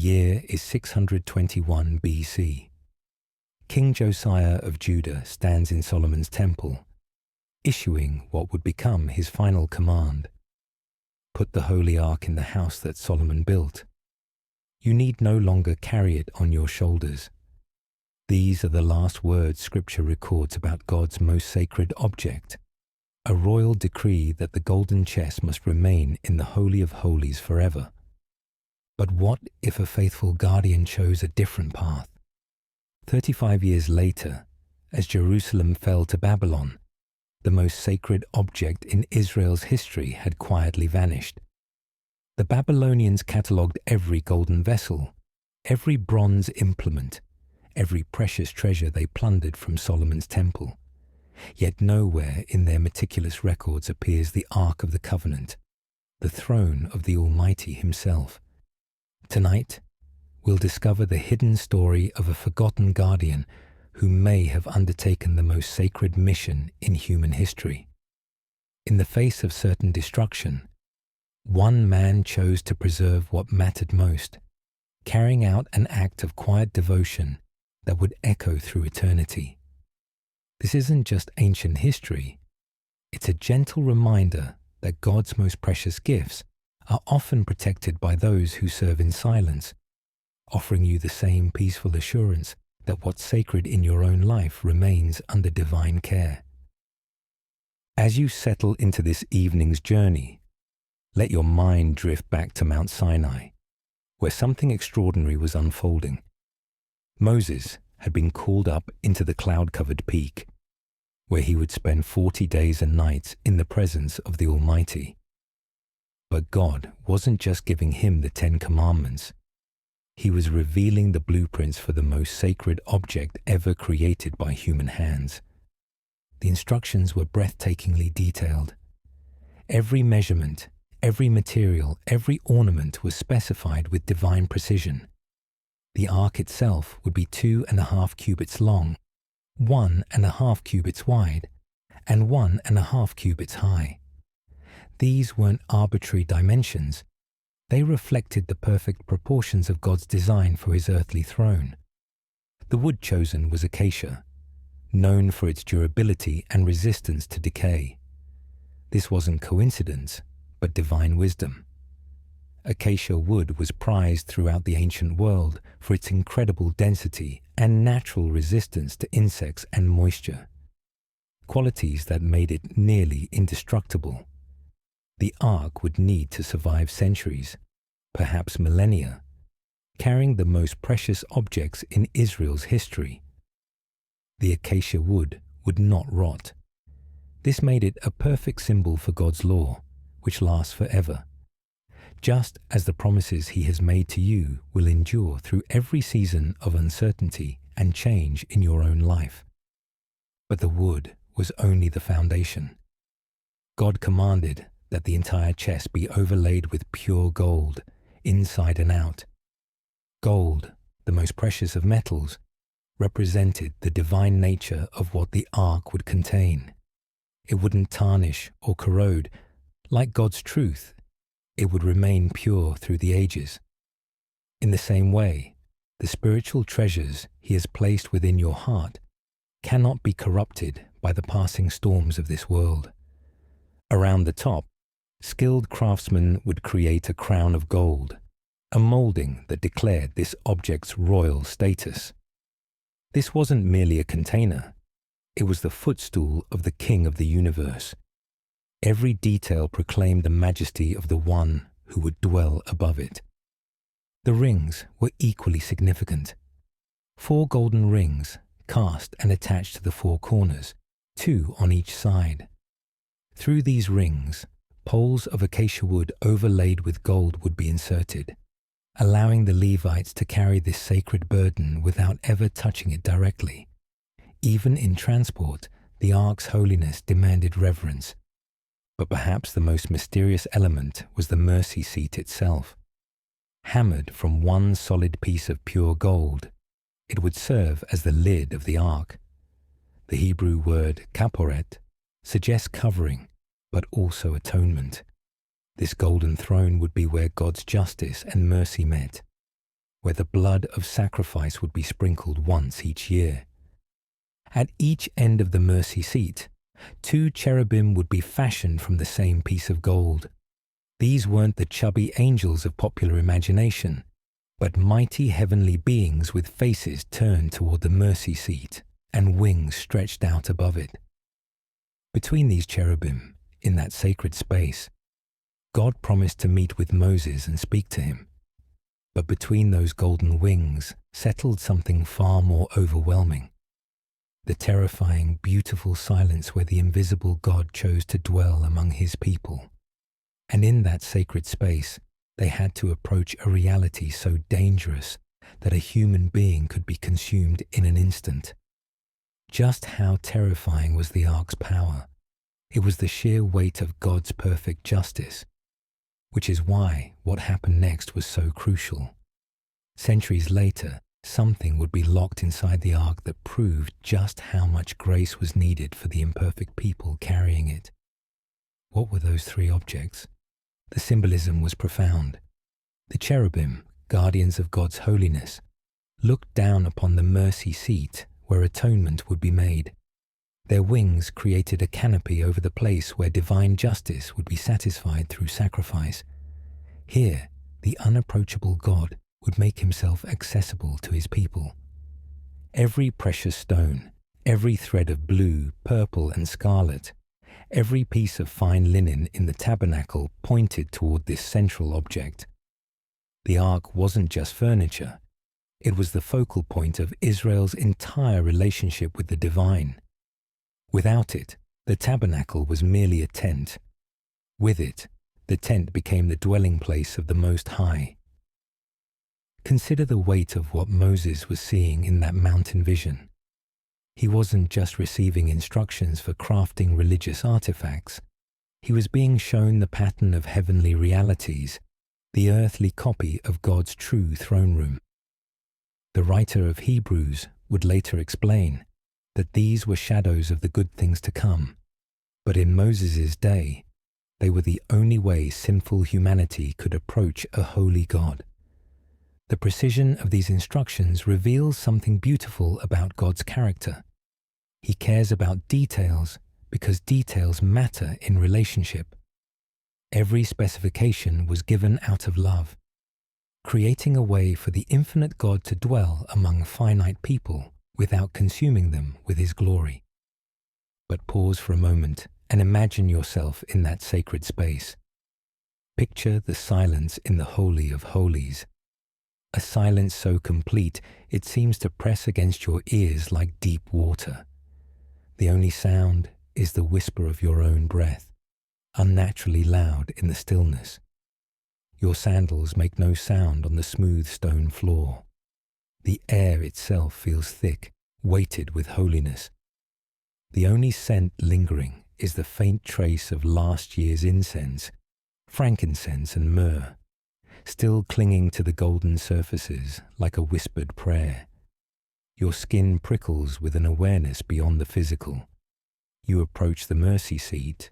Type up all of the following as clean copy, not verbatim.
year is 621 BC. King Josiah of Judah stands in Solomon's temple, issuing what would become his final command. Put the holy ark in the house that Solomon built. You need no longer carry it on your shoulders. These are the last words Scripture records about God's most sacred object, a royal decree that the golden chest must remain in the Holy of Holies forever. But what if a faithful guardian chose a different path? 35 years later, as Jerusalem fell to Babylon, the most sacred object in Israel's history had quietly vanished. The Babylonians catalogued every golden vessel, every bronze implement, every precious treasure they plundered from Solomon's temple. Yet nowhere in their meticulous records appears the Ark of the Covenant, the throne of the Almighty Himself. Tonight, we'll discover the hidden story of a forgotten guardian who may have undertaken the most sacred mission in human history. In the face of certain destruction, one man chose to preserve what mattered most, carrying out an act of quiet devotion that would echo through eternity. This isn't just ancient history, it's a gentle reminder that God's most precious gifts are often protected by those who serve in silence, offering you the same peaceful assurance that what's sacred in your own life remains under divine care. As you settle into this evening's journey, let your mind drift back to Mount Sinai, where something extraordinary was unfolding. Moses had been called up into the cloud-covered peak, where he would spend 40 days and nights in the presence of the Almighty. But God wasn't just giving him the 10 Commandments. He was revealing the blueprints for the most sacred object ever created by human hands. The instructions were breathtakingly detailed. Every measurement, every material, every ornament was specified with divine precision. The ark itself would be 2.5 cubits long, 1.5 cubits wide, and 1.5 cubits high. These weren't arbitrary dimensions. They reflected the perfect proportions of God's design for His earthly throne. The wood chosen was acacia, known for its durability and resistance to decay. This wasn't coincidence, but divine wisdom. Acacia wood was prized throughout the ancient world for its incredible density and natural resistance to insects and moisture, qualities that made it nearly indestructible. The ark would need to survive centuries, perhaps millennia, carrying the most precious objects in Israel's history. The acacia wood would not rot. This made it a perfect symbol for God's law, which lasts forever. Just as the promises He has made to you will endure through every season of uncertainty and change in your own life. But the wood was only the foundation. God commanded that the entire chest be overlaid with pure gold, inside and out. Gold, the most precious of metals, represented the divine nature of what the ark would contain. It wouldn't tarnish or corrode. Like God's truth, it would remain pure through the ages. In the same way, the spiritual treasures He has placed within your heart cannot be corrupted by the passing storms of this world. Around the top, skilled craftsmen would create a crown of gold, a molding that declared this object's royal status. This wasn't merely a container. It was the footstool of the King of the universe. Every detail proclaimed the majesty of the One who would dwell above it. The rings were equally significant. 4 golden rings cast and attached to the 4 corners, 2 on each side. Through these rings, poles of acacia wood overlaid with gold would be inserted, allowing the Levites to carry this sacred burden without ever touching it directly. Even in transport, the ark's holiness demanded reverence. But perhaps the most mysterious element was the mercy seat itself. Hammered from one solid piece of pure gold, it would serve as the lid of the ark. The Hebrew word kaporet suggests covering, but also atonement. This golden throne would be where God's justice and mercy met. where the blood of sacrifice would be sprinkled once each year. At each end of the mercy seat, 2 cherubim would be fashioned from the same piece of gold. These weren't the chubby angels of popular imagination, but mighty heavenly beings with faces turned toward the mercy seat and wings stretched out above it. Between these cherubim, in that sacred space, God promised to meet with Moses and speak to him. But between those golden wings settled something far more overwhelming. The terrifying, beautiful silence where the invisible God chose to dwell among his people. And in that sacred space, they had to approach a reality so dangerous that a human being could be consumed in an instant. Just how terrifying was the ark's power? It was the sheer weight of God's perfect justice, which is why what happened next was so crucial. Centuries later, something would be locked inside the ark that proved just how much grace was needed for the imperfect people carrying it. What were those 3 objects? The symbolism was profound. The cherubim, guardians of God's holiness, looked down upon the mercy seat where atonement would be made. Their wings created a canopy over the place where divine justice would be satisfied through sacrifice. Here, the unapproachable God would make himself accessible to his people. Every precious stone, every thread of blue, purple, and scarlet, every piece of fine linen in the tabernacle pointed toward this central object. The ark wasn't just furniture. It was the focal point of Israel's entire relationship with the divine. Without it, the tabernacle was merely a tent. With it, the tent became the dwelling place of the Most High. Consider the weight of what Moses was seeing in that mountain vision. He wasn't just receiving instructions for crafting religious artifacts. He was being shown the pattern of heavenly realities, the earthly copy of God's true throne room. The writer of Hebrews would later explain that these were shadows of the good things to come, but in Moses' day, they were the only way sinful humanity could approach a holy God. The precision of these instructions reveals something beautiful about God's character. He cares about details because details matter in relationship. Every specification was given out of love, creating a way for the infinite God to dwell among finite people without consuming them with his glory. But pause for a moment and imagine yourself in that sacred space. Picture the silence in the Holy of Holies. A silence so complete it seems to press against your ears like deep water. The only sound is the whisper of your own breath, unnaturally loud in the stillness. Your sandals make no sound on the smooth stone floor. The air itself feels thick, weighted with holiness. The only scent lingering is the faint trace of last year's incense, frankincense and myrrh, still clinging to the golden surfaces like a whispered prayer. Your skin prickles with an awareness beyond the physical. You approach the mercy seat,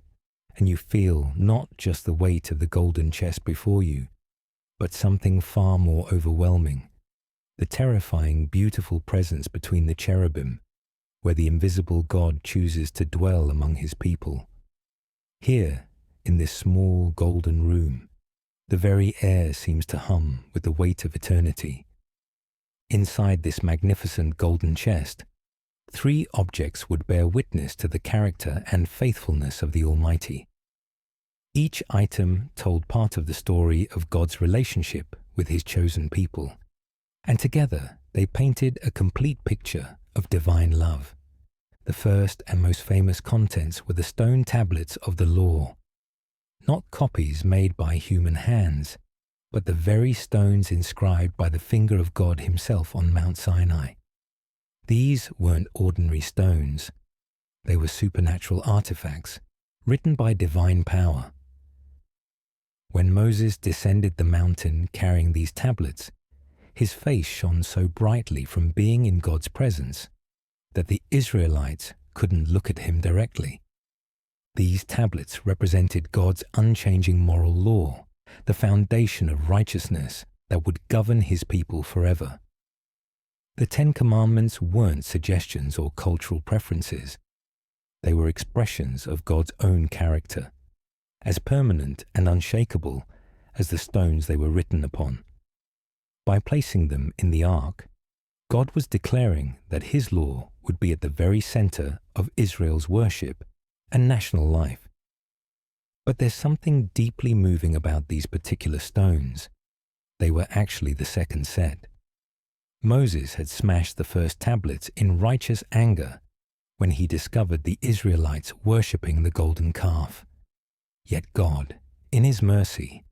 and you feel not just the weight of the golden chest before you, but something far more overwhelming, the terrifying, beautiful presence between the cherubim, where the invisible God chooses to dwell among his people. Here, in this small golden room, the very air seems to hum with the weight of eternity. Inside this magnificent golden chest, 3 objects would bear witness to the character and faithfulness of the Almighty. Each item told part of the story of God's relationship with his chosen people, and together they painted a complete picture of divine love. The first and most famous contents were the stone tablets of the law, not copies made by human hands, but the very stones inscribed by the finger of God himself on Mount Sinai. These weren't ordinary stones. They were supernatural artifacts, written by divine power. When Moses descended the mountain carrying these tablets, his face shone so brightly from being in God's presence that the Israelites couldn't look at him directly. These tablets represented God's unchanging moral law, the foundation of righteousness that would govern his people forever. The Ten Commandments weren't suggestions or cultural preferences. They were expressions of God's own character, as permanent and unshakable as the stones they were written upon. By placing them in the ark, God was declaring that his law would be at the very center of Israel's worship and national life. But there's something deeply moving about these particular stones. They were actually the second set. Moses had smashed the first tablets in righteous anger when he discovered the Israelites worshipping the golden calf. Yet God, in his mercy,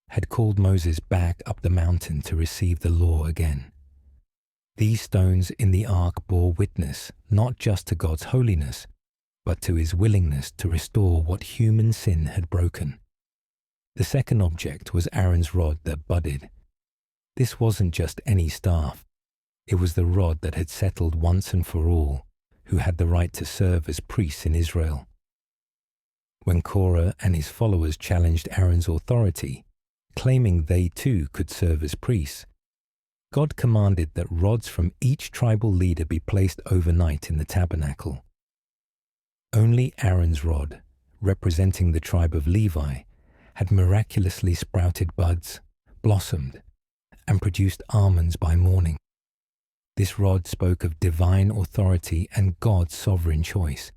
had called Moses back up the mountain to receive the law again. These stones in the ark bore witness not just to God's holiness, but to his willingness to restore what human sin had broken. The second object was Aaron's rod that budded. This wasn't just any staff. It was the rod that had settled once and for all who had the right to serve as priests in Israel. When Korah and his followers challenged Aaron's authority, claiming they too could serve as priests, God commanded that rods from each tribal leader be placed overnight in the tabernacle. Only Aaron's rod, representing the tribe of Levi, had miraculously sprouted buds, blossomed, and produced almonds by morning. This rod spoke of divine authority and God's sovereign choice.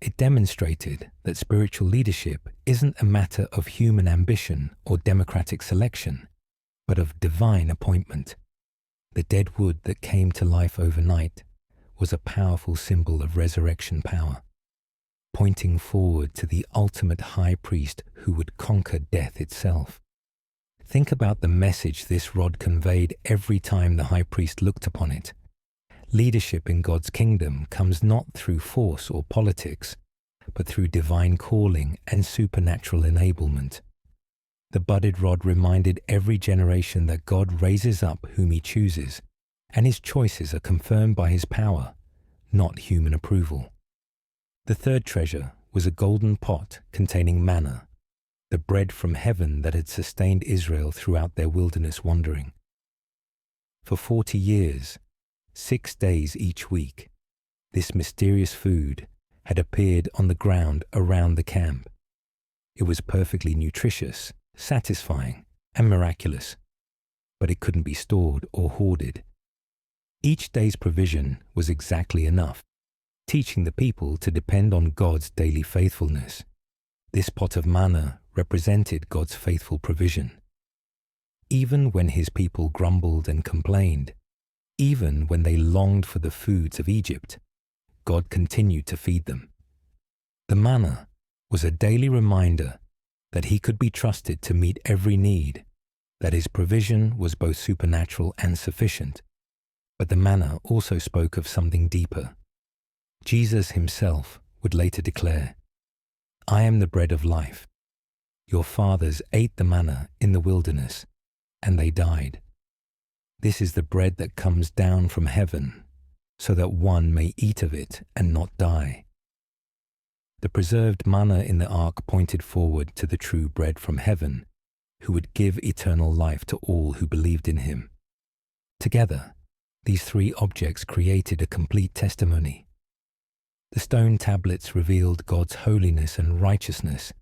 It demonstrated that spiritual leadership isn't a matter of human ambition or democratic selection, but of divine appointment. The dead wood that came to life overnight was a powerful symbol of resurrection power, pointing forward to the ultimate high priest who would conquer death itself. Think about the message this rod conveyed every time the high priest looked upon it. Leadership in God's kingdom comes not through force or politics, but through divine calling and supernatural enablement. The budded rod reminded every generation that God raises up whom he chooses, and his choices are confirmed by his power, not human approval. The third treasure was a golden pot containing manna, the bread from heaven that had sustained Israel throughout their wilderness wandering. For 40 years, 6 days each week, this mysterious food had appeared on the ground around the camp. It was perfectly nutritious, satisfying, and miraculous, but it couldn't be stored or hoarded. Each day's provision was exactly enough, teaching the people to depend on God's daily faithfulness. This pot of manna represented God's faithful provision. Even when his people grumbled and complained, even when they longed for the foods of Egypt, God continued to feed them. The manna was a daily reminder that he could be trusted to meet every need, that his provision was both supernatural and sufficient. But the manna also spoke of something deeper. Jesus himself would later declare, "I am the bread of life. Your fathers ate the manna in the wilderness, and they died. This is the bread that comes down from heaven, so that one may eat of it and not die." The preserved manna in the ark pointed forward to the true bread from heaven, who would give eternal life to all who believed in him. Together, these three objects created a complete testimony. The stone tablets revealed God's holiness and righteousness,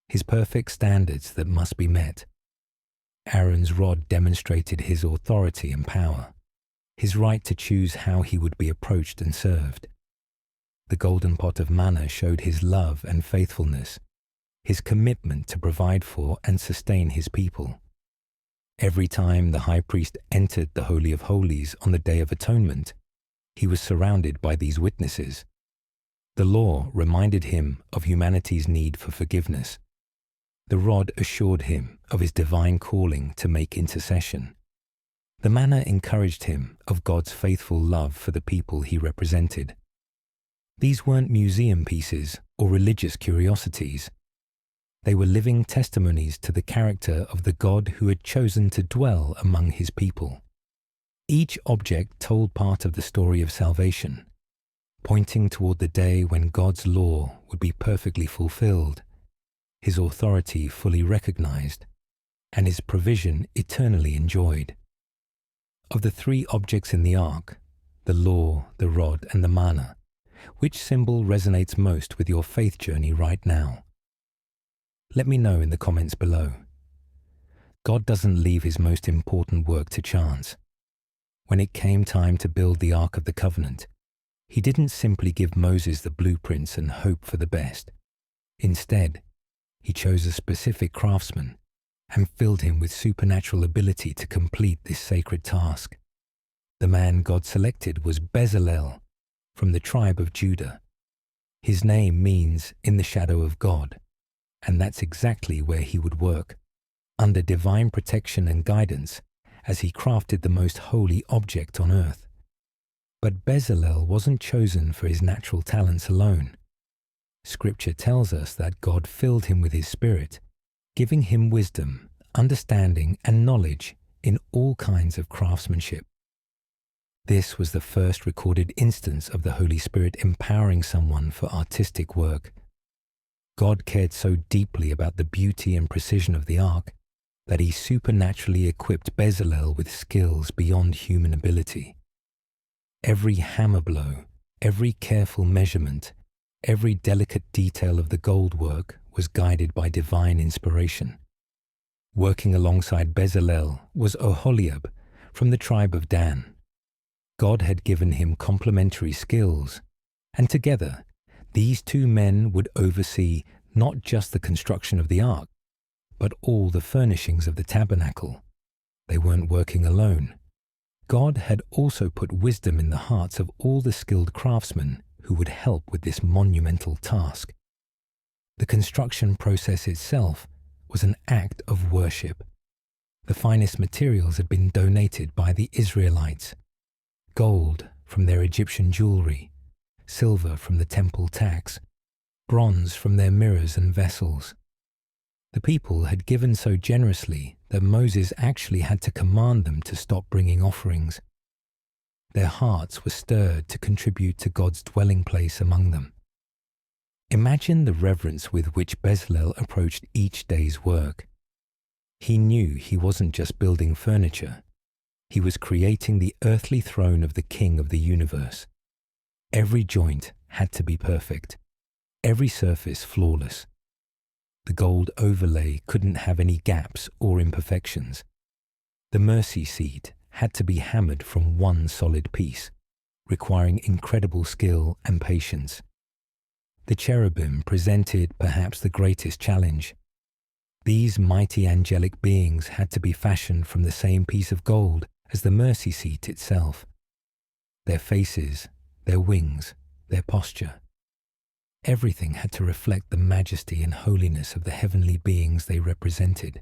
his perfect standards that must be met. Aaron's rod demonstrated his authority and power, his right to choose how he would be approached and served. The golden pot of manna showed his love and faithfulness, his commitment to provide for and sustain his people. Every time the high priest entered the Holy of Holies on the Day of Atonement, he was surrounded by these witnesses. The law reminded him of humanity's need for forgiveness. The rod assured him of his divine calling to make intercession. The manna encouraged him of God's faithful love for the people he represented. These weren't museum pieces or religious curiosities. They were living testimonies to the character of the God who had chosen to dwell among his people. Each object told part of the story of salvation, pointing toward the day when God's law would be perfectly fulfilled, his authority fully recognized, and his provision eternally enjoyed. Of the three objects in the ark, the law, the rod, and the manna, which symbol resonates most with your faith journey right now? Let me know in the comments below. God doesn't leave his most important work to chance. When it came time to build the Ark of the Covenant, he didn't simply give Moses the blueprints and hope for the best. Instead, he chose a specific craftsman and filled him with supernatural ability to complete this sacred task. The man God selected was Bezalel from the tribe of Judah. His name means "in the shadow of God," and that's exactly where he would work, under divine protection and guidance as he crafted the most holy object on earth. But Bezalel wasn't chosen for his natural talents alone. Scripture tells us that God filled him with his Spirit, giving him wisdom, understanding, and knowledge in all kinds of craftsmanship. This was the first recorded instance of the Holy Spirit empowering someone for artistic work. God cared so deeply about the beauty and precision of the ark that he supernaturally equipped Bezalel with skills beyond human ability. Every hammer blow, every careful measurement, every delicate detail of the gold work was guided by divine inspiration. Working alongside Bezalel was Oholiab from the tribe of Dan. God had given him complementary skills, and together, these two men would oversee not just the construction of the ark, but all the furnishings of the tabernacle. They weren't working alone. God had also put wisdom in the hearts of all the skilled craftsmen who would help with this monumental task. The construction process itself was an act of worship. The finest materials had been donated by the Israelites. Gold from their Egyptian jewelry, silver from the temple tax, bronze from their mirrors and vessels. The people had given so generously that Moses actually had to command them to stop bringing offerings. Their hearts were stirred to contribute to God's dwelling place among them. Imagine the reverence with which Bezalel approached each day's work. He knew he wasn't just building furniture. He was creating the earthly throne of the King of the universe. Every joint had to be perfect, every surface flawless. The gold overlay couldn't have any gaps or imperfections. The mercy seat had to be hammered from one solid piece, requiring incredible skill and patience. The cherubim presented perhaps the greatest challenge. These mighty angelic beings had to be fashioned from the same piece of gold as the mercy seat itself. Their faces, their wings, their posture. Everything had to reflect the majesty and holiness of the heavenly beings they represented.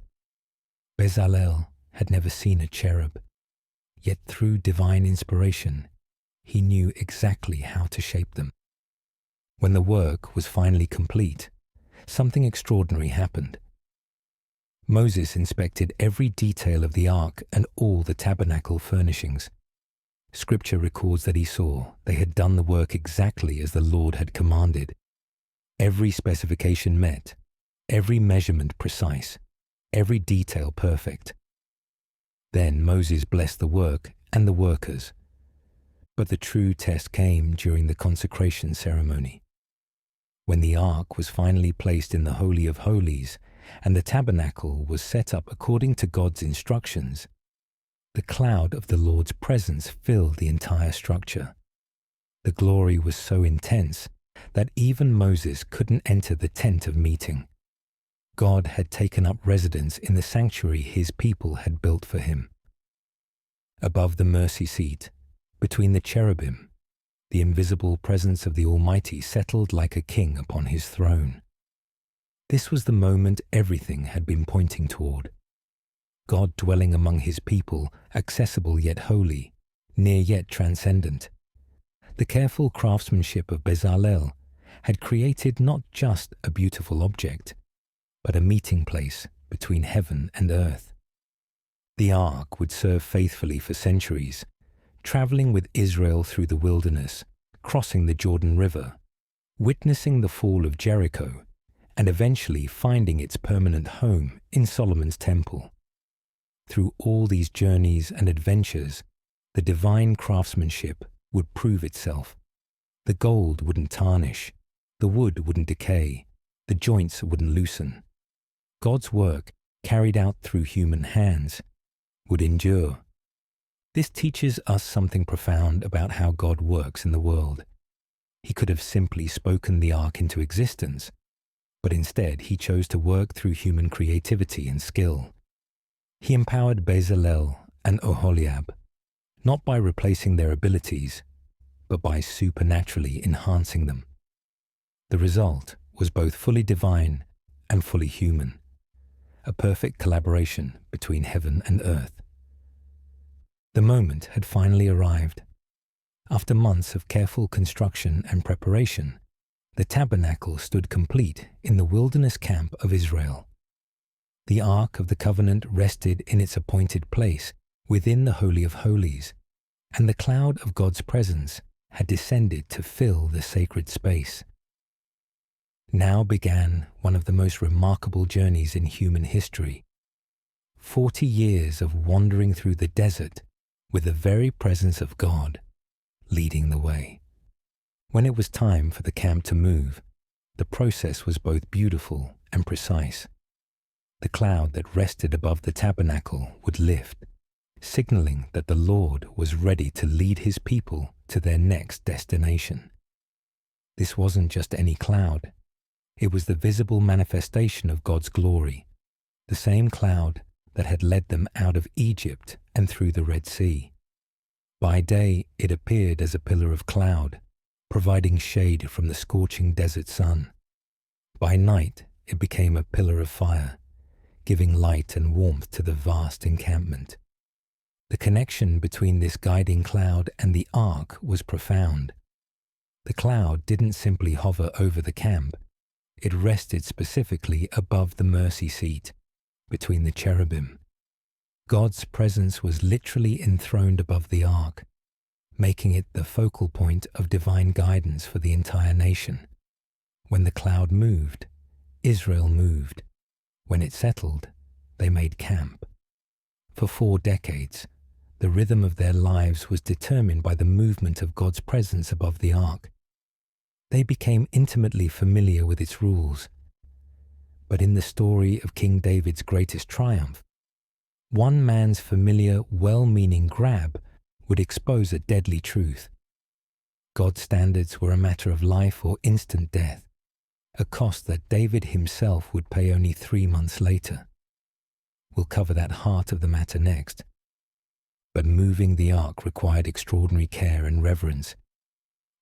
Bezalel had never seen a cherub, yet through divine inspiration, he knew exactly how to shape them. When the work was finally complete, something extraordinary happened. Moses inspected every detail of the ark and all the tabernacle furnishings. Scripture records that he saw they had done the work exactly as the Lord had commanded. Every specification met, every measurement precise, every detail perfect. Then Moses blessed the work and the workers. But the true test came during the consecration ceremony. When the ark was finally placed in the Holy of Holies and the tabernacle was set up according to God's instructions, the cloud of the Lord's presence filled the entire structure. The glory was so intense that even Moses couldn't enter the tent of meeting. God had taken up residence in the sanctuary his people had built for him. Above the mercy seat, between the cherubim, the invisible presence of the Almighty settled like a king upon his throne. This was the moment everything had been pointing toward. God dwelling among his people, accessible yet holy, near yet transcendent. The careful craftsmanship of Bezalel had created not just a beautiful object, but a meeting place between heaven and earth. The ark would serve faithfully for centuries, traveling with Israel through the wilderness, crossing the Jordan River, witnessing the fall of Jericho, and eventually finding its permanent home in Solomon's temple. Through all these journeys and adventures, the divine craftsmanship would prove itself. The gold wouldn't tarnish, the wood wouldn't decay, the joints wouldn't loosen. God's work, carried out through human hands, would endure. This teaches us something profound about how God works in the world. He could have simply spoken the ark into existence, but instead he chose to work through human creativity and skill. He empowered Bezalel and Oholiab, not by replacing their abilities, but by supernaturally enhancing them. The result was both fully divine and fully human, a perfect collaboration between heaven and earth. The moment had finally arrived. After months of careful construction and preparation, the tabernacle stood complete in the wilderness camp of Israel. The Ark of the Covenant rested in its appointed place within the Holy of Holies, and the cloud of God's presence had descended to fill the sacred space. Now began one of the most remarkable journeys in human history. 40 years of wandering through the desert with the very presence of God leading the way. When it was time for the camp to move, the process was both beautiful and precise. The cloud that rested above the tabernacle would lift, signaling that the Lord was ready to lead his people to their next destination. This wasn't just any cloud. It was the visible manifestation of God's glory, the same cloud that had led them out of Egypt and through the Red Sea. By day, it appeared as a pillar of cloud, providing shade from the scorching desert sun. By night, it became a pillar of fire, giving light and warmth to the vast encampment. The connection between this guiding cloud and the ark was profound. The cloud didn't simply hover over the camp. It rested specifically above the mercy seat, between the cherubim. God's presence was literally enthroned above the ark, making it the focal point of divine guidance for the entire nation. When the cloud moved, Israel moved. When it settled, they made camp. For 4 decades, the rhythm of their lives was determined by the movement of God's presence above the ark. They became intimately familiar with its rules. But in the story of King David's greatest triumph, one man's familiar, well-meaning grab would expose a deadly truth. God's standards were a matter of life or instant death, a cost that David himself would pay only 3 months later. We'll cover that heart of the matter next. But moving the ark required extraordinary care and reverence.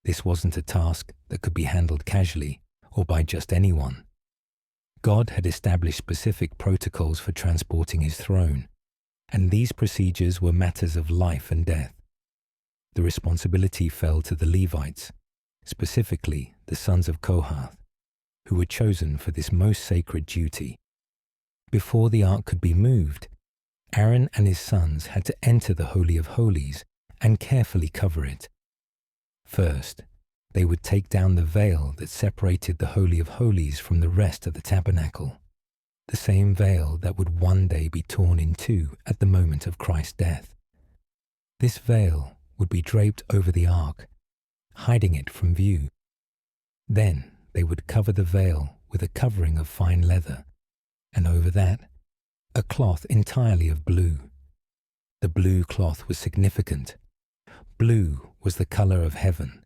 This wasn't a task that could be handled casually or by just anyone. God had established specific protocols for transporting his throne, and these procedures were matters of life and death. The responsibility fell to the Levites, specifically the sons of Kohath, who were chosen for this most sacred duty. Before the ark could be moved, Aaron and his sons had to enter the Holy of Holies and carefully cover it. First, they would take down the veil that separated the Holy of Holies from the rest of the tabernacle, the same veil that would one day be torn in two at the moment of Christ's death. This veil would be draped over the ark, hiding it from view. Then they would cover the veil with a covering of fine leather, and over that, a cloth entirely of blue. The blue cloth was significant. Blue was the color of heaven,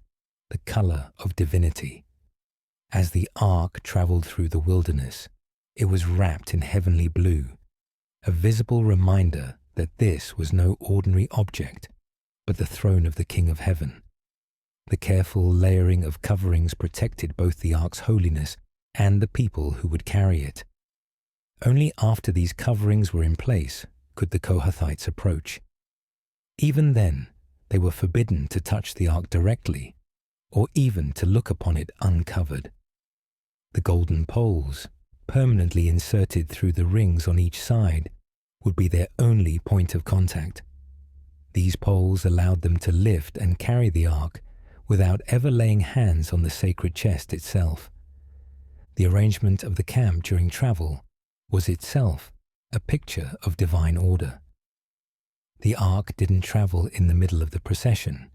the color of divinity. As the ark traveled through the wilderness, it was wrapped in heavenly blue, a visible reminder that this was no ordinary object, but the throne of the King of Heaven. The careful layering of coverings protected both the ark's holiness and the people who would carry it. Only after these coverings were in place could the Kohathites approach. Even then, they were forbidden to touch the ark directly, or even to look upon it uncovered. The golden poles, permanently inserted through the rings on each side, would be their only point of contact. These poles allowed them to lift and carry the ark without ever laying hands on the sacred chest itself. The arrangement of the camp during travel was itself a picture of divine order. The ark didn't travel in the middle of the procession,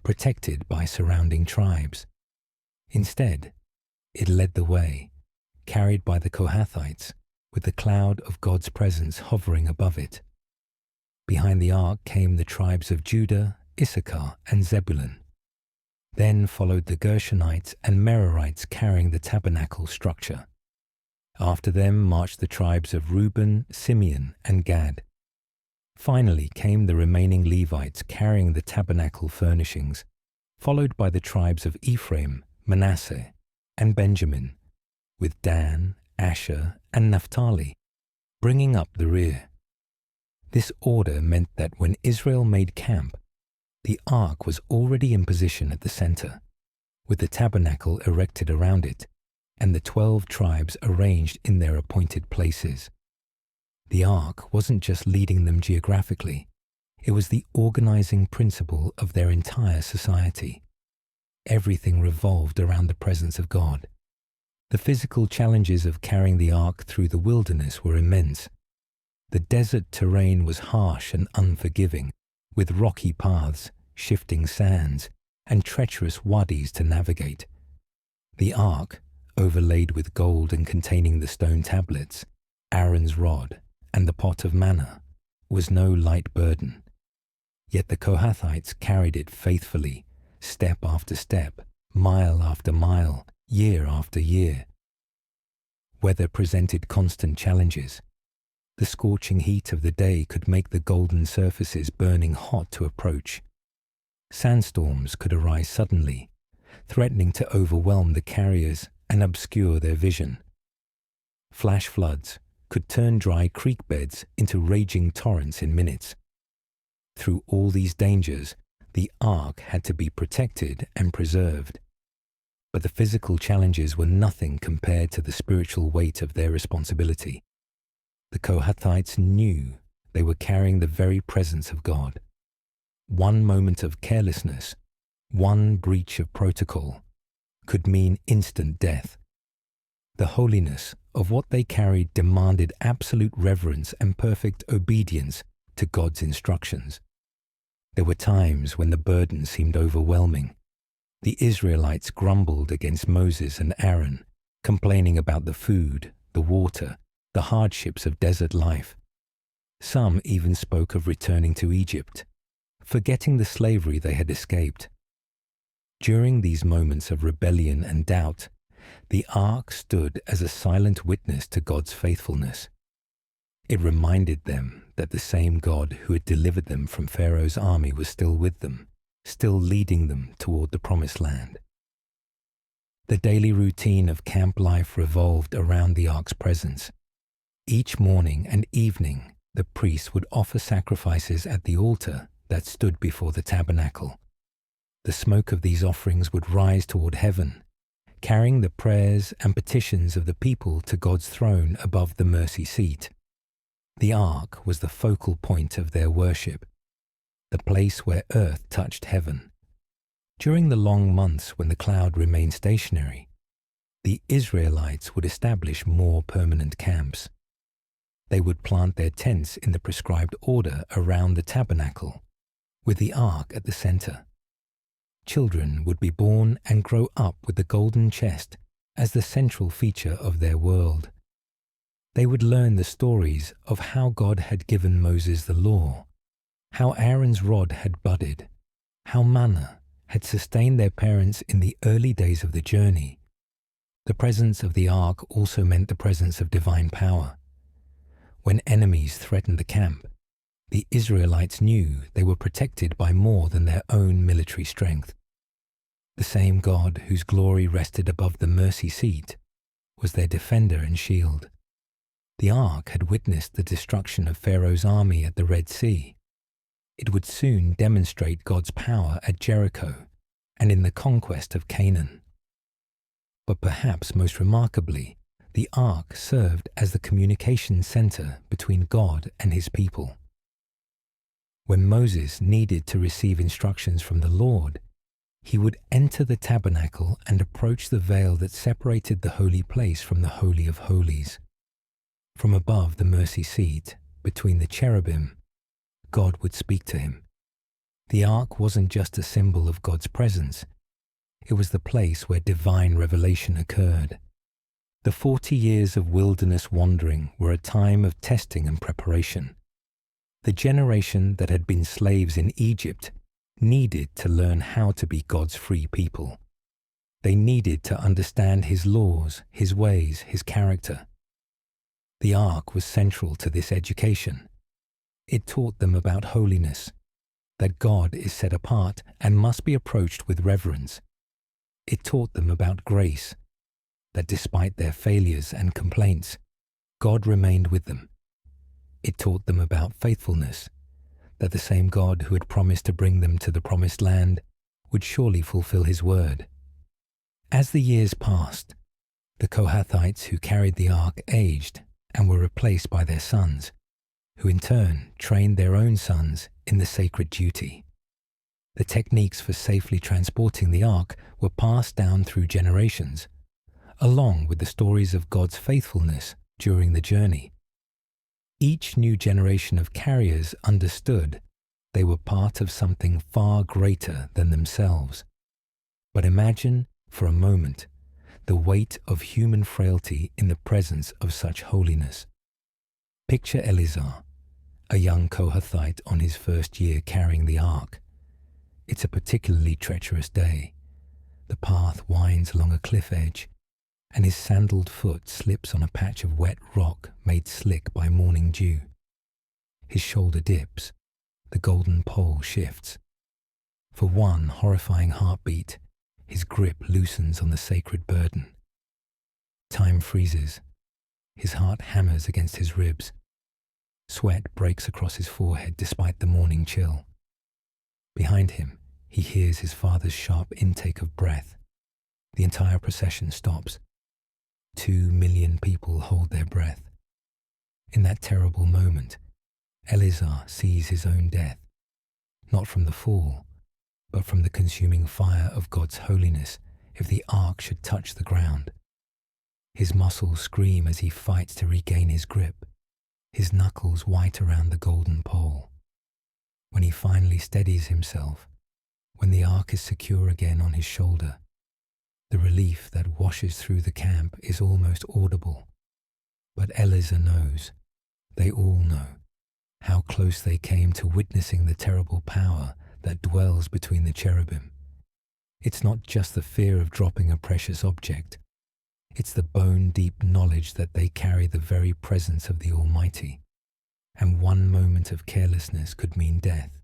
protected by surrounding tribes. Instead, it led the way, carried by the Kohathites, with the cloud of God's presence hovering above it. Behind the ark came the tribes of Judah, Issachar, and Zebulun. Then followed the Gershonites and Merarites carrying the tabernacle structure. After them marched the tribes of Reuben, Simeon, and Gad. Finally came the remaining Levites carrying the tabernacle furnishings, followed by the tribes of Ephraim, Manasseh, and Benjamin, with Dan, Asher, and Naphtali bringing up the rear. This order meant that when Israel made camp, the ark was already in position at the center, with the tabernacle erected around it, and the 12 tribes arranged in their appointed places. The ark wasn't just leading them geographically, it was the organizing principle of their entire society. Everything revolved around the presence of God. The physical challenges of carrying the ark through the wilderness were immense. The desert terrain was harsh and unforgiving, with rocky paths, shifting sands, and treacherous wadis to navigate. The ark, overlaid with gold and containing the stone tablets, Aaron's rod, and the pot of manna, was no light burden. Yet the Kohathites carried it faithfully, step after step, mile after mile, year after year. Weather presented constant challenges. The scorching heat of the day could make the golden surfaces burning hot to approach. Sandstorms could arise suddenly, threatening to overwhelm the carriers and obscure their vision. Flash floods could turn dry creek beds into raging torrents in minutes. Through all these dangers, the ark had to be protected and preserved. But the physical challenges were nothing compared to the spiritual weight of their responsibility. The Kohathites knew they were carrying the very presence of God. One moment of carelessness, one breach of protocol, could mean instant death. The holiness of what they carried demanded absolute reverence and perfect obedience to God's instructions. There were times when the burden seemed overwhelming. The Israelites grumbled against Moses and Aaron, complaining about the food, the water, the hardships of desert life. Some even spoke of returning to Egypt, forgetting the slavery they had escaped. During these moments of rebellion and doubt, the ark stood as a silent witness to God's faithfulness. It reminded them that the same God who had delivered them from Pharaoh's army was still with them, still leading them toward the promised land. The daily routine of camp life revolved around the ark's presence. Each morning and evening, the priests would offer sacrifices at the altar that stood before the tabernacle. The smoke of these offerings would rise toward heaven, carrying the prayers and petitions of the people to God's throne above the mercy seat. The ark was the focal point of their worship, the place where earth touched heaven. During the long months when the cloud remained stationary, the Israelites would establish more permanent camps. They would plant their tents in the prescribed order around the tabernacle, with the ark at the center. Children would be born and grow up with the golden chest as the central feature of their world. They would learn the stories of how God had given Moses the law, how Aaron's rod had budded, how manna had sustained their parents in the early days of the journey. The presence of the ark also meant the presence of divine power. When enemies threatened the camp, the Israelites knew they were protected by more than their own military strength. The same God whose glory rested above the mercy seat was their defender and shield. The ark had witnessed the destruction of Pharaoh's army at the Red Sea. It would soon demonstrate God's power at Jericho and in the conquest of Canaan. But perhaps most remarkably, the ark served as the communication center between God and his people. When Moses needed to receive instructions from the Lord, he would enter the tabernacle and approach the veil that separated the holy place from the Holy of Holies. From above the mercy seat, between the cherubim, God would speak to him. The ark wasn't just a symbol of God's presence. It was the place where divine revelation occurred. The 40 years of wilderness wandering were a time of testing and preparation. The generation that had been slaves in Egypt needed to learn how to be God's free people. They needed to understand His laws, His ways, His character. The ark was central to this education. It taught them about holiness, that God is set apart and must be approached with reverence. It taught them about grace, that despite their failures and complaints, God remained with them. It taught them about faithfulness, that the same God who had promised to bring them to the promised land would surely fulfill His word. As the years passed, the Kohathites who carried the ark aged and were replaced by their sons, who in turn trained their own sons in the sacred duty. The techniques for safely transporting the ark were passed down through generations, along with the stories of God's faithfulness during the journey. Each new generation of carriers understood they were part of something far greater than themselves. But imagine, for a moment, the weight of human frailty in the presence of such holiness. Picture Eleazar, a young Kohathite on his first year carrying the ark. It's a particularly treacherous day. The path winds along a cliff edge, and his sandaled foot slips on a patch of wet rock made slick by morning dew. His shoulder dips, the golden pole shifts. For one horrifying heartbeat, his grip loosens on the sacred burden. Time freezes. His heart hammers against his ribs. Sweat breaks across his forehead despite the morning chill. Behind him, he hears his father's sharp intake of breath. The entire procession stops. 2 million people hold their breath. In that terrible moment, Eleazar sees his own death, not from the fall, but from the consuming fire of God's holiness if the ark should touch the ground. His muscles scream as he fights to regain his grip, his knuckles white around the golden pole. When he finally steadies himself, when the ark is secure again on his shoulder, the relief that washes through the camp is almost audible. But Eleazar knows, they all know, how close they came to witnessing the terrible power that dwells between the cherubim. It's not just the fear of dropping a precious object. It's the bone-deep knowledge that they carry the very presence of the Almighty, and one moment of carelessness could mean death.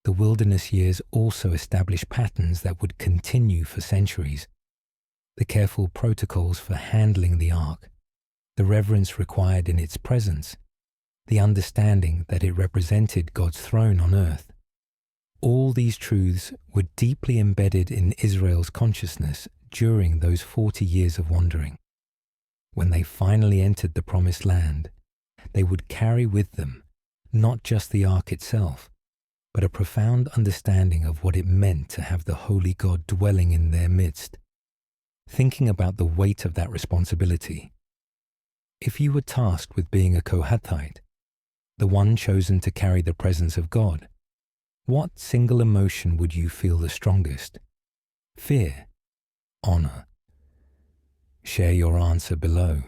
The wilderness years also established patterns that would continue for centuries. The careful protocols for handling the ark, the reverence required in its presence, the understanding that it represented God's throne on earth. All these truths were deeply embedded in Israel's consciousness during those 40 years of wandering. When they finally entered the promised land, they would carry with them not just the ark itself, but a profound understanding of what it meant to have the holy God dwelling in their midst. Thinking about the weight of that responsibility, if you were tasked with being a Kohathite, the one chosen to carry the presence of God, what single emotion would you feel the strongest? Fear? Honor? Share your answer below.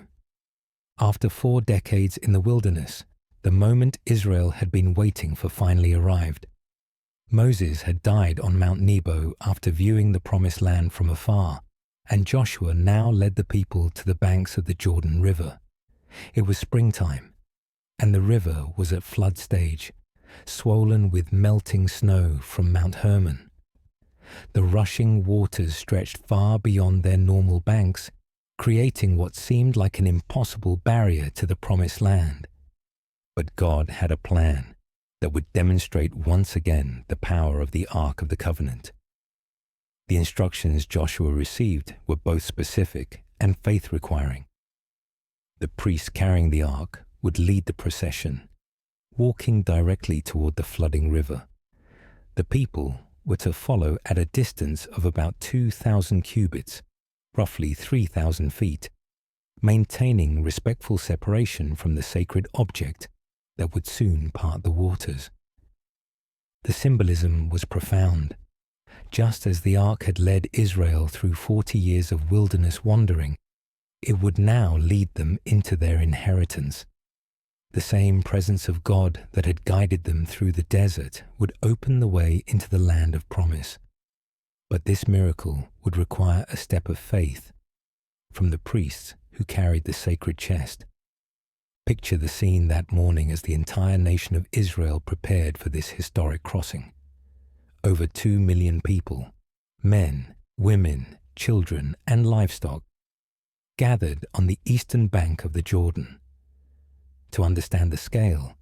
After 4 decades in the wilderness, the moment Israel had been waiting for finally arrived. Moses had died on Mount Nebo after viewing the promised land from afar, and Joshua now led the people to the banks of the Jordan River. It was springtime, and the river was at flood stage, swollen with melting snow from Mount Hermon. The rushing waters stretched far beyond their normal banks, creating what seemed like an impossible barrier to the promised land. But God had a plan that would demonstrate once again the power of the Ark of the Covenant. The instructions Joshua received were both specific and faith-requiring. The priest carrying the ark would lead the procession, walking directly toward the flooding river. The people were to follow at a distance of about 2,000 cubits, roughly 3,000 feet, maintaining respectful separation from the sacred object that would soon part the waters. The symbolism was profound. Just as the ark had led Israel through 40 years of wilderness wandering, it would now lead them into their inheritance. The same presence of God that had guided them through the desert would open the way into the land of promise. But this miracle would require a step of faith from the priests who carried the sacred chest. Picture the scene that morning as the entire nation of Israel prepared for this historic crossing. Over 2 million people, men, women, children, and livestock, gathered on the eastern bank of the Jordan. To understand the scale,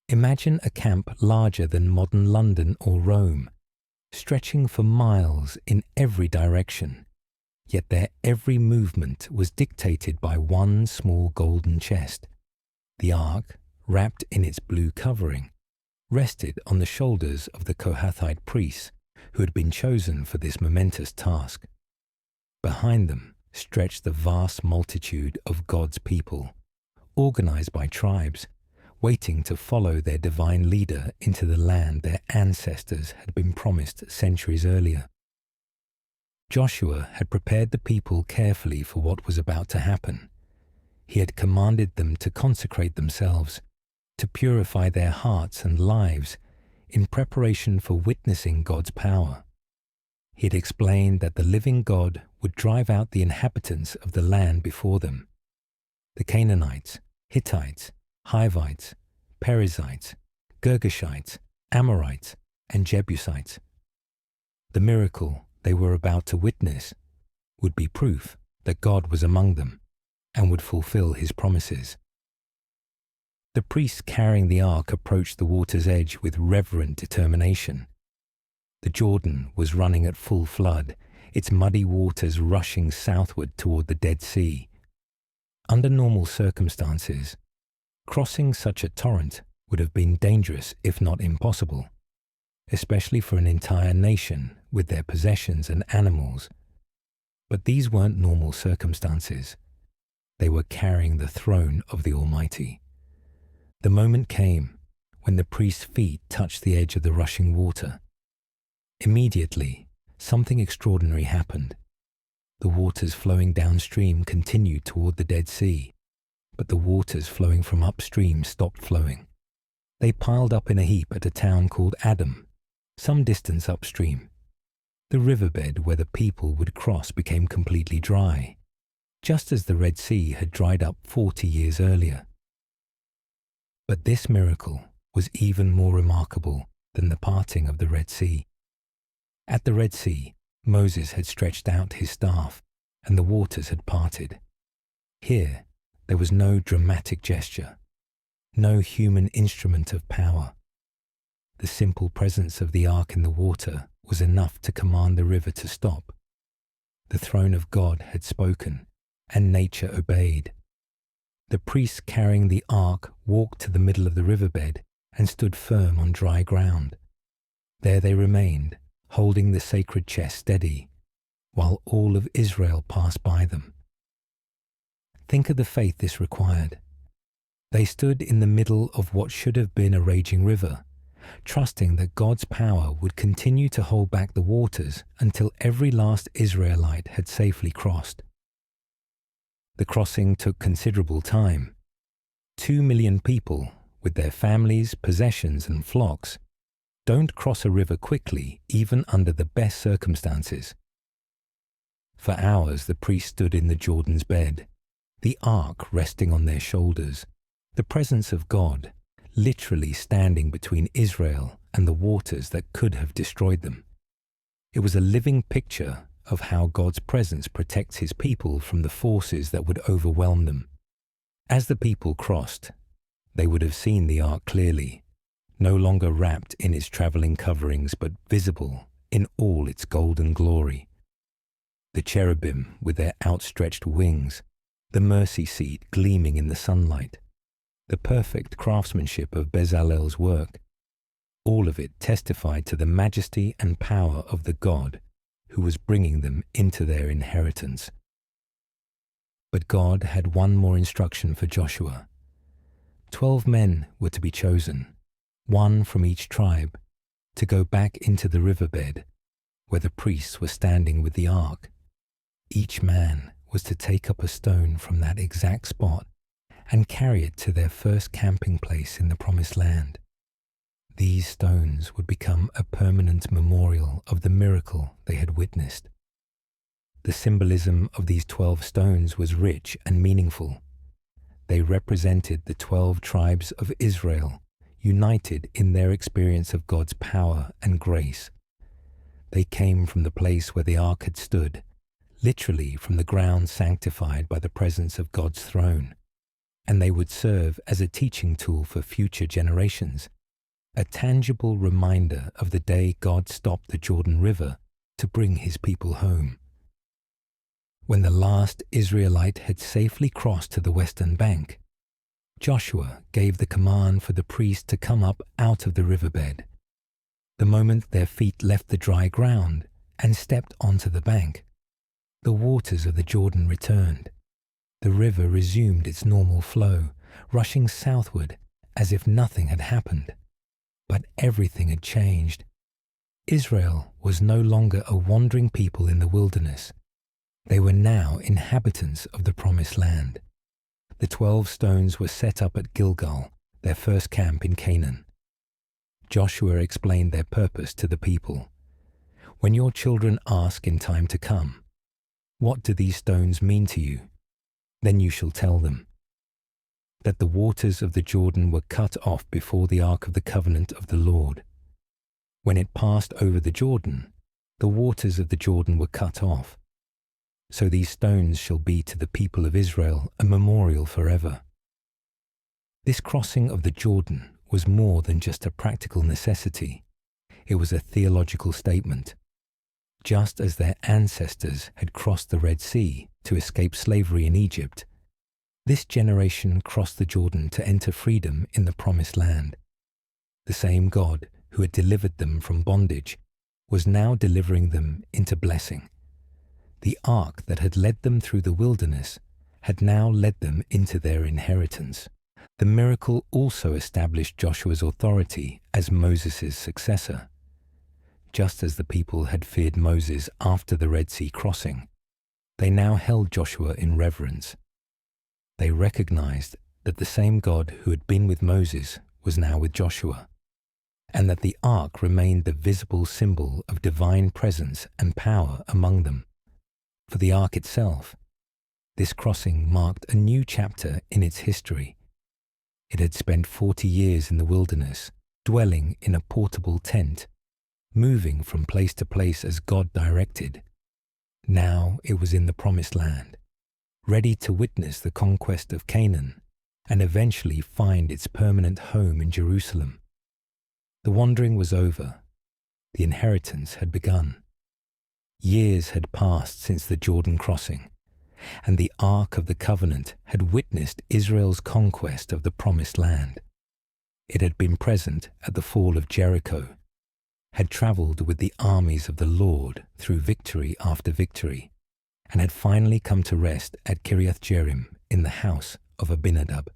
imagine a camp larger than modern London or Rome, stretching for miles in every direction, yet their every movement was dictated by one small golden chest. The ark, wrapped in its blue covering, rested on the shoulders of the Kohathite priests who had been chosen for this momentous task. Behind them stretched the vast multitude of God's people, organized by tribes, waiting to follow their divine leader into the land their ancestors had been promised centuries earlier. Joshua had prepared the people carefully for what was about to happen. He had commanded them to consecrate themselves, to purify their hearts and lives in preparation for witnessing God's power. He had explained that the living God would drive out the inhabitants of the land before them: the Canaanites, Hittites, Hivites, Perizzites, Girgashites, Amorites, and Jebusites. The miracle they were about to witness would be proof that God was among them and would fulfill his promises. The priests carrying the ark approached the water's edge with reverent determination. The Jordan was running at full flood, its muddy waters rushing southward toward the Dead Sea. Under normal circumstances, crossing such a torrent would have been dangerous if not impossible, especially for an entire nation with their possessions and animals. But these weren't normal circumstances. They were carrying the throne of the Almighty. The moment came when the priest's feet touched the edge of the rushing water. Immediately, something extraordinary happened. The waters flowing downstream continued toward the Dead Sea, but the waters flowing from upstream stopped flowing. They piled up in a heap at a town called Adam, some distance upstream. The riverbed where the people would cross became completely dry, just as the Red Sea had dried up 40 years earlier. But this miracle was even more remarkable than the parting of the Red Sea. At the Red Sea, Moses had stretched out his staff, and the waters had parted. Here, there was no dramatic gesture, no human instrument of power. The simple presence of the ark in the water was enough to command the river to stop. The throne of God had spoken, and nature obeyed. The priests carrying the ark walked to the middle of the riverbed and stood firm on dry ground. There they remained, holding the sacred chest steady, while all of Israel passed by them. Think of the faith this required. They stood in the middle of what should have been a raging river, trusting that God's power would continue to hold back the waters until every last Israelite had safely crossed. The crossing took considerable time. 2 million people, with their families, possessions, and flocks, don't cross a river quickly, even under the best circumstances. For hours the priests stood in the Jordan's bed, the ark resting on their shoulders, the presence of God literally standing between Israel and the waters that could have destroyed them. It was a living picture of how God's presence protects his people from the forces that would overwhelm them. As the people crossed, they would have seen the ark clearly, no longer wrapped in its traveling coverings but visible in all its golden glory. The cherubim with their outstretched wings, the mercy seat gleaming in the sunlight, the perfect craftsmanship of Bezalel's work, all of it testified to the majesty and power of the God who was bringing them into their inheritance. But God had one more instruction for Joshua. 12 men were to be chosen, one from each tribe, to go back into the riverbed where the priests were standing with the ark. Each man was to take up a stone from that exact spot and carry it to their first camping place in the Promised Land. These stones would become a permanent memorial of the miracle they had witnessed. The symbolism of these 12 stones was rich and meaningful. They represented the 12 tribes of Israel, united in their experience of God's power and grace. They came from the place where the ark had stood, literally from the ground sanctified by the presence of God's throne, and they would serve as a teaching tool for future generations, a tangible reminder of the day God stopped the Jordan River to bring his people home. When the last Israelite had safely crossed to the western bank, Joshua gave the command for the priests to come up out of the riverbed. The moment their feet left the dry ground and stepped onto the bank, the waters of the Jordan returned. The river resumed its normal flow, rushing southward as if nothing had happened. But everything had changed. Israel was no longer a wandering people in the wilderness. They were now inhabitants of the Promised Land. The 12 stones were set up at Gilgal, their first camp in Canaan. Joshua explained their purpose to the people. When your children ask in time to come, "What do these stones mean to you?" then you shall tell them that the waters of the Jordan were cut off before the ark of the covenant of the Lord. When it passed over the Jordan, the waters of the Jordan were cut off. So these stones shall be to the people of Israel a memorial forever. This crossing of the Jordan was more than just a practical necessity. It was a theological statement. Just as their ancestors had crossed the Red Sea to escape slavery in Egypt, this generation crossed the Jordan to enter freedom in the Promised Land. The same God who had delivered them from bondage was now delivering them into blessing. The ark that had led them through the wilderness had now led them into their inheritance. The miracle also established Joshua's authority as Moses' successor. Just as the people had feared Moses after the Red Sea crossing, they now held Joshua in reverence. They recognized that the same God who had been with Moses was now with Joshua, and that the ark remained the visible symbol of divine presence and power among them. For the ark itself, this crossing marked a new chapter in its history. It had spent 40 years in the wilderness, dwelling in a portable tent, moving from place to place as God directed. Now it was in the Promised Land, ready to witness the conquest of Canaan and eventually find its permanent home in Jerusalem. The wandering was over. The inheritance had begun. Years had passed since the Jordan crossing, and the Ark of the Covenant had witnessed Israel's conquest of the Promised Land. It had been present at the fall of Jericho, had travelled with the armies of the Lord through victory after victory, and had finally come to rest at Kiriath Jearim in the house of Abinadab.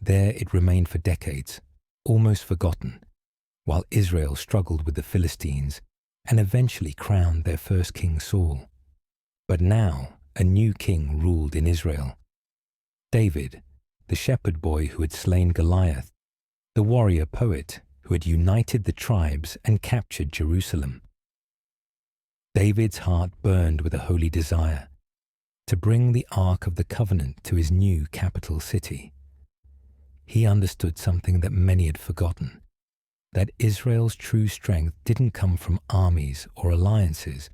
There it remained for decades, almost forgotten, while Israel struggled with the Philistines and eventually crowned their first king Saul. But now a new king ruled in Israel. David, the shepherd boy who had slain Goliath, the warrior poet who had united the tribes and captured Jerusalem. David's heart burned with a holy desire to bring the Ark of the Covenant to his new capital city. He understood something that many had forgotten, that Israel's true strength didn't come from armies or alliances,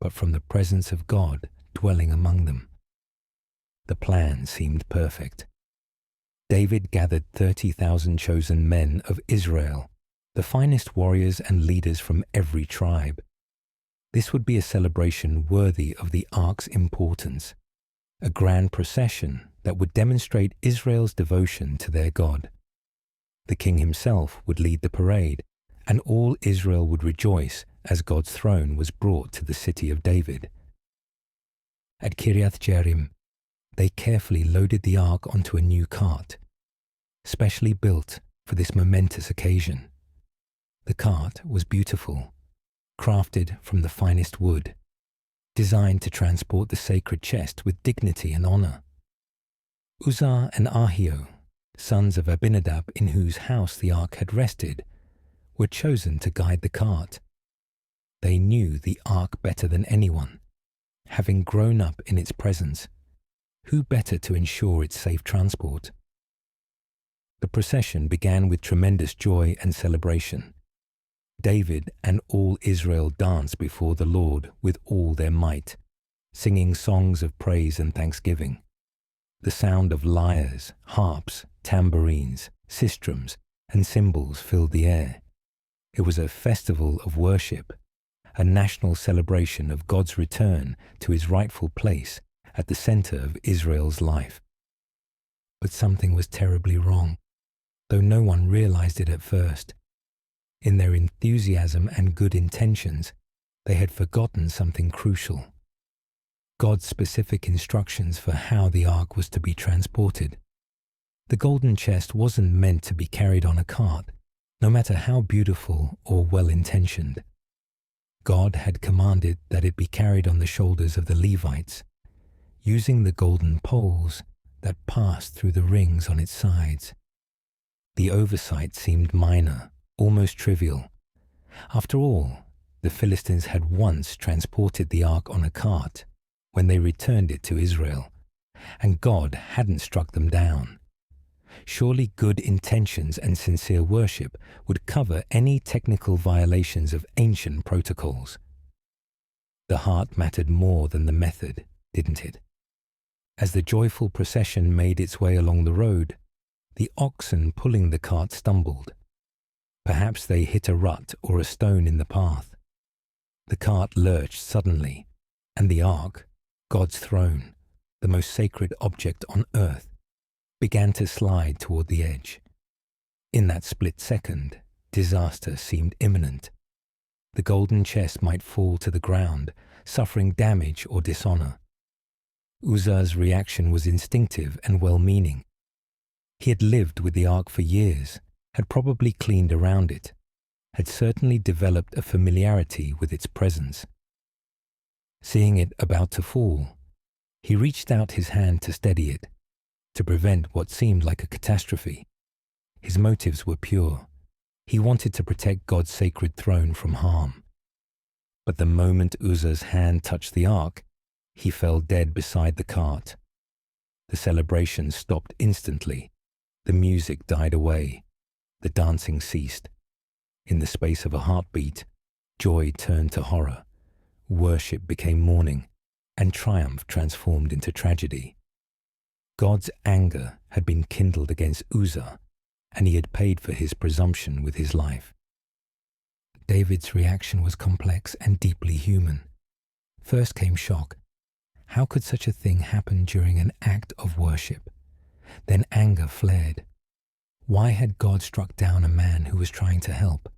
but from the presence of God dwelling among them. The plan seemed perfect. David gathered 30,000 chosen men of Israel, the finest warriors and leaders from every tribe. This would be a celebration worthy of the Ark's importance, a grand procession that would demonstrate Israel's devotion to their God. The king himself would lead the parade, and all Israel would rejoice as God's throne was brought to the city of David. At Kiriath Jearim, they carefully loaded the ark onto a new cart, specially built for this momentous occasion. The cart was beautiful, crafted from the finest wood, designed to transport the sacred chest with dignity and honor. Uzzah and Ahio, sons of Abinadab in whose house the ark had rested, were chosen to guide the cart. They knew the ark better than anyone, having grown up in its presence. Who better to ensure its safe transport? The procession began with tremendous joy and celebration. David and all Israel danced before the Lord with all their might, singing songs of praise and thanksgiving. The sound of lyres, harps, tambourines, sistrums, and cymbals filled the air. It was a festival of worship, a national celebration of God's return to his rightful place at the center of Israel's life. But something was terribly wrong, though no one realized it at first. In their enthusiasm and good intentions, they had forgotten something crucial: God's specific instructions for how the ark was to be transported. The golden chest wasn't meant to be carried on a cart, no matter how beautiful or well-intentioned. God had commanded that it be carried on the shoulders of the Levites, using the golden poles that passed through the rings on its sides. The oversight seemed minor, almost trivial. After all, the Philistines had once transported the ark on a cart when they returned it to Israel, and God hadn't struck them down. Surely good intentions and sincere worship would cover any technical violations of ancient protocols. The heart mattered more than the method, didn't it? As the joyful procession made its way along the road, the oxen pulling the cart stumbled. Perhaps they hit a rut or a stone in the path. The cart lurched suddenly, and the ark, God's throne, the most sacred object on earth, began to slide toward the edge. In that split second, disaster seemed imminent. The golden chest might fall to the ground, suffering damage or dishonor. Uzzah's reaction was instinctive and well-meaning. He had lived with the ark for years, had probably cleaned around it, had certainly developed a familiarity with its presence. Seeing it about to fall, he reached out his hand to steady it, to prevent what seemed like a catastrophe. His motives were pure. He wanted to protect God's sacred throne from harm. But the moment Uzzah's hand touched the ark, he fell dead beside the cart. The celebration stopped instantly. The music died away. The dancing ceased. In the space of a heartbeat, joy turned to horror. Worship became mourning, and triumph transformed into tragedy. God's anger had been kindled against Uzzah, and he had paid for his presumption with his life. David's reaction was complex and deeply human. First came shock. How could such a thing happen during an act of worship? Then anger flared. Why had God struck down a man who was trying to help?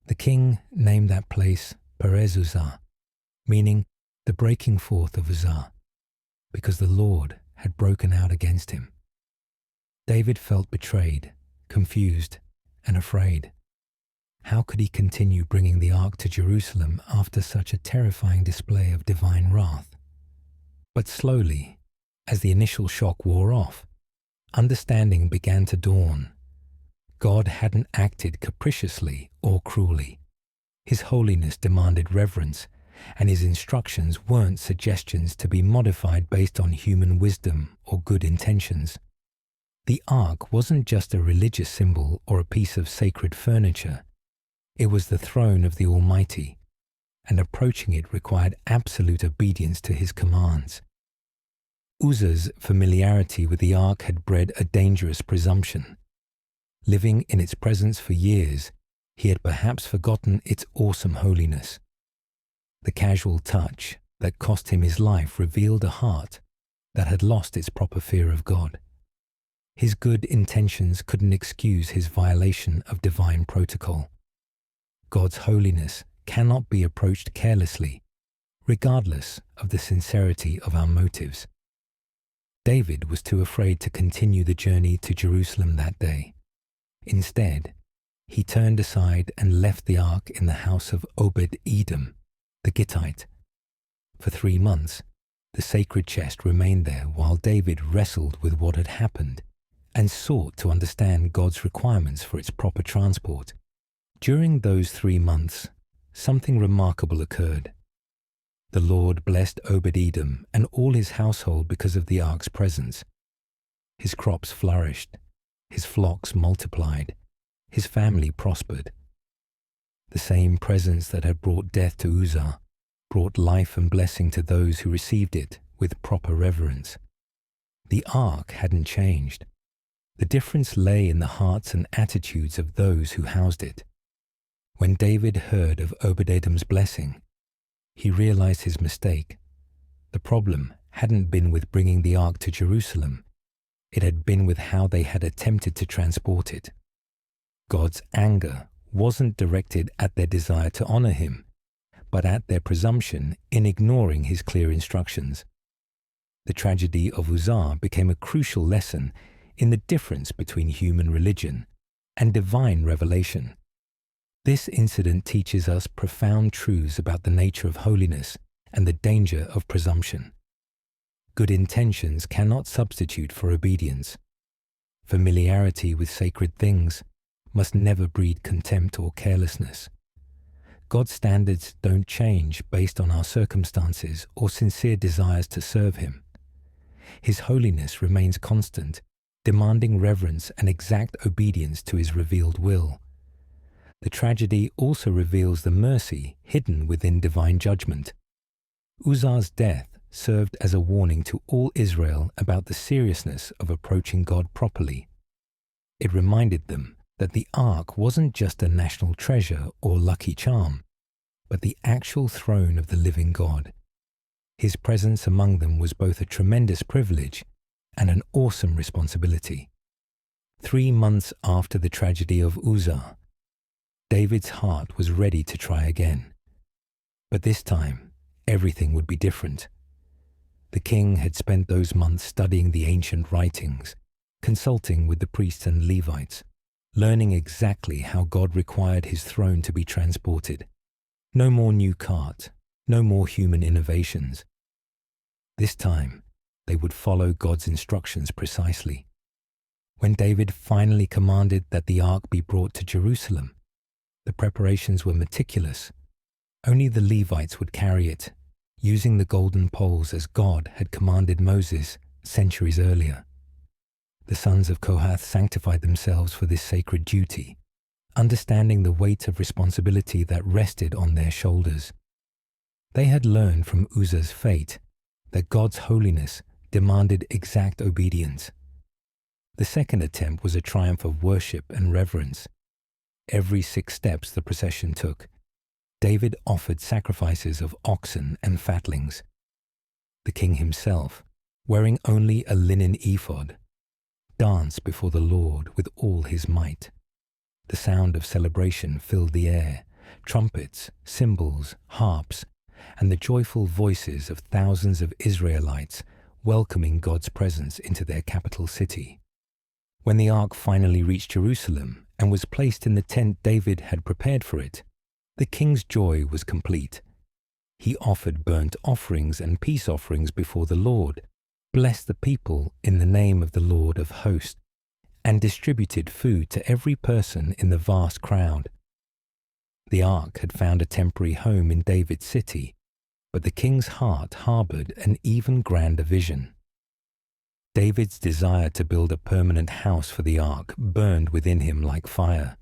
The king named that place Perez Uzzah, meaning the breaking forth of Uzzah, because the Lord had broken out against him. David felt betrayed, confused, and afraid. How could he continue bringing the ark to Jerusalem after such a terrifying display of divine wrath? But slowly, as the initial shock wore off, understanding began to dawn. God hadn't acted capriciously or cruelly. His holiness demanded reverence, and his instructions weren't suggestions to be modified based on human wisdom or good intentions. The ark wasn't just a religious symbol or a piece of sacred furniture. It was the throne of the Almighty, and approaching it required absolute obedience to his commands. Uzzah's familiarity with the ark had bred a dangerous presumption. Living in its presence for years, he had perhaps forgotten its awesome holiness. The casual touch that cost him his life revealed a heart that had lost its proper fear of God. His good intentions couldn't excuse his violation of divine protocol. God's holiness cannot be approached carelessly, regardless of the sincerity of our motives. David was too afraid to continue the journey to Jerusalem that day. Instead, he turned aside and left the ark in the house of Obed-Edom, the Gittite. For 3 months, the sacred chest remained there while David wrestled with what had happened and sought to understand God's requirements for its proper transport. During those 3 months, something remarkable occurred. The Lord blessed Obed-Edom and all his household because of the ark's presence. His crops flourished, his flocks multiplied, his family prospered. The same presence that had brought death to Uzzah brought life and blessing to those who received it with proper reverence. The ark hadn't changed. The difference lay in the hearts and attitudes of those who housed it. When David heard of Obed-Edom's blessing, he realized his mistake. The problem hadn't been with bringing the ark to Jerusalem. It had been with how they had attempted to transport it. God's anger wasn't directed at their desire to honor him, but at their presumption in ignoring his clear instructions. The tragedy of Uzzah became a crucial lesson in the difference between human religion and divine revelation. This incident teaches us profound truths about the nature of holiness and the danger of presumption. Good intentions cannot substitute for obedience. Familiarity with sacred things must never breed contempt or carelessness. God's standards don't change based on our circumstances or sincere desires to serve Him. His holiness remains constant, demanding reverence and exact obedience to His revealed will. The tragedy also reveals the mercy hidden within divine judgment. Uzzah's death served as a warning to all Israel about the seriousness of approaching God properly. It reminded them that the ark wasn't just a national treasure or lucky charm, but the actual throne of the living God. His presence among them was both a tremendous privilege and an awesome responsibility. 3 months after the tragedy of Uzzah, David's heart was ready to try again. But this time, everything would be different. The king had spent those months studying the ancient writings, consulting with the priests and Levites, learning exactly how God required his throne to be transported. No more new cart, no more human innovations. This time, they would follow God's instructions precisely. When David finally commanded that the ark be brought to Jerusalem, the preparations were meticulous. Only the Levites would carry it, using the golden poles as God had commanded Moses centuries earlier. The sons of Kohath sanctified themselves for this sacred duty, understanding the weight of responsibility that rested on their shoulders. They had learned from Uzzah's fate that God's holiness demanded exact obedience. The second attempt was a triumph of worship and reverence. Every 6 steps the procession took, David offered sacrifices of oxen and fatlings. The king himself, wearing only a linen ephod, danced before the Lord with all his might. The sound of celebration filled the air, trumpets, cymbals, harps, and the joyful voices of thousands of Israelites welcoming God's presence into their capital city. When the ark finally reached Jerusalem and was placed in the tent David had prepared for it, the king's joy was complete. He offered burnt offerings and peace offerings before the Lord, blessed the people in the name of the Lord of hosts, and distributed food to every person in the vast crowd. The ark had found a temporary home in David's city, but the king's heart harbored an even grander vision. David's desire to build a permanent house for the ark burned within him like fire.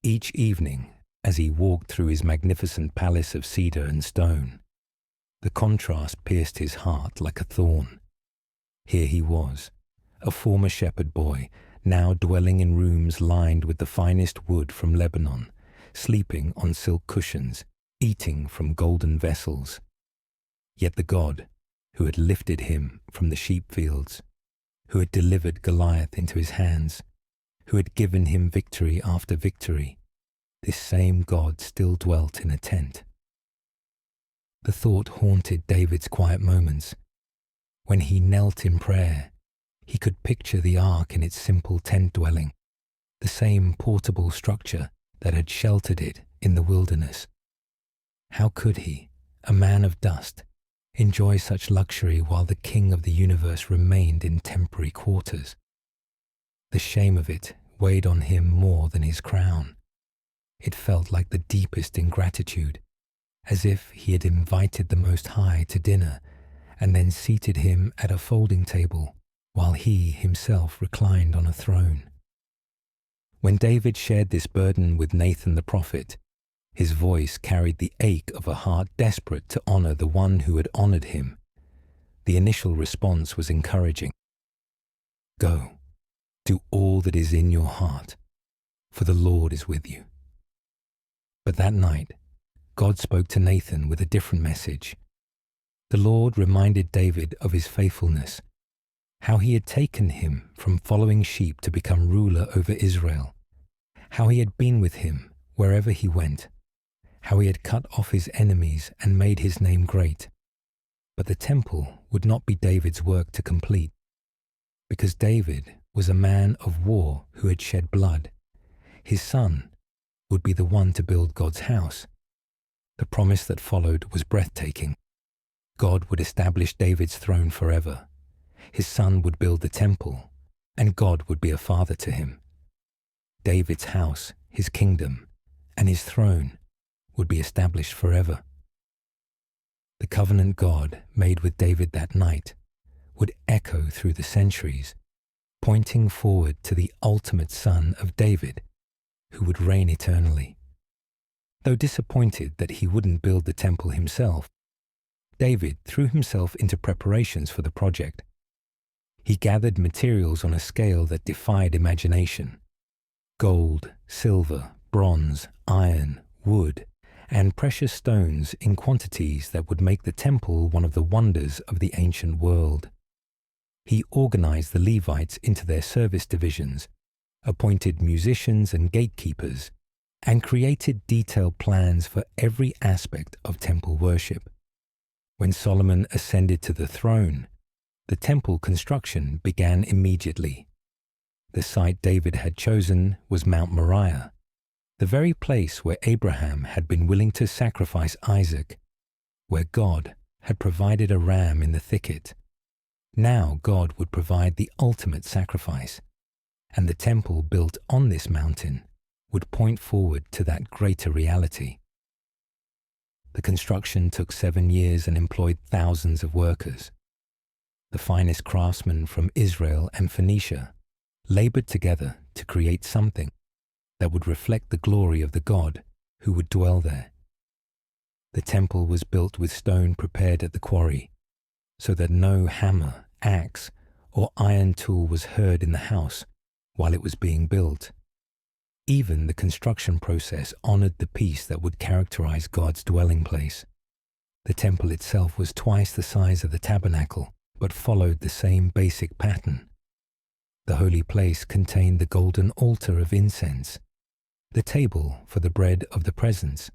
Each evening, as he walked through his magnificent palace of cedar and stone, the contrast pierced his heart like a thorn. Here he was, a former shepherd boy, now dwelling in rooms lined with the finest wood from Lebanon, sleeping on silk cushions, eating from golden vessels. Yet the God who had lifted him from the sheep fields, who had delivered Goliath into his hands, who had given him victory after victory, this same God still dwelt in a tent. The thought haunted David's quiet moments. When he knelt in prayer, he could picture the ark in its simple tent dwelling, the same portable structure that had sheltered it in the wilderness. How could he, a man of dust, enjoy such luxury while the King of the universe remained in temporary quarters? The shame of it weighed on him more than his crown. It felt like the deepest ingratitude, as if he had invited the Most High to dinner and then seated him at a folding table while he himself reclined on a throne. When David shared this burden with Nathan the prophet, his voice carried the ache of a heart desperate to honor the one who had honored him. The initial response was encouraging. "Go, do all that is in your heart, for the Lord is with you." But that night, God spoke to Nathan with a different message. The Lord reminded David of his faithfulness, how he had taken him from following sheep to become ruler over Israel, how he had been with him wherever he went, how he had cut off his enemies and made his name great. But the temple would not be David's work to complete, because David was a man of war who had shed blood. His son would be the one to build God's house. The promise that followed was breathtaking. God would establish David's throne forever. His son would build the temple, and God would be a father to him. David's house, his kingdom, and his throne would be established forever. The covenant God made with David that night would echo through the centuries, pointing forward to the ultimate son of David, who would reign eternally. Though disappointed that he wouldn't build the temple himself, David threw himself into preparations for the project. He gathered materials on a scale that defied imagination: gold, silver, bronze, iron, wood, and precious stones in quantities that would make the temple one of the wonders of the ancient world. He organized the Levites into their service divisions, appointed musicians and gatekeepers, and created detailed plans for every aspect of temple worship. When Solomon ascended to the throne, the temple construction began immediately. The site David had chosen was Mount Moriah, the very place where Abraham had been willing to sacrifice Isaac, where God had provided a ram in the thicket. Now God would provide the ultimate sacrifice, and the temple built on this mountain would point forward to that greater reality. The construction took 7 years and employed thousands of workers. The finest craftsmen from Israel and Phoenicia labored together to create something that would reflect the glory of the God who would dwell there. The temple was built with stone prepared at the quarry, so that no hammer, axe, or iron tool was heard in the house while it was being built. Even the construction process honored the peace that would characterize God's dwelling place. The temple itself was twice the size of the tabernacle, but followed the same basic pattern. The holy place contained the golden altar of incense, the table for the bread of the presence,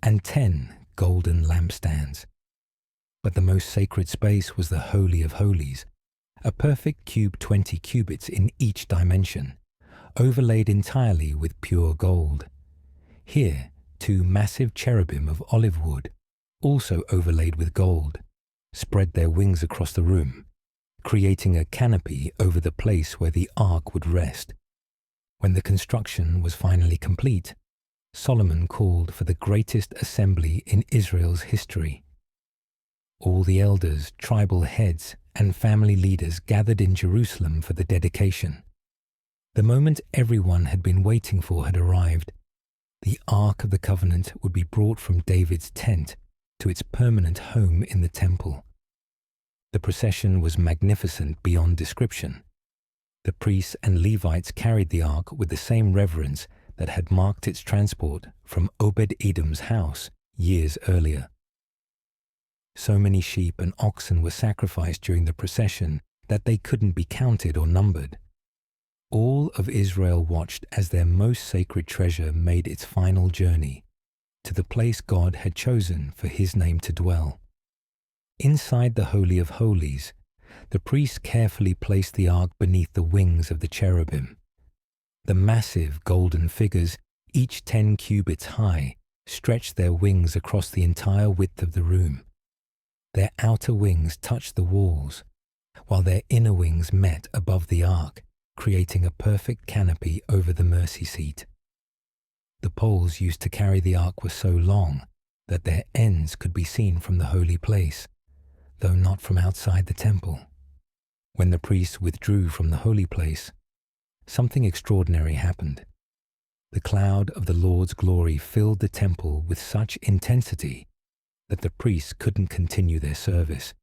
and 10 golden lampstands. But the most sacred space was the Holy of Holies, a perfect cube 20 cubits in each dimension, overlaid entirely with pure gold. Here, 2 massive cherubim of olive wood, also overlaid with gold, spread their wings across the room, creating a canopy over the place where the ark would rest. When the construction was finally complete, Solomon called for the greatest assembly in Israel's history. All the elders, tribal heads, and family leaders gathered in Jerusalem for the dedication. The moment everyone had been waiting for had arrived. The Ark of the Covenant would be brought from David's tent to its permanent home in the temple. The procession was magnificent beyond description. The priests and Levites carried the ark with the same reverence that had marked its transport from Obed-Edom's house years earlier. So many sheep and oxen were sacrificed during the procession that they couldn't be counted or numbered. All of Israel watched as their most sacred treasure made its final journey to the place God had chosen for his name to dwell. Inside the Holy of Holies, the priests carefully placed the ark beneath the wings of the cherubim. The massive golden figures, each 10 cubits high, stretched their wings across the entire width of the room. Their outer wings touched the walls, while their inner wings met above the ark, creating a perfect canopy over the mercy seat. The poles used to carry the ark were so long that their ends could be seen from the holy place, though not from outside the temple. When the priests withdrew from the holy place, something extraordinary happened. The cloud of the Lord's glory filled the temple with such intensity that the priests couldn't continue their service.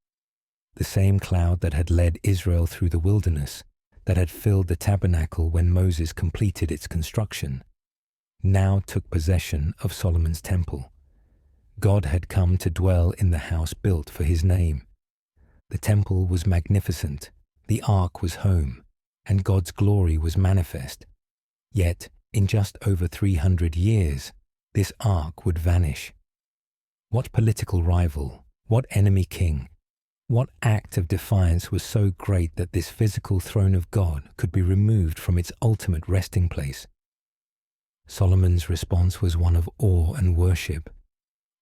The same cloud that had led Israel through the wilderness, that had filled the tabernacle when Moses completed its construction, now took possession of Solomon's temple. God had come to dwell in the house built for his name. The temple was magnificent, the ark was home, and God's glory was manifest. Yet, in just over 300 years, this ark would vanish. What political rival, what enemy king, what act of defiance was so great that this physical throne of God could be removed from its ultimate resting place? Solomon's response was one of awe and worship.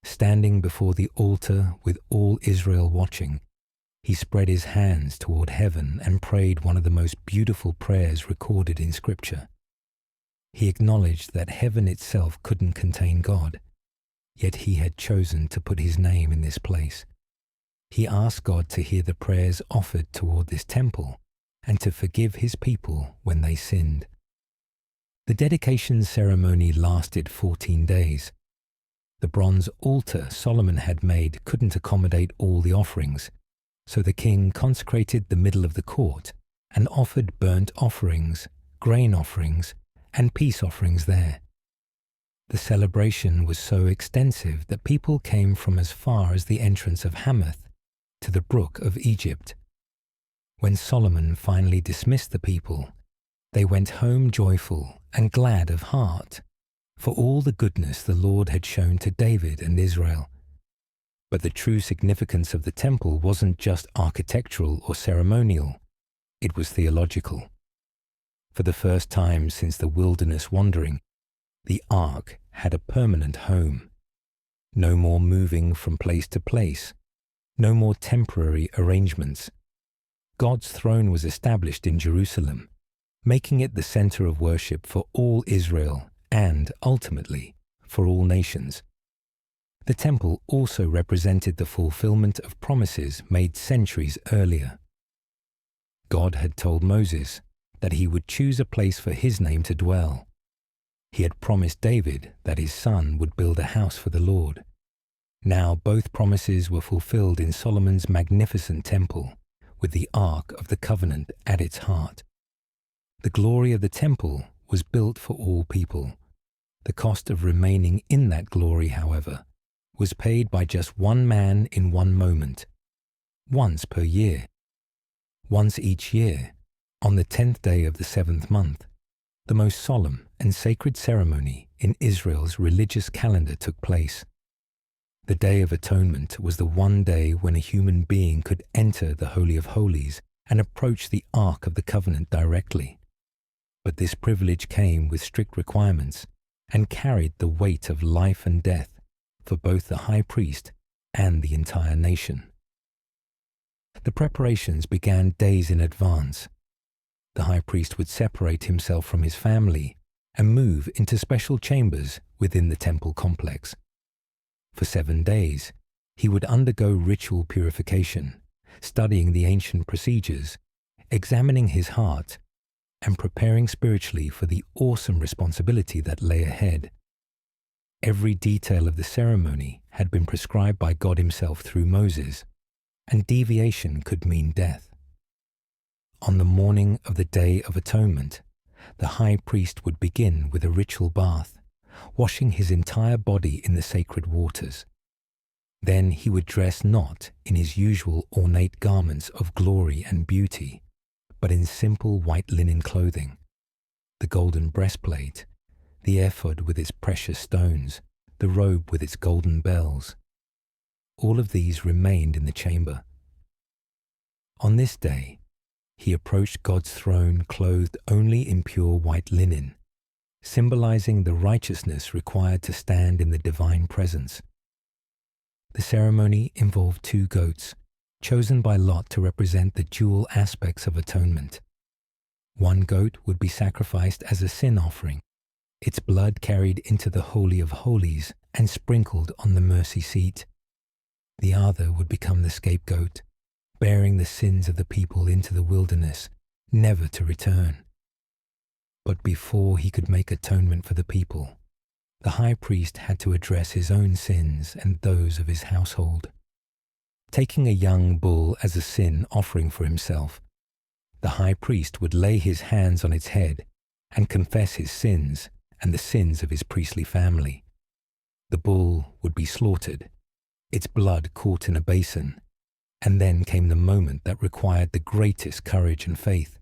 Standing before the altar with all Israel watching, he spread his hands toward heaven and prayed one of the most beautiful prayers recorded in Scripture. He acknowledged that heaven itself couldn't contain God, yet he had chosen to put his name in this place. He asked God to hear the prayers offered toward this temple and to forgive his people when they sinned. The dedication ceremony lasted 14 days. The bronze altar Solomon had made couldn't accommodate all the offerings, so the king consecrated the middle of the court and offered burnt offerings, grain offerings, and peace offerings there. The celebration was so extensive that people came from as far as the entrance of Hamath to the brook of Egypt. When Solomon finally dismissed the people, they went home joyful and glad of heart for all the goodness the Lord had shown to David and Israel. But the true significance of the temple wasn't just architectural or ceremonial, it was theological. For the first time since the wilderness wandering, the ark had a permanent home. No more moving from place to place, no more temporary arrangements. God's throne was established in Jerusalem, making it the center of worship for all Israel and, ultimately, for all nations. The temple also represented the fulfillment of promises made centuries earlier. God had told Moses that he would choose a place for his name to dwell. He had promised David that his son would build a house for the Lord. Now both promises were fulfilled in Solomon's magnificent temple, with the Ark of the Covenant at its heart. The glory of the temple was built for all people. The cost of remaining in that glory, however, was paid by just one man in one moment, once per year. Once each year, on the 10th day of the 7th month, the most solemn and sacred ceremony in Israel's religious calendar took place. The Day of Atonement was the one day when a human being could enter the Holy of Holies and approach the Ark of the Covenant directly. But this privilege came with strict requirements and carried the weight of life and death for both the high priest and the entire nation. The preparations began days in advance. The high priest would separate himself from his family and move into special chambers within the temple complex. For 7 days, he would undergo ritual purification, studying the ancient procedures, examining his heart, and preparing spiritually for the awesome responsibility that lay ahead. Every detail of the ceremony had been prescribed by God himself through Moses, and deviation could mean death. On the morning of the Day of Atonement, the high priest would begin with a ritual bath, washing his entire body in the sacred waters. Then he would dress not in his usual ornate garments of glory and beauty, but in simple white linen clothing. The golden breastplate, the ephod with its precious stones, the robe with its golden bells. All of these remained in the chamber. On this day, He approached God's throne clothed only in pure white linen, symbolizing the righteousness required to stand in the divine presence. The ceremony involved 2 goats, chosen by lot to represent the dual aspects of atonement. One goat would be sacrificed as a sin offering, its blood carried into the Holy of Holies and sprinkled on the mercy seat. The other would become the scapegoat, bearing the sins of the people into the wilderness, never to return. But before he could make atonement for the people, the high priest had to address his own sins and those of his household. Taking a young bull as a sin offering for himself, the high priest would lay his hands on its head and confess his sins and the sins of his priestly family. The bull would be slaughtered, its blood caught in a basin, and then came the moment that required the greatest courage and faith.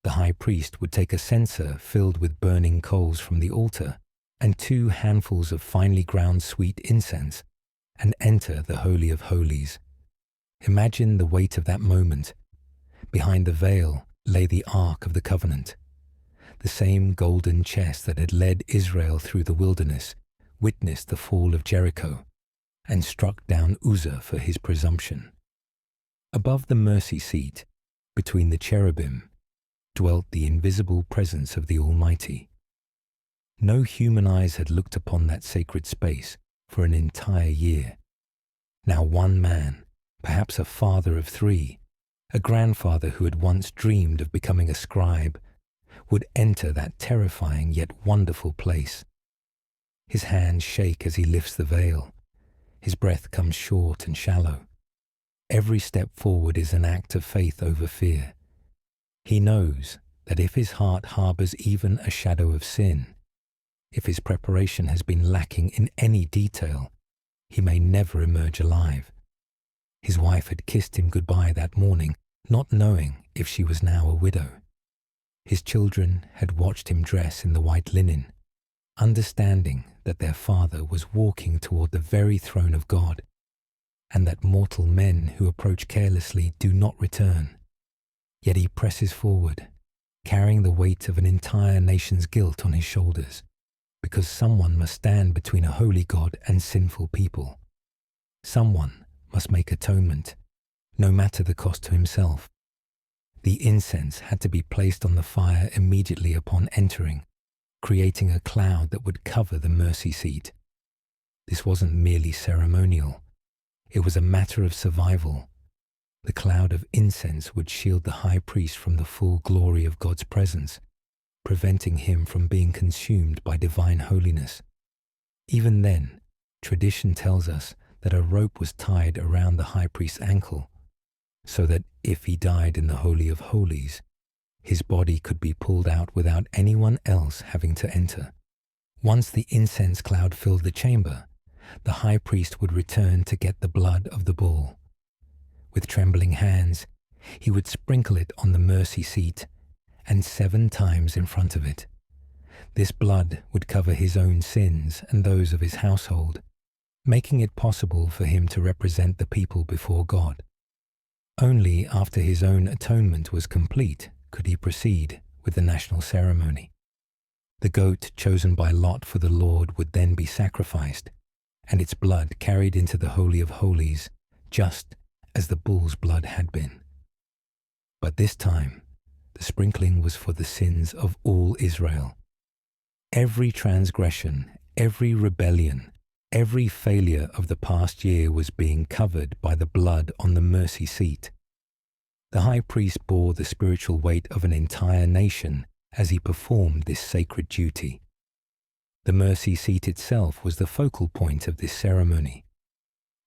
The high priest would take a censer filled with burning coals from the altar and 2 handfuls of finely ground sweet incense and enter the Holy of Holies. Imagine the weight of that moment. Behind the veil lay the Ark of the Covenant. The same golden chest that had led Israel through the wilderness witnessed the fall of Jericho and struck down Uzzah for his presumption. Above the mercy seat, between the cherubim, dwelt the invisible presence of the Almighty. No human eyes had looked upon that sacred space for an entire year. Now one man, perhaps a father of 3, a grandfather who had once dreamed of becoming a scribe, would enter that terrifying yet wonderful place. His hands shake as he lifts the veil. His breath comes short and shallow. Every step forward is an act of faith over fear. He knows that if his heart harbors even a shadow of sin, if his preparation has been lacking in any detail, he may never emerge alive. His wife had kissed him goodbye that morning, not knowing if she was now a widow. His children had watched him dress in the white linen, understanding that their father was walking toward the very throne of God, and that mortal men who approach carelessly do not return. Yet he presses forward, carrying the weight of an entire nation's guilt on his shoulders, because someone must stand between a holy God and sinful people. Someone must make atonement, no matter the cost to himself. The incense had to be placed on the fire immediately upon entering, creating a cloud that would cover the mercy seat. This wasn't merely ceremonial. It was a matter of survival. The cloud of incense would shield the high priest from the full glory of God's presence, preventing him from being consumed by divine holiness. Even then, tradition tells us that a rope was tied around the high priest's ankle, so that if he died in the Holy of Holies, his body could be pulled out without anyone else having to enter. Once the incense cloud filled the chamber, the high priest would return to get the blood of the bull. With trembling hands, he would sprinkle it on the mercy seat and 7 times in front of it. This blood would cover his own sins and those of his household, making it possible for him to represent the people before God. Only after his own atonement was complete could he proceed with the national ceremony. The goat chosen by lot for the Lord would then be sacrificed, and its blood carried into the Holy of Holies, just as the bull's blood had been. But this time, the sprinkling was for the sins of all Israel. Every transgression, every rebellion, every failure of the past year was being covered by the blood on the mercy seat. The high priest bore the spiritual weight of an entire nation as he performed this sacred duty. The mercy seat itself was the focal point of this ceremony.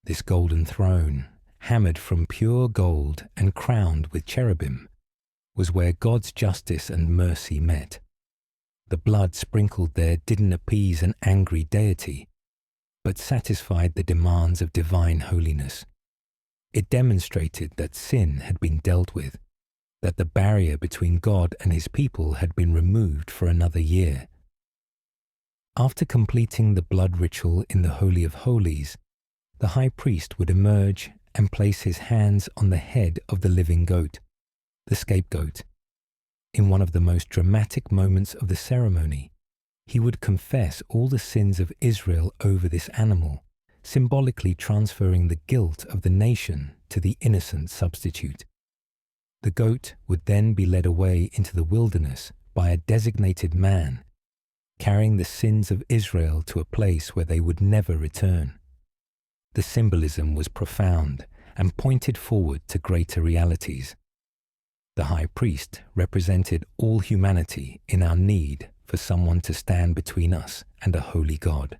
This golden throne, hammered from pure gold and crowned with cherubim, was where God's justice and mercy met. The blood sprinkled there didn't appease an angry deity, but satisfied the demands of divine holiness. It demonstrated that sin had been dealt with, that the barrier between God and his people had been removed for another year. After completing the blood ritual in the Holy of Holies, the high priest would emerge and place his hands on the head of the living goat, The scapegoat. In one of the most dramatic moments of the ceremony, he would confess all the sins of Israel over this animal, symbolically transferring the guilt of the nation to the innocent substitute. The goat would then be led away into the wilderness by a designated man, carrying the sins of Israel to a place where they would never return. The symbolism was profound and pointed forward to greater realities. The high priest represented all humanity in our need for someone to stand between us and a holy God.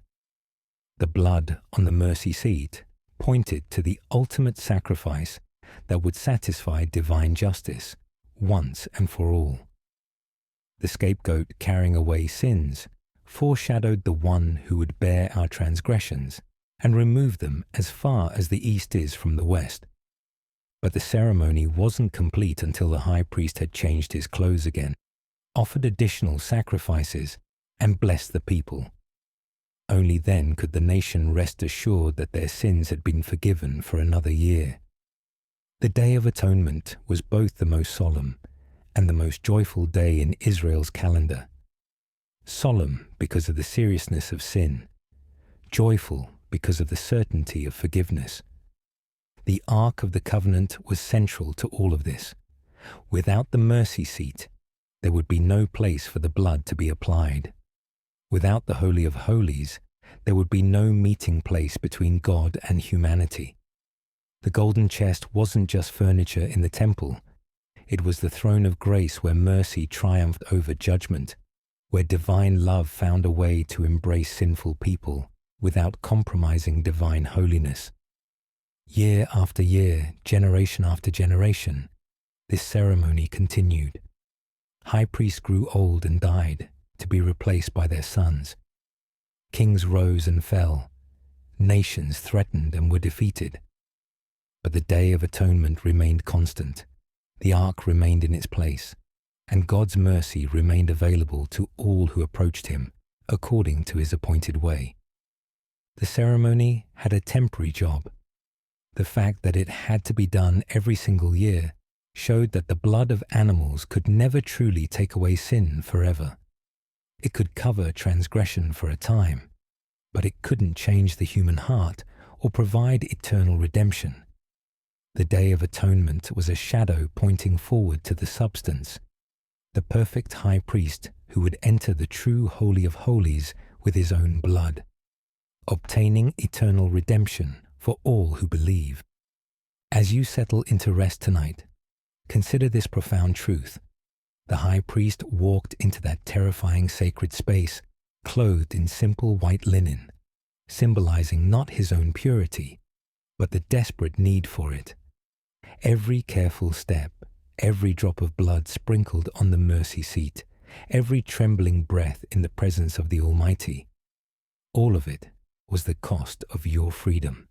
The blood on the mercy seat pointed to the ultimate sacrifice that would satisfy divine justice once and for all. The scapegoat carrying away sins foreshadowed the one who would bear our transgressions and remove them as far as the east is from the west. But the ceremony wasn't complete until the high priest had changed his clothes again, offered additional sacrifices, and blessed the people. Only then could the nation rest assured that their sins had been forgiven for another year. The Day of Atonement was both the most solemn and the most joyful day in Israel's calendar. Solemn because of the seriousness of sin, joyful because of the certainty of forgiveness. The Ark of the Covenant was central to all of this. Without the mercy seat, there would be no place for the blood to be applied. Without the Holy of Holies, there would be no meeting place between God and humanity. The golden chest wasn't just furniture in the temple. It was the throne of grace where mercy triumphed over judgment, where divine love found a way to embrace sinful people without compromising divine holiness. Year after year, generation after generation, this ceremony continued. High priests grew old and died, to be replaced by their sons. Kings rose and fell. Nations threatened and were defeated. But the Day of Atonement remained constant. The Ark remained in its place, and God's mercy remained available to all who approached him, according to his appointed way. The ceremony had a temporary job. The fact that it had to be done every single year showed that the blood of animals could never truly take away sin forever. It could cover transgression for a time, but it couldn't change the human heart or provide eternal redemption. The Day of Atonement was a shadow pointing forward to the substance, the perfect high priest who would enter the true Holy of Holies with his own blood, obtaining eternal redemption for all who believe. As you settle into rest tonight, consider this profound truth. The high priest walked into that terrifying sacred space, clothed in simple white linen, symbolizing not his own purity, but the desperate need for it. Every careful step, every drop of blood sprinkled on the mercy seat, every trembling breath in the presence of the Almighty, all of it was the cost of your freedom.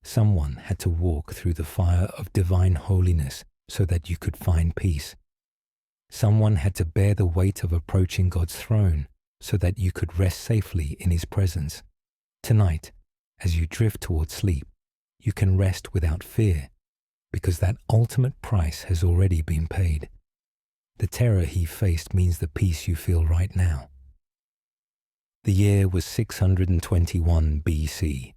Someone had to walk through the fire of divine holiness so that you could find peace. Someone had to bear the weight of approaching God's throne so that you could rest safely in his presence. Tonight, as you drift toward sleep, you can rest without fear, because that ultimate price has already been paid. The terror he faced means the peace you feel right now. The year was 621 BC,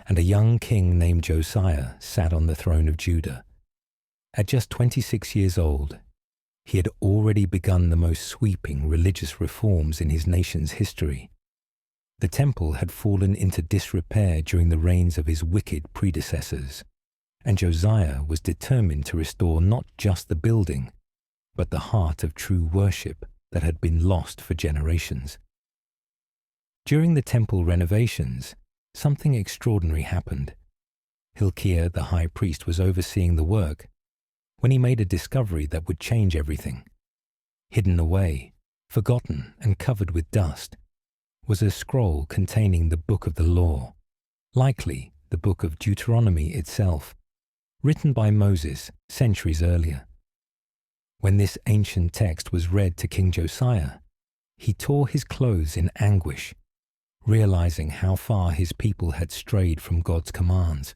and a young king named Josiah sat on the throne of Judah. At just 26 years old, he had already begun the most sweeping religious reforms in his nation's history. The temple had fallen into disrepair during the reigns of his wicked predecessors, and Josiah was determined to restore not just the building, but the heart of true worship that had been lost for generations. During the temple renovations, something extraordinary happened. Hilkiah, the high priest, was overseeing the work when he made a discovery that would change everything. Hidden away, forgotten and covered with dust, was a scroll containing the book of the law, likely the book of Deuteronomy itself, written by Moses centuries earlier. When this ancient text was read to King Josiah, he tore his clothes in anguish, realizing how far his people had strayed from God's commands.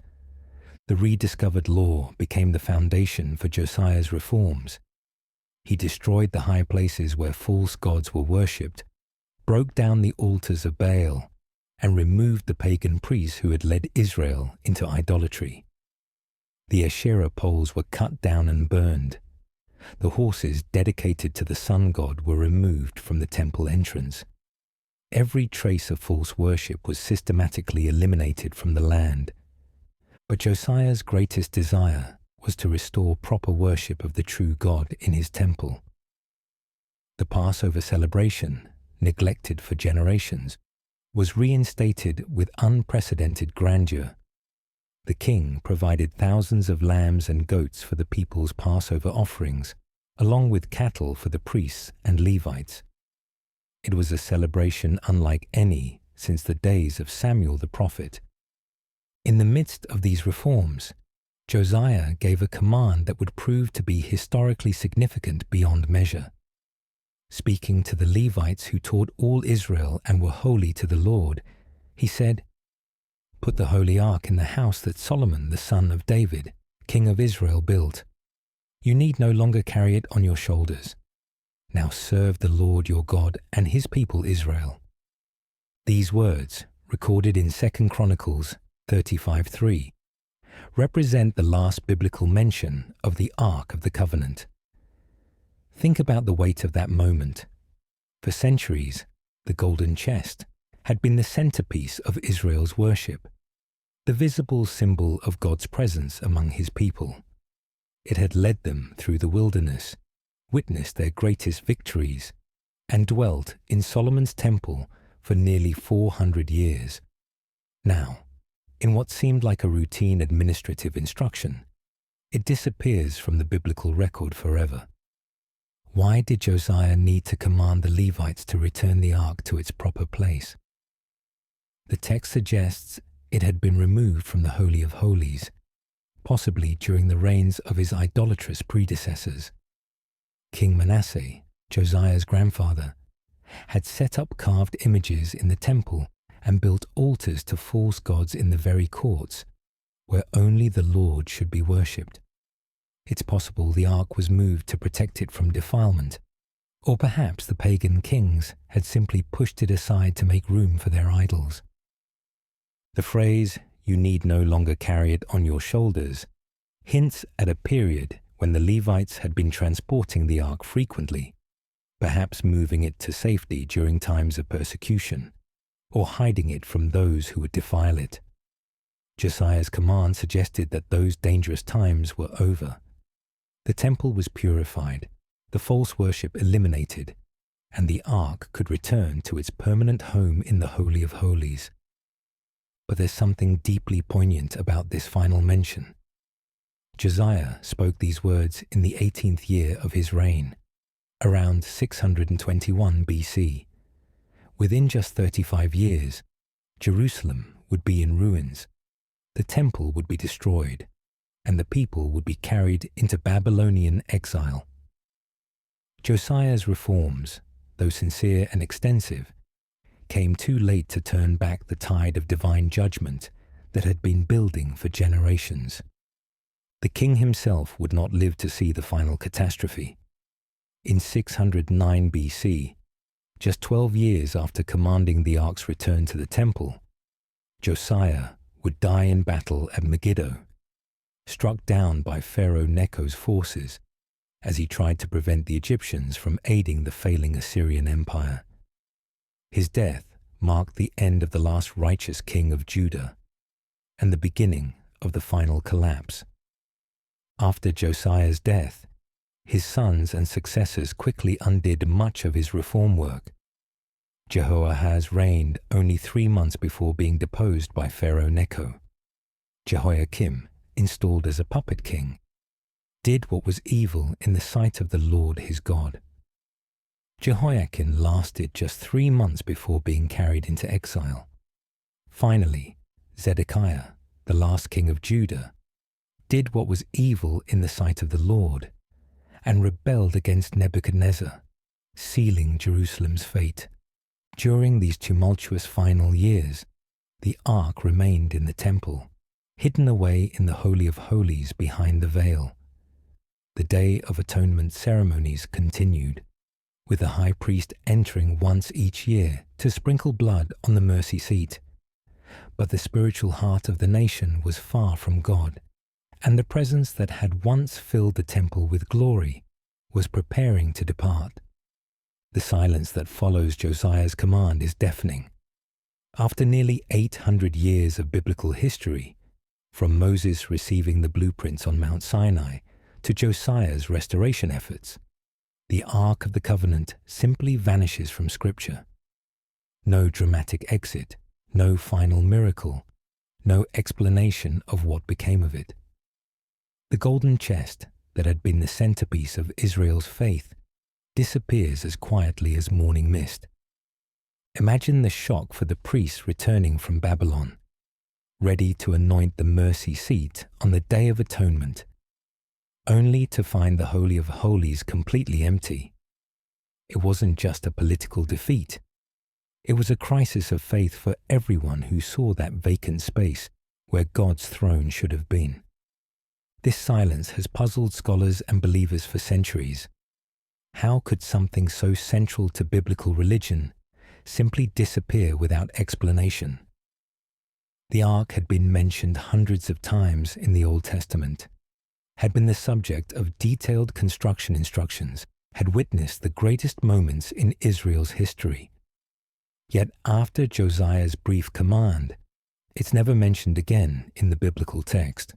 the rediscovered law became the foundation for Josiah's reforms. He destroyed the high places where false gods were worshipped, broke down the altars of Baal, and removed the pagan priests who had led Israel into idolatry. The Asherah poles were cut down and burned. The horses dedicated to the sun god were removed from the temple entrance. Every trace of false worship was systematically eliminated from the land. But Josiah's greatest desire was to restore proper worship of the true God in his temple. The Passover celebration, neglected for generations, was reinstated with unprecedented grandeur. The king provided thousands of lambs and goats for the people's Passover offerings, along with cattle for the priests and Levites. It was a celebration unlike any since the days of Samuel the prophet. In the midst of these reforms, Josiah gave a command that would prove to be historically significant beyond measure. Speaking to the Levites who taught all Israel and were holy to the Lord, he said, "Put the holy ark in the house that Solomon, the son of David, king of Israel, built. You need no longer carry it on your shoulders. Now serve the Lord your God and his people Israel." These words, recorded in 2 Chronicles 35:3, represent the last biblical mention of the Ark of the Covenant. Think about the weight of that moment. For centuries, the golden chest had been the centerpiece of Israel's worship, the visible symbol of God's presence among his people. It had led them through the wilderness, witnessed their greatest victories, and dwelt in Solomon's temple for nearly 400 years. Now, in what seemed like a routine administrative instruction, it disappears from the biblical record forever. Why did Josiah need to command the Levites to return the ark to its proper place? The text suggests it had been removed from the Holy of Holies, possibly during the reigns of his idolatrous predecessors. King Manasseh, Josiah's grandfather, had set up carved images in the temple and built altars to false gods in the very courts, where only the Lord should be worshipped. It's possible the ark was moved to protect it from defilement, or perhaps the pagan kings had simply pushed it aside to make room for their idols. The phrase, "You need no longer carry it on your shoulders," hints at a period when the Levites had been transporting the ark frequently, perhaps moving it to safety during times of persecution, or hiding it from those who would defile it. Josiah's command suggested that those dangerous times were over. The temple was purified, the false worship eliminated, and the ark could return to its permanent home in the Holy of Holies. But there's something deeply poignant about this final mention. Josiah spoke these words in the 18th year of his reign, around 621 BC. Within just 35 years, Jerusalem would be in ruins, the temple would be destroyed, and the people would be carried into Babylonian exile. Josiah's reforms, though sincere and extensive, came too late to turn back the tide of divine judgment that had been building for generations. The king himself would not live to see the final catastrophe. In 609 BC, just 12 years after commanding the ark's return to the temple, Josiah would die in battle at Megiddo, struck down by Pharaoh Necho's forces as he tried to prevent the Egyptians from aiding the failing Assyrian Empire. His death marked the end of the last righteous king of Judah and the beginning of the final collapse. After Josiah's death, his sons and successors quickly undid much of his reform work. Jehoahaz reigned only 3 months before being deposed by Pharaoh Necho. Jehoiakim, installed as a puppet king, did what was evil in the sight of the Lord his God. Jehoiakim lasted just 3 months before being carried into exile. Finally, Zedekiah, the last king of Judah, did what was evil in the sight of the Lord and rebelled against Nebuchadnezzar, sealing Jerusalem's fate. During these tumultuous final years, the ark remained in the temple, hidden away in the Holy of Holies behind the veil. The Day of Atonement ceremonies continued, with the high priest entering once each year to sprinkle blood on the mercy seat. But the spiritual heart of the nation was far from God, and the presence that had once filled the temple with glory was preparing to depart. The silence that follows Josiah's command is deafening. After nearly 800 years of biblical history, from Moses receiving the blueprints on Mount Sinai to Josiah's restoration efforts, the Ark of the Covenant simply vanishes from Scripture. No dramatic exit, no final miracle, no explanation of what became of it. The golden chest that had been the centerpiece of Israel's faith disappears as quietly as morning mist. Imagine the shock for the priests returning from Babylon, ready to anoint the mercy seat on the Day of Atonement, only to find the Holy of Holies completely empty. It wasn't just a political defeat. It was a crisis of faith for everyone who saw that vacant space where God's throne should have been. This silence has puzzled scholars and believers for centuries. How could something so central to biblical religion simply disappear without explanation? The Ark had been mentioned hundreds of times in the Old Testament, had been the subject of detailed construction instructions, had witnessed the greatest moments in Israel's history. Yet after Josiah's brief command, it's never mentioned again in the biblical text.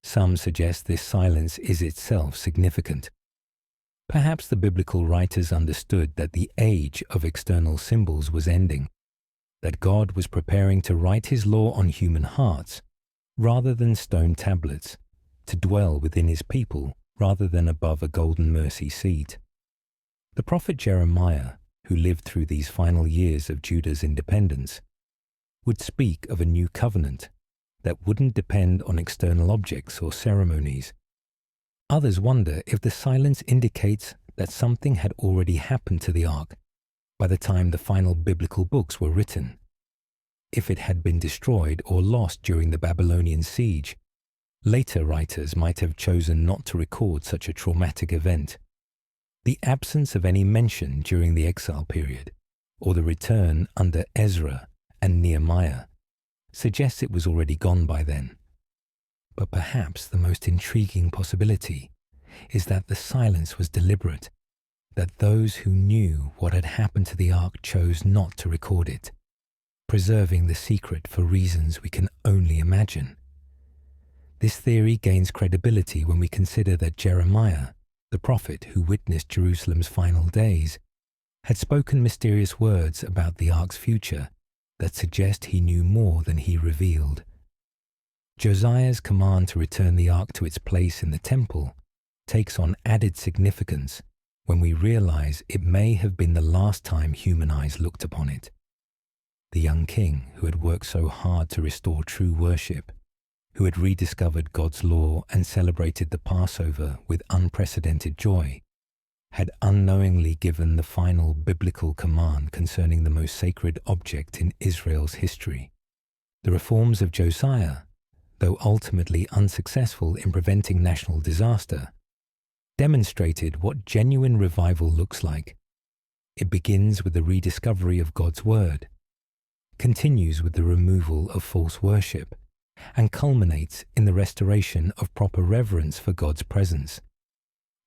Some suggest this silence is itself significant. Perhaps the biblical writers understood that the age of external symbols was ending, that God was preparing to write his law on human hearts rather than stone tablets, to dwell within his people rather than above a golden mercy seat. The prophet Jeremiah, who lived through these final years of Judah's independence, would speak of a new covenant that wouldn't depend on external objects or ceremonies. Others wonder if the silence indicates that something had already happened to the Ark by the time the final biblical books were written. If it had been destroyed or lost during the Babylonian siege, later writers might have chosen not to record such a traumatic event. The absence of any mention during the exile period, or the return under Ezra and Nehemiah, suggests it was already gone by then. But perhaps the most intriguing possibility is that the silence was deliberate, that those who knew what had happened to the Ark chose not to record it, preserving the secret for reasons we can only imagine. This theory gains credibility when we consider that Jeremiah, the prophet who witnessed Jerusalem's final days, had spoken mysterious words about the Ark's future that suggest he knew more than he revealed. Josiah's command to return the Ark to its place in the temple takes on added significance when we realize it may have been the last time human eyes looked upon it. The young king who had worked so hard to restore true worship, who had rediscovered God's law and celebrated the Passover with unprecedented joy, had unknowingly given the final biblical command concerning the most sacred object in Israel's history. The reforms of Josiah, though ultimately unsuccessful in preventing national disaster, demonstrated what genuine revival looks like. It begins with the rediscovery of God's Word, continues with the removal of false worship, and culminates in the restoration of proper reverence for God's presence.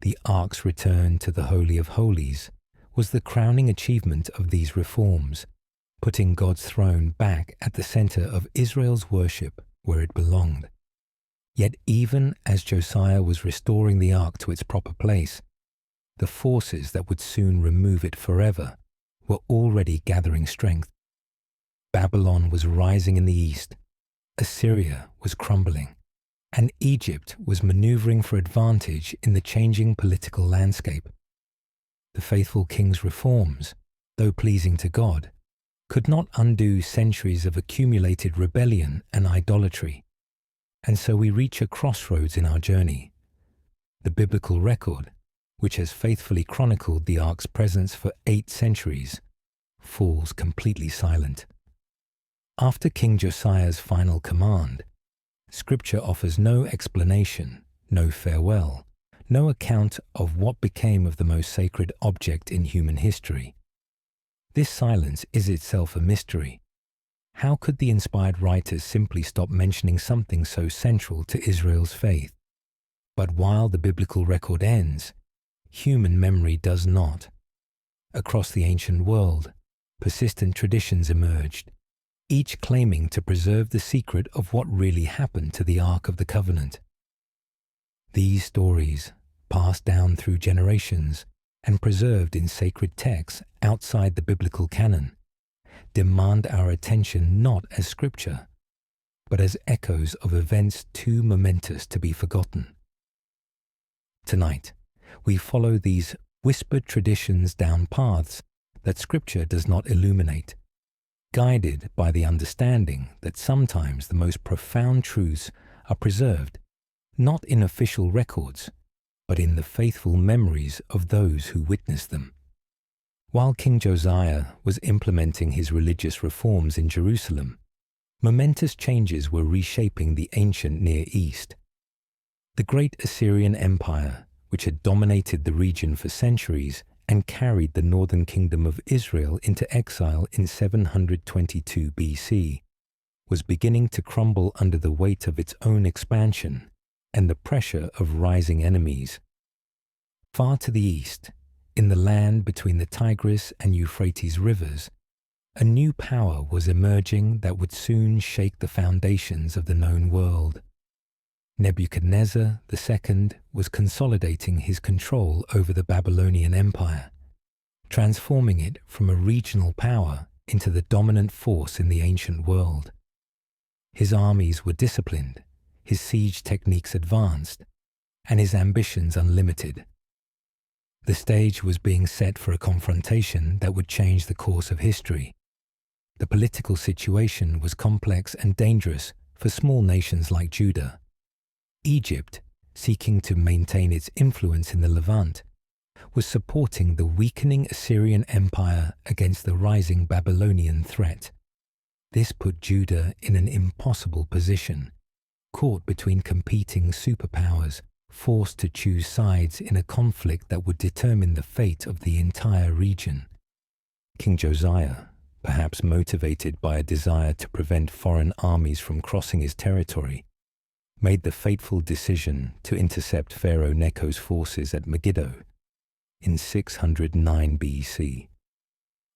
The Ark's return to the Holy of Holies was the crowning achievement of these reforms, putting God's throne back at the center of Israel's worship where it belonged. Yet even as Josiah was restoring the Ark to its proper place, the forces that would soon remove it forever were already gathering strength. Babylon was rising in the east, Assyria was crumbling, and Egypt was maneuvering for advantage in the changing political landscape. The faithful king's reforms, though pleasing to God, could not undo centuries of accumulated rebellion and idolatry, and so we reach a crossroads in our journey. The biblical record, which has faithfully chronicled the Ark's presence for 8 centuries, falls completely silent. After King Josiah's final command, Scripture offers no explanation, no farewell, no account of what became of the most sacred object in human history. This silence is itself a mystery. How could the inspired writers simply stop mentioning something so central to Israel's faith? But while the biblical record ends, human memory does not. Across the ancient world, persistent traditions emerged, each claiming to preserve the secret of what really happened to the Ark of the Covenant. These stories, passed down through generations and preserved in sacred texts outside the biblical canon, demand our attention not as scripture, but as echoes of events too momentous to be forgotten. Tonight, we follow these whispered traditions down paths that scripture does not illuminate, guided by the understanding that sometimes the most profound truths are preserved not in official records, but in the faithful memories of those who witnessed them. While King Josiah was implementing his religious reforms in Jerusalem, momentous changes were reshaping the ancient Near East. The great Assyrian Empire, which had dominated the region for centuries and carried the northern kingdom of Israel into exile in 722 BC, was beginning to crumble under the weight of its own expansion and the pressure of rising enemies. Far to the east, in the land between the Tigris and Euphrates rivers, a new power was emerging that would soon shake the foundations of the known world. Nebuchadnezzar II was consolidating his control over the Babylonian Empire, transforming it from a regional power into the dominant force in the ancient world. His armies were disciplined, his siege techniques advanced, and his ambitions unlimited. The stage was being set for a confrontation that would change the course of history. The political situation was complex and dangerous for small nations like Judah. Egypt, seeking to maintain its influence in the Levant, was supporting the weakening Assyrian Empire against the rising Babylonian threat. This put Judah in an impossible position, caught between competing superpowers, forced to choose sides in a conflict that would determine the fate of the entire region. King Josiah, perhaps motivated by a desire to prevent foreign armies from crossing his territory, made the fateful decision to intercept Pharaoh Necho's forces at Megiddo in 609 BC.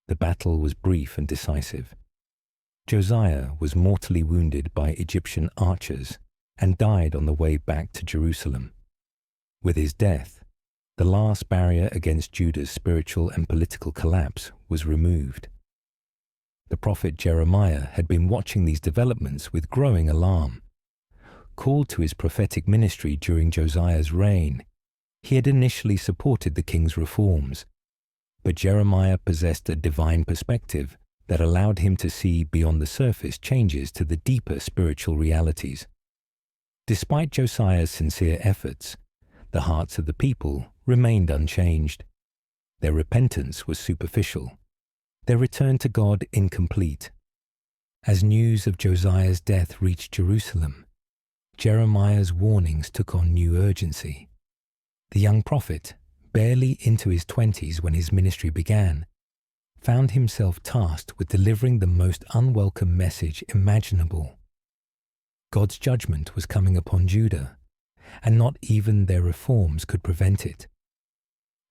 The battle was brief and decisive. Josiah was mortally wounded by Egyptian archers and died on the way back to Jerusalem. With his death, the last barrier against Judah's spiritual and political collapse was removed. The prophet Jeremiah had been watching these developments with growing alarm. Called to his prophetic ministry during Josiah's reign, he had initially supported the king's reforms, but Jeremiah possessed a divine perspective that allowed him to see beyond the surface changes to the deeper spiritual realities. Despite Josiah's sincere efforts, the hearts of the people remained unchanged. Their repentance was superficial, their return to God incomplete. As news of Josiah's death reached Jerusalem, Jeremiah's warnings took on new urgency. The young prophet, barely into his 20s when his ministry began, found himself tasked with delivering the most unwelcome message imaginable. God's judgment was coming upon Judah, and not even their reforms could prevent it.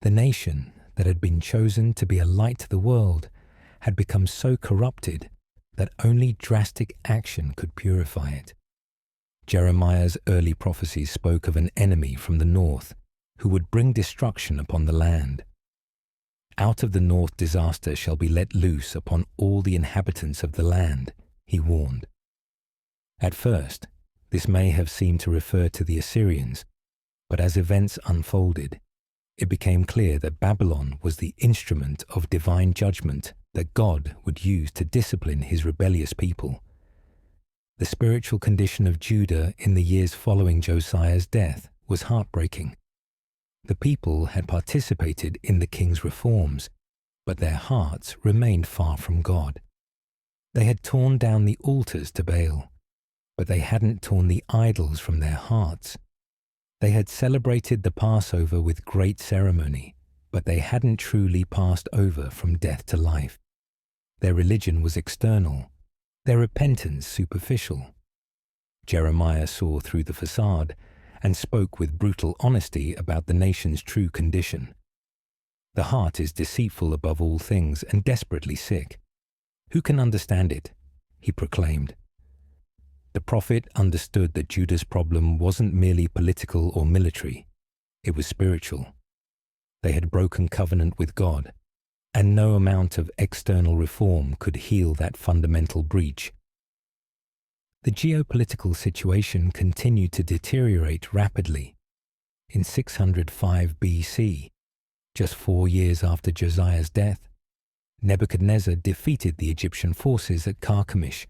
The nation that had been chosen to be a light to the world had become so corrupted that only drastic action could purify it. Jeremiah's early prophecies spoke of an enemy from the north who would bring destruction upon the land. Out of the north disaster shall be let loose upon all the inhabitants of the land, he warned. At first, this may have seemed to refer to the Assyrians, but as events unfolded, it became clear that Babylon was the instrument of divine judgment that God would use to discipline his rebellious people. The spiritual condition of Judah in the years following Josiah's death was heartbreaking. The people had participated in the king's reforms, but their hearts remained far from God. They had torn down the altars to Baal, but they hadn't torn the idols from their hearts. They had celebrated the Passover with great ceremony, but they hadn't truly passed over from death to life. Their religion was external, their repentance superficial. Jeremiah saw through the facade and spoke with brutal honesty about the nation's true condition. The heart is deceitful above all things and desperately sick. Who can understand it? He proclaimed. The prophet understood that Judah's problem wasn't merely political or military. It was spiritual. They had broken covenant with God, and no amount of external reform could heal that fundamental breach. The geopolitical situation continued to deteriorate rapidly. In 605 BC, just 4 years after Josiah's death, Nebuchadnezzar defeated the Egyptian forces at Carchemish,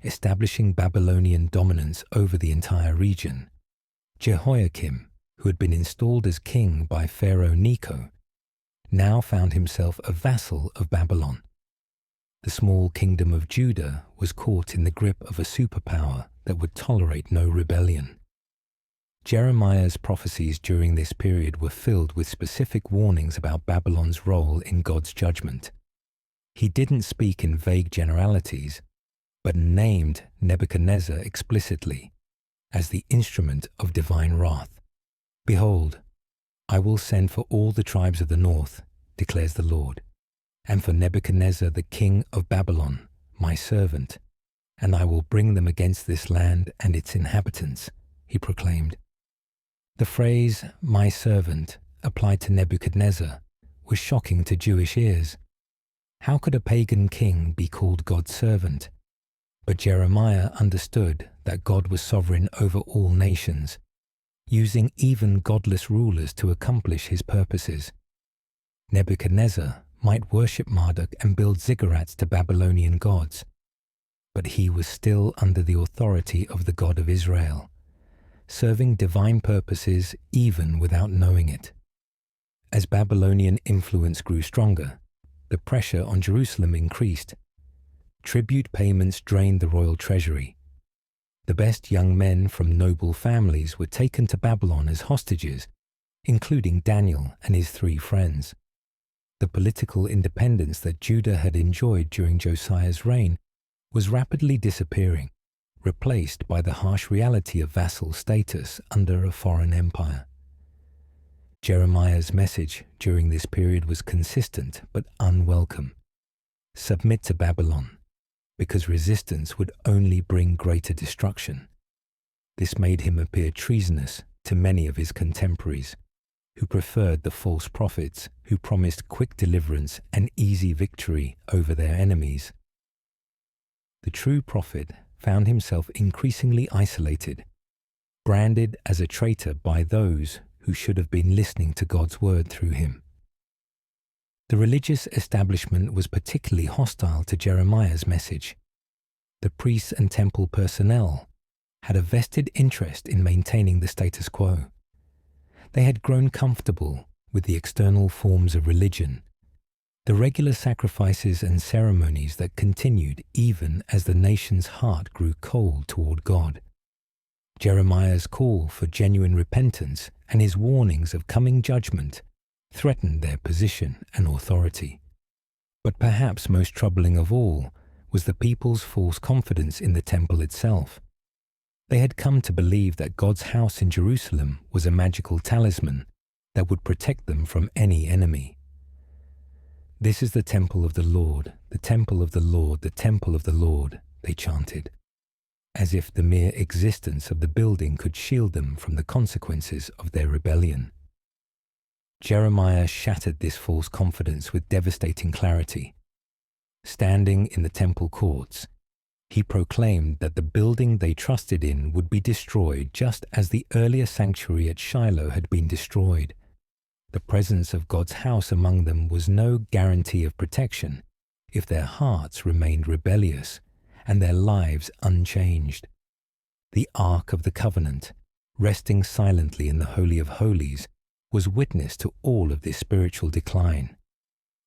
establishing Babylonian dominance over the entire region. Jehoiakim, who had been installed as king by Pharaoh Necho, now found himself a vassal of Babylon. The small kingdom of Judah was caught in the grip of a superpower that would tolerate no rebellion. Jeremiah's prophecies during this period were filled with specific warnings about Babylon's role in God's judgment. He didn't speak in vague generalities, but named Nebuchadnezzar explicitly as the instrument of divine wrath. Behold, I will send for all the tribes of the north, declares the Lord, and for Nebuchadnezzar the king of Babylon, my servant, and I will bring them against this land and its inhabitants, he proclaimed. The phrase, my servant, applied to Nebuchadnezzar, was shocking to Jewish ears. How could a pagan king be called God's servant? But Jeremiah understood that God was sovereign over all nations, using even godless rulers to accomplish his purposes. Nebuchadnezzar might worship Marduk and build ziggurats to Babylonian gods, but he was still under the authority of the God of Israel, serving divine purposes even without knowing it. As Babylonian influence grew stronger, the pressure on Jerusalem increased. Tribute payments drained the royal treasury. The best young men from noble families were taken to Babylon as hostages, including Daniel and his 3 friends. The political independence that Judah had enjoyed during Josiah's reign was rapidly disappearing, replaced by the harsh reality of vassal status under a foreign empire. Jeremiah's message during this period was consistent but unwelcome. Submit to Babylon, because resistance would only bring greater destruction. This made him appear treasonous to many of his contemporaries, who preferred the false prophets who promised quick deliverance and easy victory over their enemies. The true prophet found himself increasingly isolated, branded as a traitor by those who should have been listening to God's word through him. The religious establishment was particularly hostile to Jeremiah's message. The priests and temple personnel had a vested interest in maintaining the status quo. They had grown comfortable with the external forms of religion, the regular sacrifices and ceremonies that continued even as the nation's heart grew cold toward God. Jeremiah's call for genuine repentance and his warnings of coming judgment threatened their position and authority. But perhaps most troubling of all was the people's false confidence in the temple itself. They had come to believe that God's house in Jerusalem was a magical talisman that would protect them from any enemy. This is the temple of the Lord, the temple of the Lord, the temple of the Lord, they chanted, as if the mere existence of the building could shield them from the consequences of their rebellion. Jeremiah shattered this false confidence with devastating clarity. Standing in the temple courts, he proclaimed that the building they trusted in would be destroyed just as the earlier sanctuary at Shiloh had been destroyed. The presence of God's house among them was no guarantee of protection if their hearts remained rebellious and their lives unchanged. The Ark of the Covenant, resting silently in the Holy of Holies, was witness to all of this spiritual decline.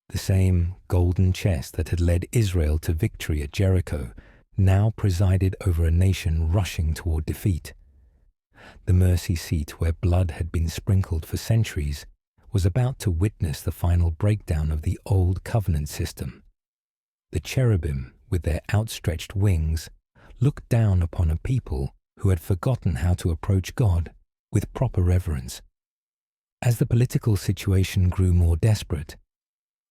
The same golden chest that had led Israel to victory at Jericho now presided over a nation rushing toward defeat. The mercy seat where blood had been sprinkled for centuries was about to witness the final breakdown of the old covenant system. The cherubim, with their outstretched wings, looked down upon a people who had forgotten how to approach God with proper reverence. As the political situation grew more desperate,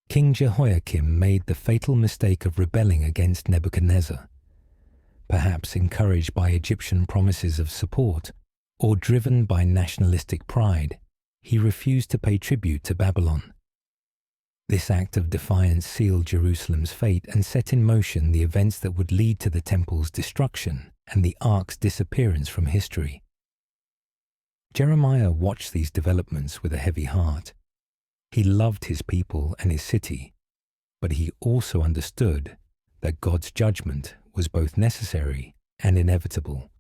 King Jehoiakim made the fatal mistake of rebelling against Nebuchadnezzar. Perhaps encouraged by Egyptian promises of support, or driven by nationalistic pride, he refused to pay tribute to Babylon. This act of defiance sealed Jerusalem's fate and set in motion the events that would lead to the temple's destruction and the ark's disappearance from history. Jeremiah watched these developments with a heavy heart. He loved his people and his city, but he also understood that God's judgment was both necessary and inevitable.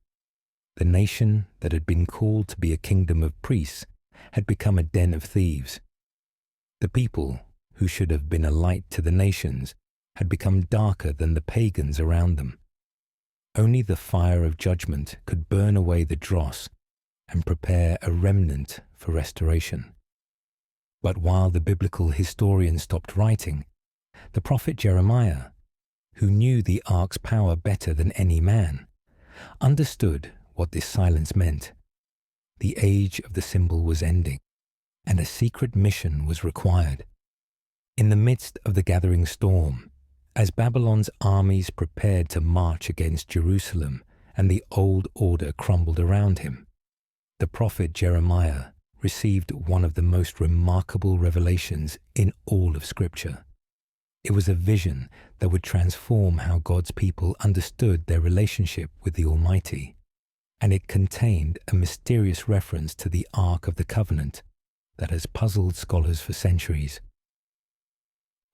The nation that had been called to be a kingdom of priests had become a den of thieves. The people, who should have been a light to the nations, had become darker than the pagans around them. Only the fire of judgment could burn away the dross and prepare a remnant for restoration. But while the biblical historians stopped writing, the prophet Jeremiah, who knew the ark's power better than any man, understood what this silence meant. The age of the symbol was ending, and a secret mission was required. In the midst of the gathering storm, as Babylon's armies prepared to march against Jerusalem and the old order crumbled around him, the prophet Jeremiah received one of the most remarkable revelations in all of Scripture. It was a vision that would transform how God's people understood their relationship with the Almighty, and it contained a mysterious reference to the Ark of the Covenant that has puzzled scholars for centuries.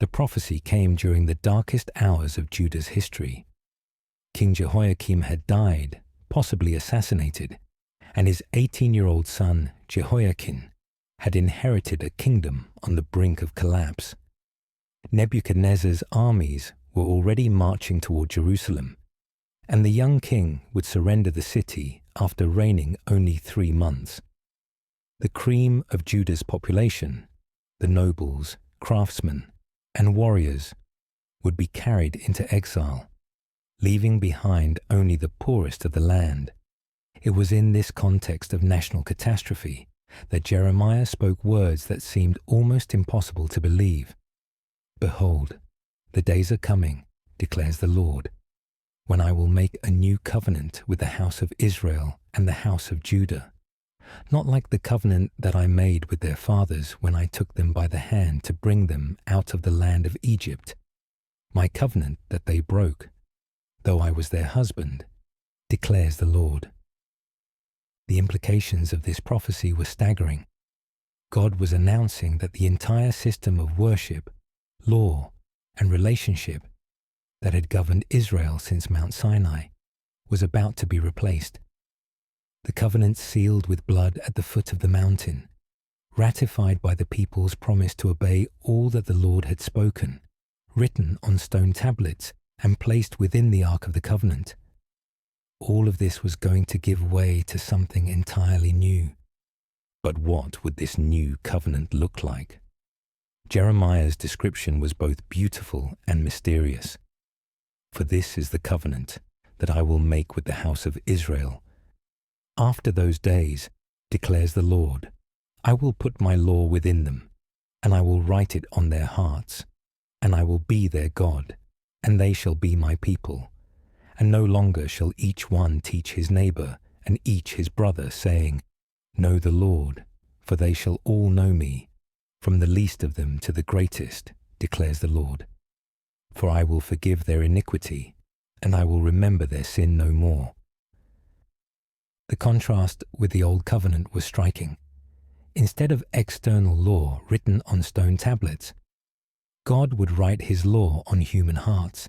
The prophecy came during the darkest hours of Judah's history. King Jehoiakim had died, possibly assassinated, and his 18-year-old son, Jehoiakim, had inherited a kingdom on the brink of collapse. Nebuchadnezzar's armies were already marching toward Jerusalem, and the young king would surrender the city after reigning only 3 months. The cream of Judah's population, the nobles, craftsmen, and warriors, would be carried into exile, leaving behind only the poorest of the land. It was in this context of national catastrophe that Jeremiah spoke words that seemed almost impossible to believe. "Behold, the days are coming, declares the Lord, when I will make a new covenant with the house of Israel and the house of Judah, not like the covenant that I made with their fathers when I took them by the hand to bring them out of the land of Egypt, my covenant that they broke, though I was their husband, declares the Lord." The implications of this prophecy were staggering. God was announcing that the entire system of worship, law, and relationship that had governed Israel since Mount Sinai was about to be replaced. The covenant sealed with blood at the foot of the mountain, ratified by the people's promise to obey all that the Lord had spoken, written on stone tablets and placed within the Ark of the Covenant. All of this was going to give way to something entirely new. But what would this new covenant look like? Jeremiah's description was both beautiful and mysterious. "For this is the covenant that I will make with the house of Israel. After those days, declares the Lord, I will put my law within them, and I will write it on their hearts, and I will be their God, and they shall be my people. And no longer shall each one teach his neighbor and each his brother, saying, Know the Lord, for they shall all know me, from the least of them to the greatest, declares the Lord. For I will forgive their iniquity, and I will remember their sin no more." The contrast with the Old Covenant was striking. Instead of external law written on stone tablets, God would write his law on human hearts.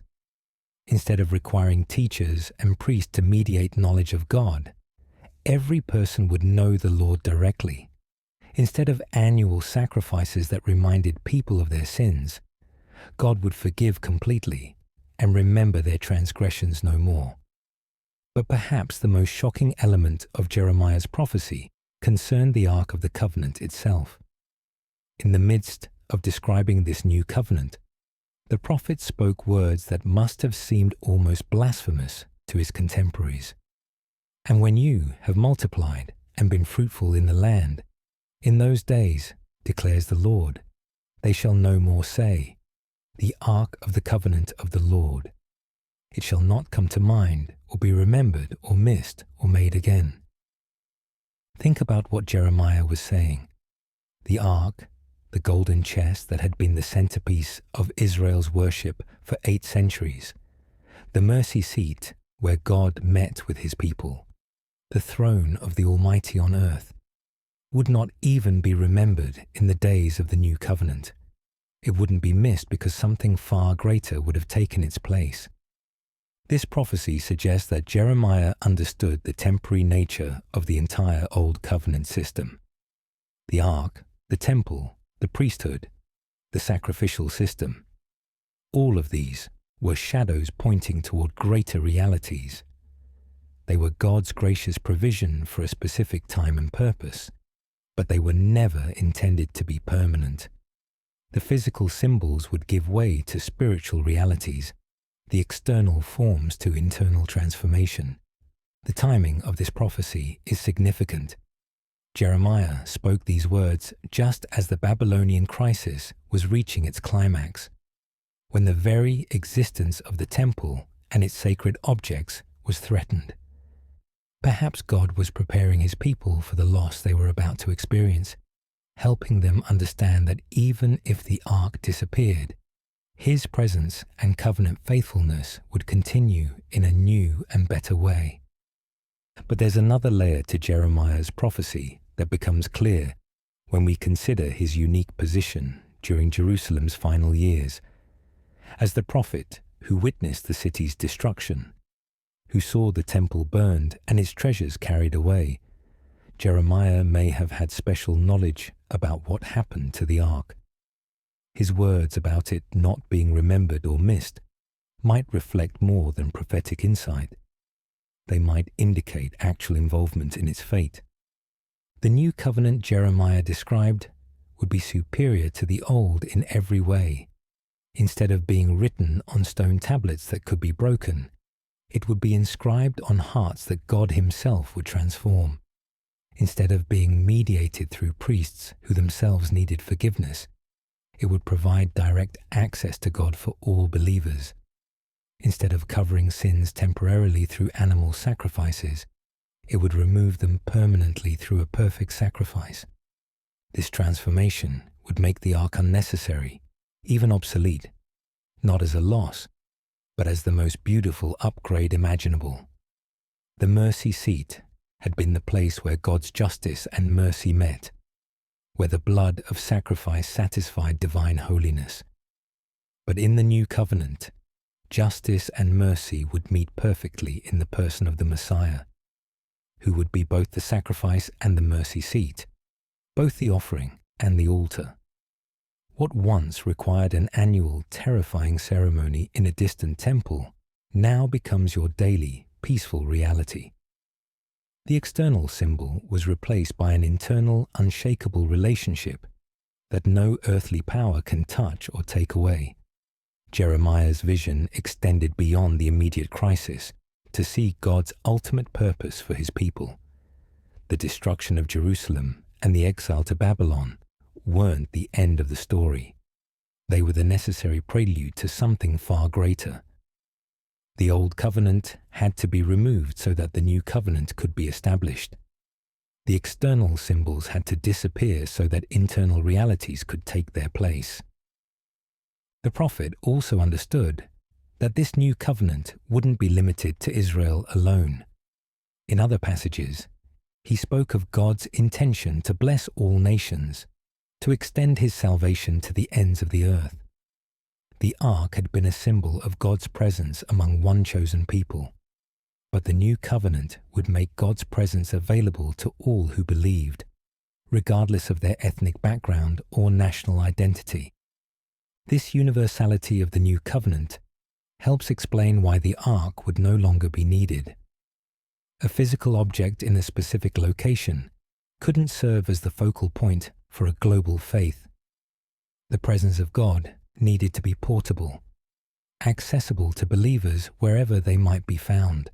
Instead of requiring teachers and priests to mediate knowledge of God, every person would know the Lord directly. Instead of annual sacrifices that reminded people of their sins, God would forgive completely, and remember their transgressions no more. But perhaps the most shocking element of Jeremiah's prophecy concerned the Ark of the Covenant itself. In the midst of describing this new covenant, the prophet spoke words that must have seemed almost blasphemous to his contemporaries. "And when you have multiplied and been fruitful in the land, in those days, declares the Lord, they shall no more say, 'The Ark of the Covenant of the Lord.' It shall not come to mind or be remembered or missed or made again." Think about what Jeremiah was saying. The Ark, the golden chest that had been the centerpiece of Israel's worship for 8 centuries, the mercy seat where God met with his people, the throne of the Almighty on earth, would not even be remembered in the days of the new covenant. It wouldn't be missed because something far greater would have taken its place. This prophecy suggests that Jeremiah understood the temporary nature of the entire Old Covenant system. The Ark, the temple, the priesthood, the sacrificial system, all of these were shadows pointing toward greater realities. They were God's gracious provision for a specific time and purpose, but they were never intended to be permanent. The physical symbols would give way to spiritual realities, the external forms to internal transformation. The timing of this prophecy is significant. Jeremiah spoke these words just as the Babylonian crisis was reaching its climax, when the very existence of the temple and its sacred objects was threatened. Perhaps God was preparing his people for the loss they were about to experience, helping them understand that even if the ark disappeared, his presence and covenant faithfulness would continue in a new and better way. But there's another layer to Jeremiah's prophecy that becomes clear when we consider his unique position during Jerusalem's final years. As the prophet who witnessed the city's destruction, who saw the temple burned and its treasures carried away, Jeremiah may have had special knowledge about what happened to the ark. His words about it not being remembered or missed might reflect more than prophetic insight. They might indicate actual involvement in its fate. The new covenant Jeremiah described would be superior to the old in every way. Instead of being written on stone tablets that could be broken, it would be inscribed on hearts that God himself would transform. Instead of being mediated through priests who themselves needed forgiveness, it would provide direct access to God for all believers. Instead of covering sins temporarily through animal sacrifices, it would remove them permanently through a perfect sacrifice. This transformation would make the ark unnecessary, even obsolete, not as a loss, but as the most beautiful upgrade imaginable. The mercy seat had been the place where God's justice and mercy met, where the blood of sacrifice satisfied divine holiness. But in the new covenant, justice and mercy would meet perfectly in the person of the Messiah, who would be both the sacrifice and the mercy seat, both the offering and the altar. What once required an annual, terrifying ceremony in a distant temple now becomes your daily, peaceful reality. The external symbol was replaced by an internal, unshakable relationship that no earthly power can touch or take away. Jeremiah's vision extended beyond the immediate crisis to see God's ultimate purpose for his people. The destruction of Jerusalem and the exile to Babylon weren't the end of the story. They were the necessary prelude to something far greater. The old covenant had to be removed so that the new covenant could be established. The external symbols had to disappear so that internal realities could take their place. The prophet also understood that this new covenant wouldn't be limited to Israel alone. In other passages, he spoke of God's intention to bless all nations, to extend his salvation to the ends of the earth. The ark had been a symbol of God's presence among one chosen people, but the new covenant would make God's presence available to all who believed, regardless of their ethnic background or national identity. This universality of the new covenant helps explain why the ark would no longer be needed. A physical object in a specific location couldn't serve as the focal point for a global faith. The presence of God needed to be portable, accessible to believers wherever they might be found.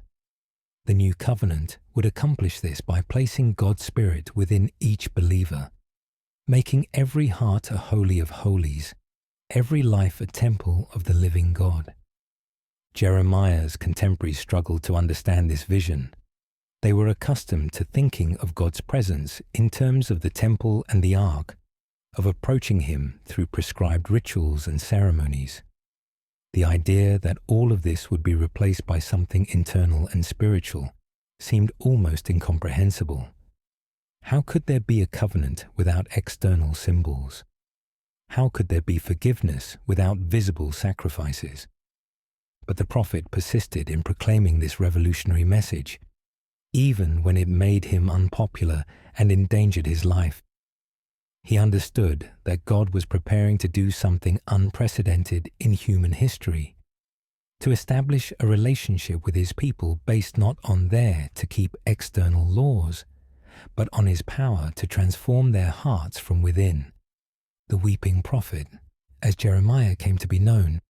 The new covenant would accomplish this by placing God's Spirit within each believer, making every heart a holy of holies, every life a temple of the living God. Jeremiah's contemporaries struggled to understand this vision. They were accustomed to thinking of God's presence in terms of the temple and the ark, of approaching him through prescribed rituals and ceremonies. The idea that all of this would be replaced by something internal and spiritual seemed almost incomprehensible. How could there be a covenant without external symbols? How could there be forgiveness without visible sacrifices? But the prophet persisted in proclaiming this revolutionary message, even when it made him unpopular and endangered his life. He understood that God was preparing to do something unprecedented in human history, to establish a relationship with his people based not on their to keep external laws, but on his power to transform their hearts from within. The weeping prophet, as Jeremiah came to be known,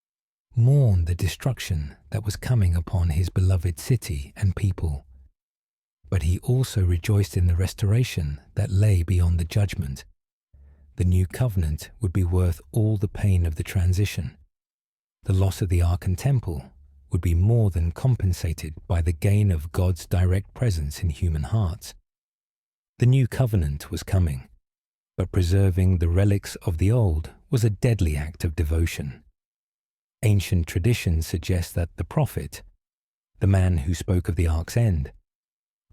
mourned the destruction that was coming upon his beloved city and people. But he also rejoiced in the restoration that lay beyond the judgment. The new covenant would be worth all the pain of the transition. The loss of the ark and temple would be more than compensated by the gain of God's direct presence in human hearts. The new covenant was coming, but preserving the relics of the old was a deadly act of devotion. Ancient tradition suggests that the prophet, the man who spoke of the ark's end,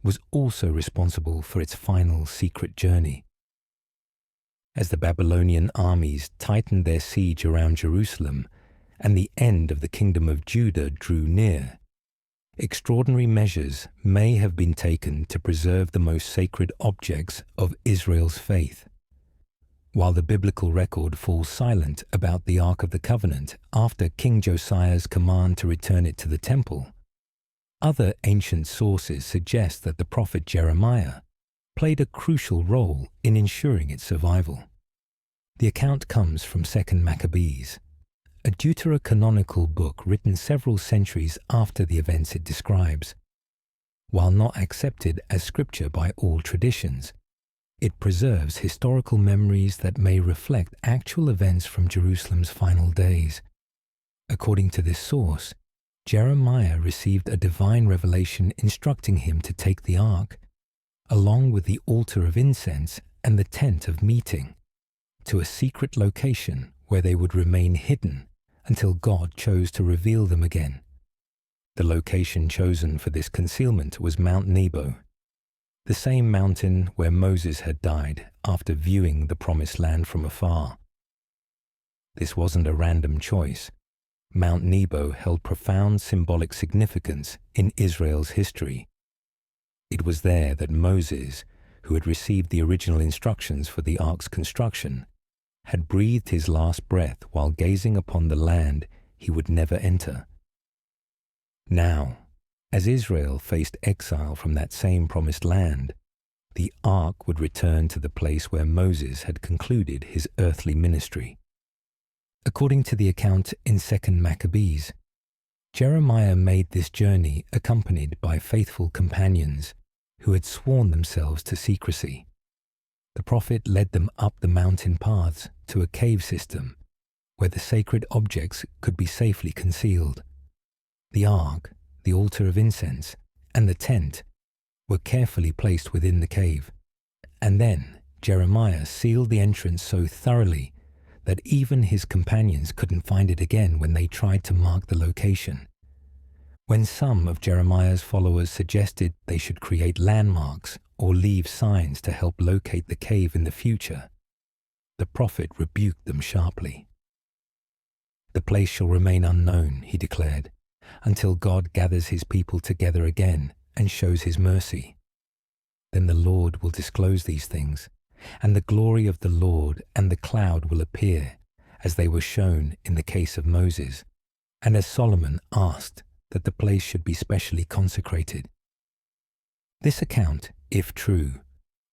was also responsible for its final secret journey. As the Babylonian armies tightened their siege around Jerusalem and the end of the kingdom of Judah drew near, extraordinary measures may have been taken to preserve the most sacred objects of Israel's faith. While the biblical record falls silent about the Ark of the Covenant after King Josiah's command to return it to the temple, other ancient sources suggest that the prophet Jeremiah played a crucial role in ensuring its survival. The account comes from 2 Maccabees, a deuterocanonical book written several centuries after the events it describes. While not accepted as scripture by all traditions, it preserves historical memories that may reflect actual events from Jerusalem's final days. According to this source, Jeremiah received a divine revelation instructing him to take the ark, along with the altar of incense and the tent of meeting, to a secret location where they would remain hidden until God chose to reveal them again. The location chosen for this concealment was Mount Nebo, the same mountain where Moses had died after viewing the Promised Land from afar. This wasn't a random choice. Mount Nebo held profound symbolic significance in Israel's history. It was there that Moses, who had received the original instructions for the ark's construction, had breathed his last breath while gazing upon the land he would never enter. Now, as Israel faced exile from that same promised land, the ark would return to the place where Moses had concluded his earthly ministry. According to the account in 2 Maccabees, Jeremiah made this journey accompanied by faithful companions who had sworn themselves to secrecy. The prophet led them up the mountain paths to a cave system where the sacred objects could be safely concealed. The ark, the altar of incense, and the tent were carefully placed within the cave. And then Jeremiah sealed the entrance so thoroughly that even his companions couldn't find it again when they tried to mark the location. When some of Jeremiah's followers suggested they should create landmarks or leave signs to help locate the cave in the future, the prophet rebuked them sharply. "The place shall remain unknown," he declared, "until God gathers his people together again and shows his mercy. Then the Lord will disclose these things, and the glory of the Lord and the cloud will appear, as they were shown in the case of Moses, and as Solomon asked that the place should be specially consecrated. This account, if true,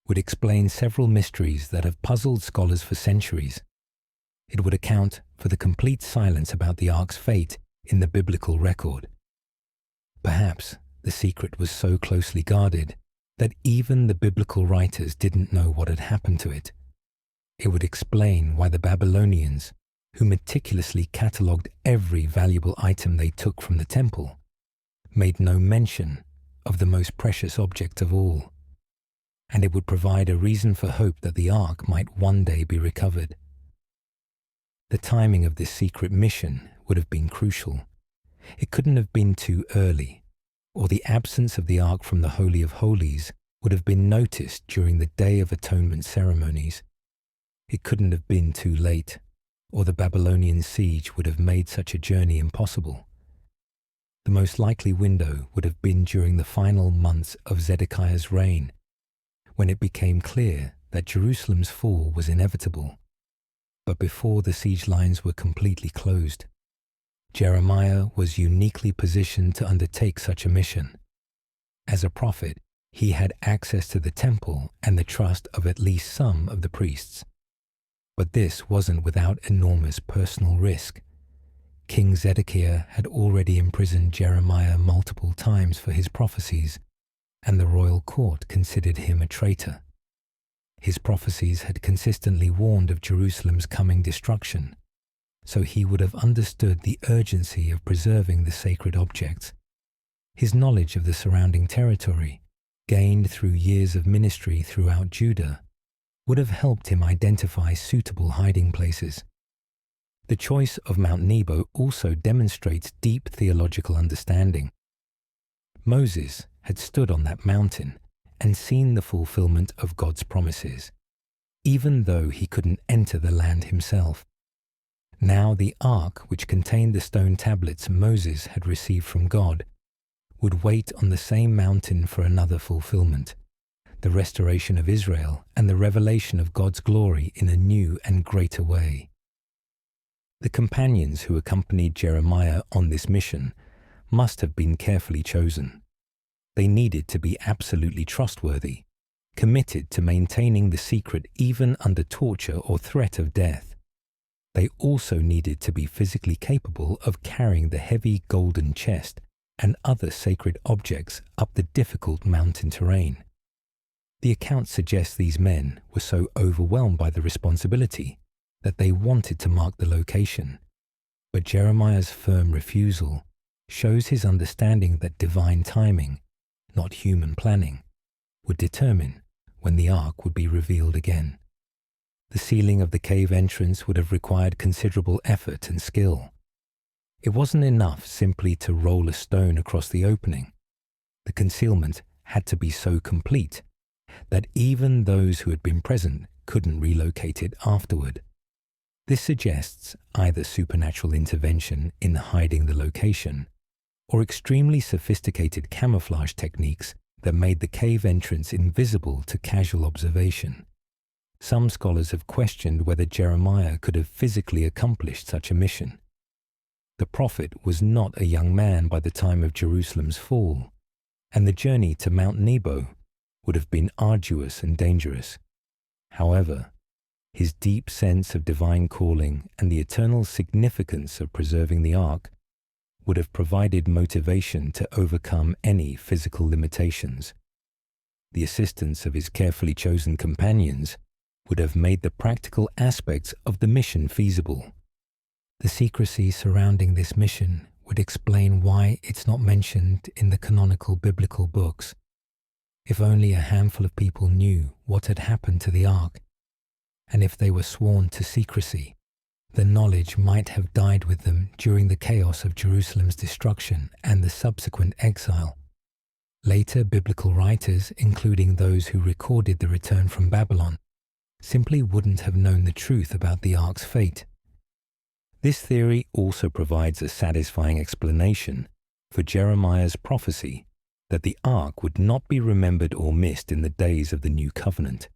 would explain several mysteries that have puzzled scholars for centuries. It would account for the complete silence about the ark's fate in the biblical record. Perhaps the secret was so closely guarded that even the biblical writers didn't know what had happened to it. It would explain why the Babylonians, who meticulously catalogued every valuable item they took from the temple, made no mention of the most precious object of all. And it would provide a reason for hope that the ark might one day be recovered. The timing of this secret mission would have been crucial. It couldn't have been too early, or the absence of the ark from the Holy of Holies would have been noticed during the Day of Atonement ceremonies. It couldn't have been too late, or the Babylonian siege would have made such a journey impossible. The most likely window would have been during the final months of Zedekiah's reign, when it became clear that Jerusalem's fall was inevitable, but before the siege lines were completely closed. Jeremiah was uniquely positioned to undertake such a mission. As a prophet, he had access to the temple and the trust of at least some of the priests. But this wasn't without enormous personal risk. King Zedekiah had already imprisoned Jeremiah multiple times for his prophecies, and the royal court considered him a traitor. His prophecies had consistently warned of Jerusalem's coming destruction, so he would have understood the urgency of preserving the sacred objects. His knowledge of the surrounding territory, gained through years of ministry throughout Judah, would have helped him identify suitable hiding places. The choice of Mount Nebo also demonstrates deep theological understanding. Moses had stood on that mountain and seen the fulfillment of God's promises, even though he couldn't enter the land himself. Now the ark, which contained the stone tablets Moses had received from God, would wait on the same mountain for another fulfillment, the restoration of Israel and the revelation of God's glory in a new and greater way. The companions who accompanied Jeremiah on this mission must have been carefully chosen. They needed to be absolutely trustworthy, committed to maintaining the secret even under torture or threat of death. They also needed to be physically capable of carrying the heavy golden chest and other sacred objects up the difficult mountain terrain. The account suggests these men were so overwhelmed by the responsibility that they wanted to mark the location, but Jeremiah's firm refusal shows his understanding that divine timing, not human planning, would determine when the ark would be revealed again. The sealing of the cave entrance would have required considerable effort and skill. It wasn't enough simply to roll a stone across the opening. The concealment had to be so complete that even those who had been present couldn't relocate it afterward. This suggests either supernatural intervention in hiding the location or extremely sophisticated camouflage techniques that made the cave entrance invisible to casual observation. Some scholars have questioned whether Jeremiah could have physically accomplished such a mission. The prophet was not a young man by the time of Jerusalem's fall, and the journey to Mount Nebo would have been arduous and dangerous. However, his deep sense of divine calling and the eternal significance of preserving the ark would have provided motivation to overcome any physical limitations. The assistance of his carefully chosen companions would have made the practical aspects of the mission feasible. The secrecy surrounding this mission would explain why it's not mentioned in the canonical biblical books. If only a handful of people knew what had happened to the ark, and if they were sworn to secrecy, the knowledge might have died with them during the chaos of Jerusalem's destruction and the subsequent exile. Later biblical writers, including those who recorded the return from Babylon, simply wouldn't have known the truth about the ark's fate. This theory also provides a satisfying explanation for Jeremiah's prophecy that the ark would not be remembered or missed in the days of the new covenant.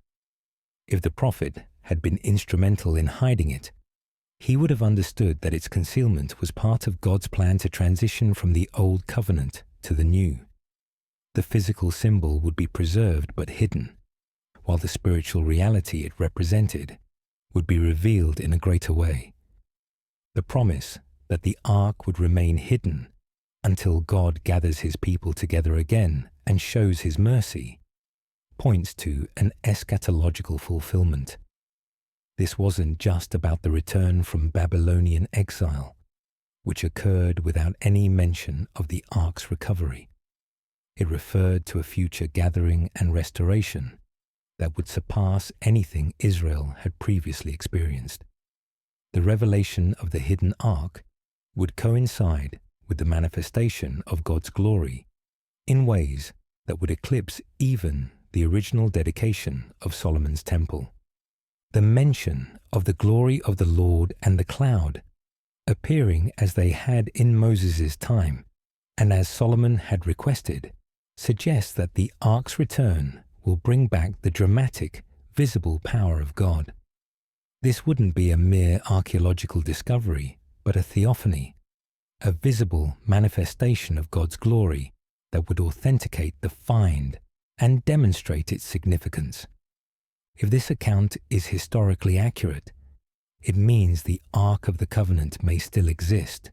If the prophet had been instrumental in hiding it, He would have understood that its concealment was part of God's plan to transition from the old covenant to the new. The physical symbol would be preserved but hidden, while the spiritual reality it represented would be revealed in a greater way. The promise that the ark would remain hidden until God gathers his people together again and shows his mercy points to an eschatological fulfillment. This wasn't just about the return from Babylonian exile, which occurred without any mention of the ark's recovery. It referred to a future gathering and restoration that would surpass anything Israel had previously experienced. The revelation of the hidden ark would coincide with the manifestation of God's glory in ways that would eclipse even the original dedication of Solomon's temple. The mention of the glory of the Lord and the cloud, appearing as they had in Moses' time, and as Solomon had requested, suggests that the ark's return will bring back the dramatic, visible power of God. This wouldn't be a mere archaeological discovery, but a theophany, a visible manifestation of God's glory that would authenticate the find and demonstrate its significance. If this account is historically accurate, it means the Ark of the Covenant may still exist,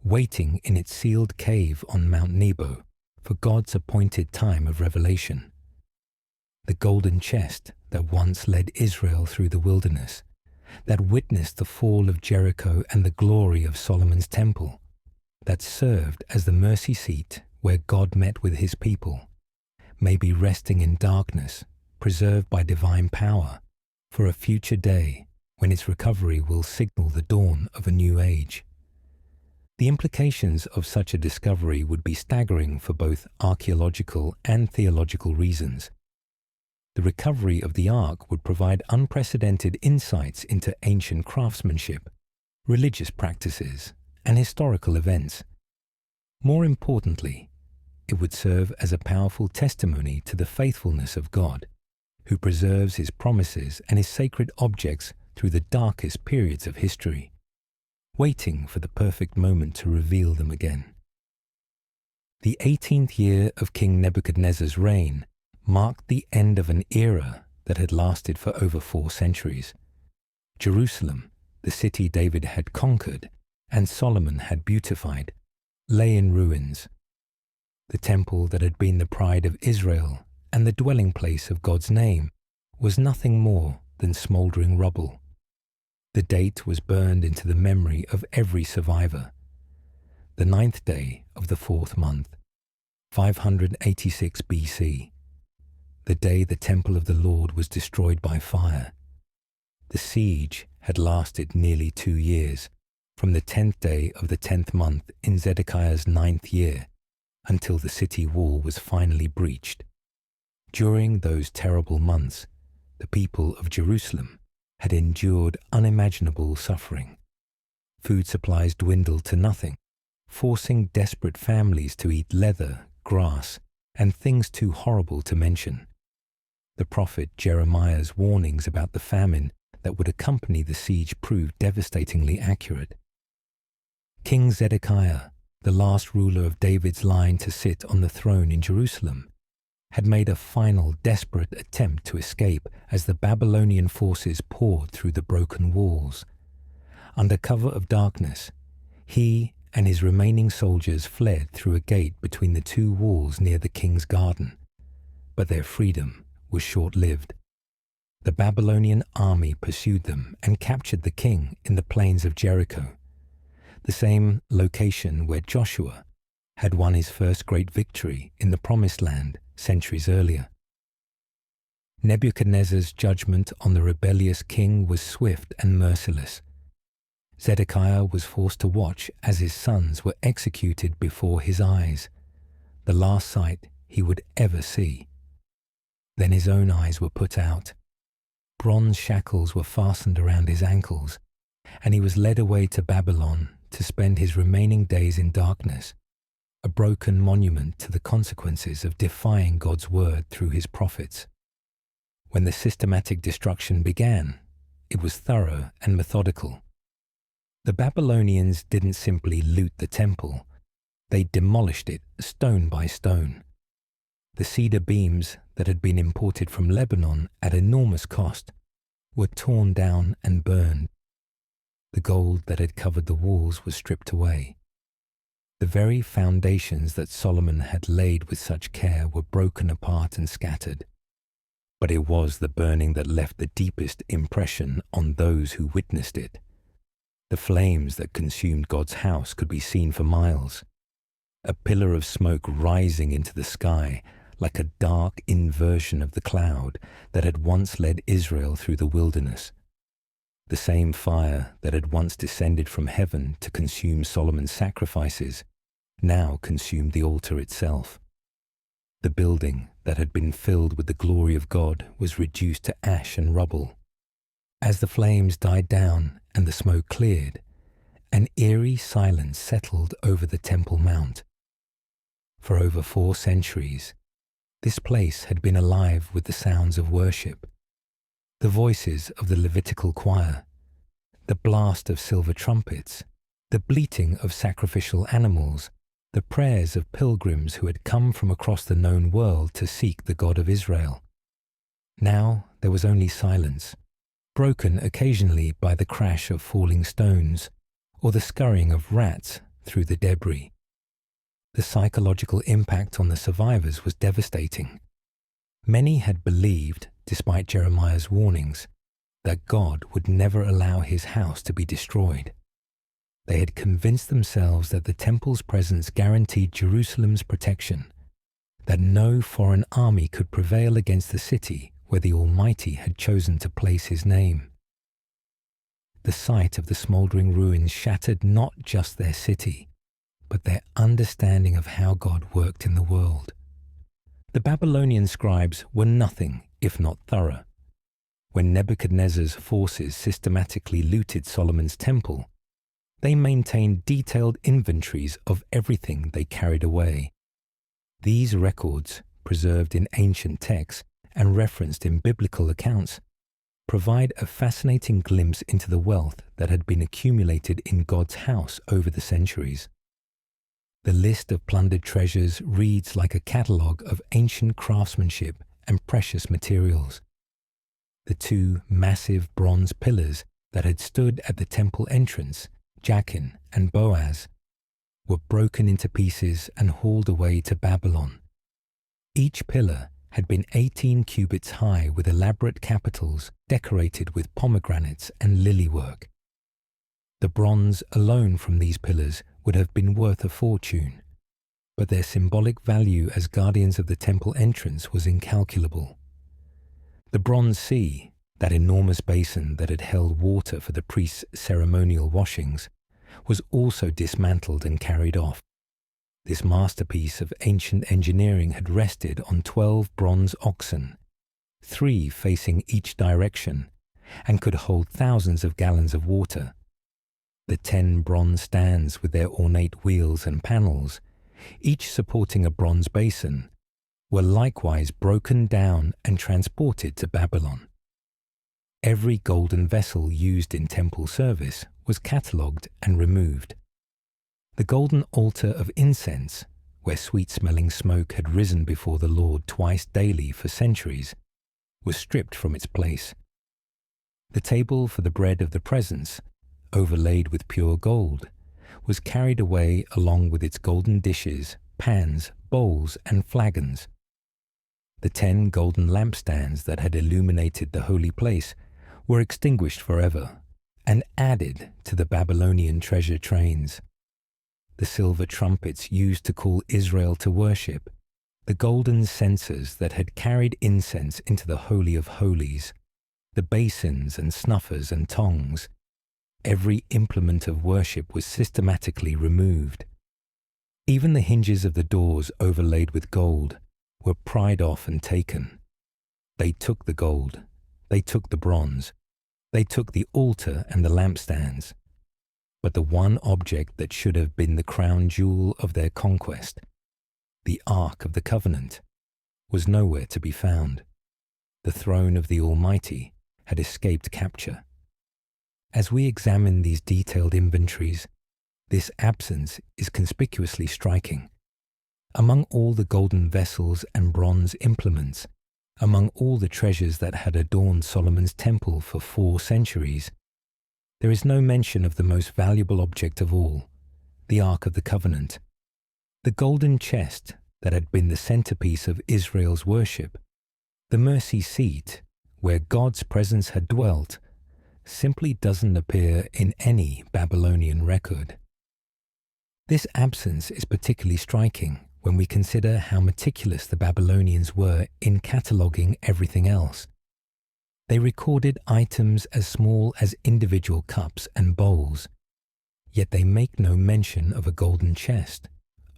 waiting in its sealed cave on Mount Nebo for God's appointed time of revelation. The golden chest that once led Israel through the wilderness, that witnessed the fall of Jericho and the glory of Solomon's temple, that served as the mercy seat where God met with his people, may be resting in darkness, preserved by divine power, for a future day when its recovery will signal the dawn of a new age. The implications of such a discovery would be staggering for both archaeological and theological reasons. The recovery of the Ark would provide unprecedented insights into ancient craftsmanship, religious practices, and historical events. More importantly, it would serve as a powerful testimony to the faithfulness of God, who preserves his promises and his sacred objects through the darkest periods of history, waiting for the perfect moment to reveal them again. The 18th year of King Nebuchadnezzar's reign marked the end of an era that had lasted for over 4 centuries. Jerusalem, the city David had conquered and Solomon had beautified, lay in ruins. The temple that had been the pride of Israel and the dwelling place of God's name was nothing more than smouldering rubble. The date was burned into the memory of every survivor. The 9th day of the 4th month, 586 BC. The day the temple of the Lord was destroyed by fire. The siege had lasted nearly 2 years, from the 10th day of the 10th month in Zedekiah's 9th year, until the city wall was finally breached. During those terrible months, the people of Jerusalem had endured unimaginable suffering. Food supplies dwindled to nothing, forcing desperate families to eat leather, grass, and things too horrible to mention. The prophet Jeremiah's warnings about the famine that would accompany the siege proved devastatingly accurate. King Zedekiah, the last ruler of David's line to sit on the throne in Jerusalem, had made a final desperate attempt to escape as the Babylonian forces poured through the broken walls. Under cover of darkness, he and his remaining soldiers fled through a gate between the 2 walls near the king's garden, but their freedom was short-lived. The Babylonian army pursued them and captured the king in the plains of Jericho, the same location where Joshua had won his first great victory in the Promised Land centuries earlier. Nebuchadnezzar's judgment on the rebellious king was swift and merciless. Zedekiah was forced to watch as his sons were executed before his eyes, the last sight he would ever see. Then his own eyes were put out. Bronze shackles were fastened around his ankles, and he was led away to Babylon to spend his remaining days in darkness, a broken monument to the consequences of defying God's word through his prophets. When the systematic destruction began, it was thorough and methodical. The Babylonians didn't simply loot the temple, they demolished it stone by stone. The cedar beams that had been imported from Lebanon at enormous cost were torn down and burned. The gold that had covered the walls was stripped away. The very foundations that Solomon had laid with such care were broken apart and scattered. But it was the burning that left the deepest impression on those who witnessed it. The flames that consumed God's house could be seen for miles, a pillar of smoke rising into the sky like a dark inversion of the cloud that had once led Israel through the wilderness. The same fire that had once descended from heaven to consume Solomon's sacrifices now consumed the altar itself. The building that had been filled with the glory of God was reduced to ash and rubble. As the flames died down and the smoke cleared, an eerie silence settled over the Temple Mount. For over 4 centuries, this place had been alive with the sounds of worship. The voices of the Levitical choir, the blast of silver trumpets, the bleating of sacrificial animals, the prayers of pilgrims who had come from across the known world to seek the God of Israel. Now there was only silence, broken occasionally by the crash of falling stones or the scurrying of rats through the debris. The psychological impact on the survivors was devastating. Many had believed, despite Jeremiah's warnings, that God would never allow his house to be destroyed. They had convinced themselves that the temple's presence guaranteed Jerusalem's protection, that no foreign army could prevail against the city where the Almighty had chosen to place his name. The sight of the smouldering ruins shattered not just their city, but their understanding of how God worked in the world. The Babylonian scribes were nothing if not thorough. When Nebuchadnezzar's forces systematically looted Solomon's temple, they maintained detailed inventories of everything they carried away. These records, preserved in ancient texts and referenced in biblical accounts, provide a fascinating glimpse into the wealth that had been accumulated in God's house over the centuries. The list of plundered treasures reads like a catalogue of ancient craftsmanship and precious materials. The 2 massive bronze pillars that had stood at the temple entrance, Jachin and Boaz, were broken into pieces and hauled away to Babylon. Each pillar had been 18 cubits high with elaborate capitals decorated with pomegranates and lily work. The bronze alone from these pillars would have been worth a fortune, but their symbolic value as guardians of the temple entrance was incalculable. The bronze sea, that enormous basin that had held water for the priests' ceremonial washings, was also dismantled and carried off. This masterpiece of ancient engineering had rested on 12 bronze oxen, 3 facing each direction, and could hold thousands of gallons of water. The 10 bronze stands with their ornate wheels and panels, each supporting a bronze basin, were likewise broken down and transported to Babylon. Every golden vessel used in temple service was catalogued and removed. The golden altar of incense, where sweet-smelling smoke had risen before the Lord twice daily for centuries, was stripped from its place. The table for the bread of the presence, overlaid with pure gold, was carried away along with its golden dishes, pans, bowls, and flagons. The 10 golden lampstands that had illuminated the holy place were extinguished forever and added to the Babylonian treasure trains. The silver trumpets used to call Israel to worship, the golden censers that had carried incense into the Holy of Holies, the basins and snuffers and tongs, every implement of worship was systematically removed. Even the hinges of the doors overlaid with gold were pried off and taken. They took the gold, they took the bronze, they took the altar and the lampstands. But the one object that should have been the crown jewel of their conquest, the Ark of the Covenant, was nowhere to be found. The throne of the Almighty had escaped capture. As we examine these detailed inventories, this absence is conspicuously striking. Among all the golden vessels and bronze implements, among all the treasures that had adorned Solomon's temple for 4 centuries, there is no mention of the most valuable object of all, the Ark of the Covenant. The golden chest that had been the centerpiece of Israel's worship, the mercy seat where God's presence had dwelt, simply doesn't appear in any Babylonian record. This absence is particularly striking when we consider how meticulous the Babylonians were in cataloguing everything else. They recorded items as small as individual cups and bowls, yet they make no mention of a golden chest,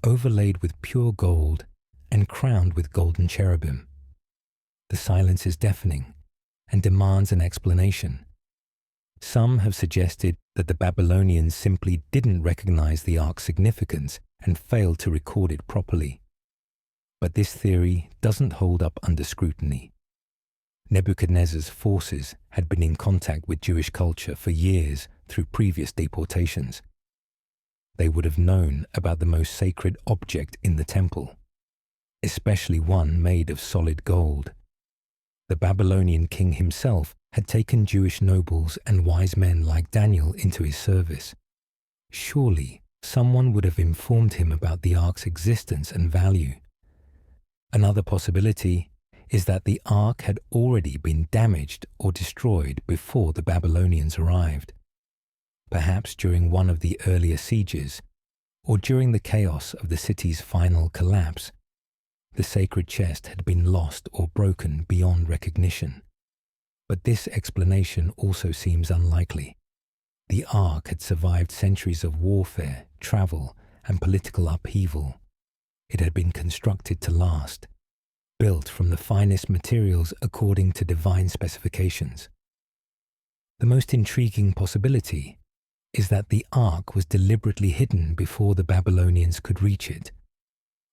overlaid with pure gold and crowned with golden cherubim. The silence is deafening and demands an explanation. Some have suggested that the Babylonians simply didn't recognize the ark's significance and failed to record it properly. But this theory doesn't hold up under scrutiny. Nebuchadnezzar's forces had been in contact with Jewish culture for years through previous deportations. They would have known about the most sacred object in the temple, especially one made of solid gold. The Babylonian king himself had taken Jewish nobles and wise men like Daniel into his service. Surely someone would have informed him about the ark's existence and value. Another possibility is that the ark had already been damaged or destroyed before the Babylonians arrived. Perhaps during one of the earlier sieges, or during the chaos of the city's final collapse, the sacred chest had been lost or broken beyond recognition. But this explanation also seems unlikely. The ark had survived centuries of warfare, travel, and political upheaval. It had been constructed to last, built from the finest materials according to divine specifications. The most intriguing possibility is that the ark was deliberately hidden before the Babylonians could reach it.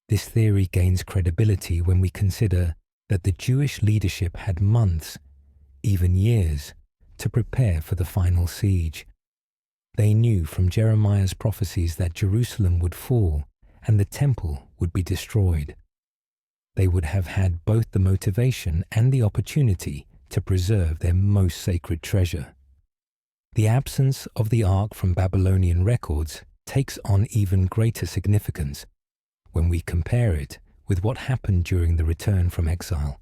This theory gains credibility when we consider that the Jewish leadership had months, even years, to prepare for the final siege. They knew from Jeremiah's prophecies that Jerusalem would fall and the temple would be destroyed. They would have had both the motivation and the opportunity to preserve their most sacred treasure. The absence of the ark from Babylonian records takes on even greater significance when we compare it with what happened during the return from exile.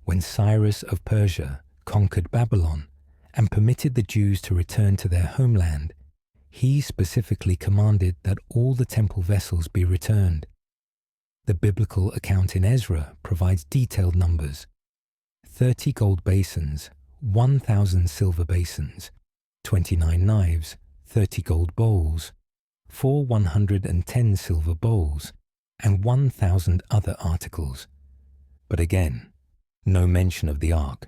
When Cyrus of Persia conquered Babylon and permitted the Jews to return to their homeland, he specifically commanded that all the temple vessels be returned. The biblical account in Ezra provides detailed numbers: 30 gold basins, 1,000 silver basins, 29 knives, 30 gold bowls, 110 silver bowls, and 1,000 other articles. But again, no mention of the ark.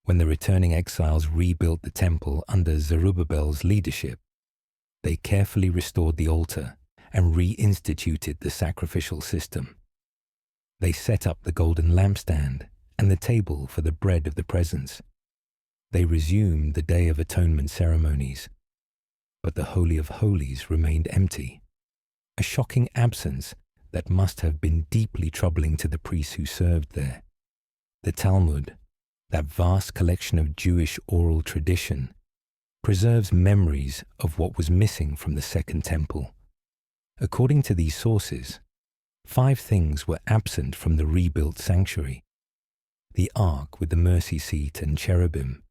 When the returning exiles rebuilt the temple under Zerubbabel's leadership, they carefully restored the altar and reinstituted the sacrificial system. They set up the golden lampstand and the table for the bread of the presence. They resumed the Day of Atonement ceremonies, but the Holy of Holies remained empty, a shocking absence that must have been deeply troubling to the priests who served there. The Talmud, that vast collection of Jewish oral tradition, preserves memories of what was missing from the Second Temple. According to these sources, 5 things were absent from the rebuilt sanctuary: the ark with the mercy seat and cherubim,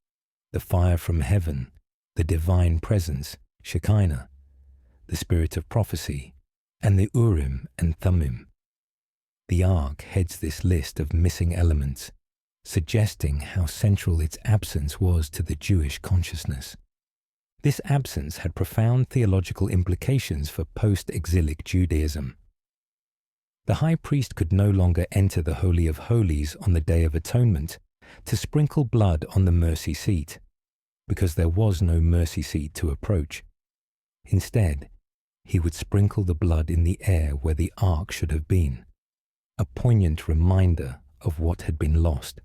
the fire from heaven, the divine presence, Shekinah, the spirit of prophecy, and the Urim and Thummim. The ark heads this list of missing elements, suggesting how central its absence was to the Jewish consciousness. This absence had profound theological implications for post-exilic Judaism. The high priest could no longer enter the Holy of Holies on the Day of Atonement to sprinkle blood on the mercy seat, because there was no mercy seat to approach. Instead, he would sprinkle the blood in the air where the ark should have been, a poignant reminder of what had been lost.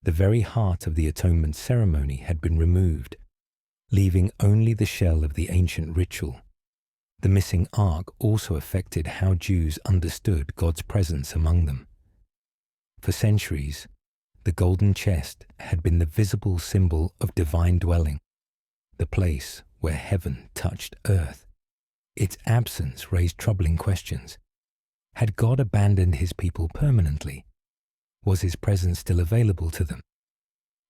The very heart of the atonement ceremony had been removed, leaving only the shell of the ancient ritual. The missing ark also affected how Jews understood God's presence among them. For centuries, the golden chest had been the visible symbol of divine dwelling, the place where heaven touched earth. Its absence raised troubling questions. Had God abandoned his people permanently? Was his presence still available to them?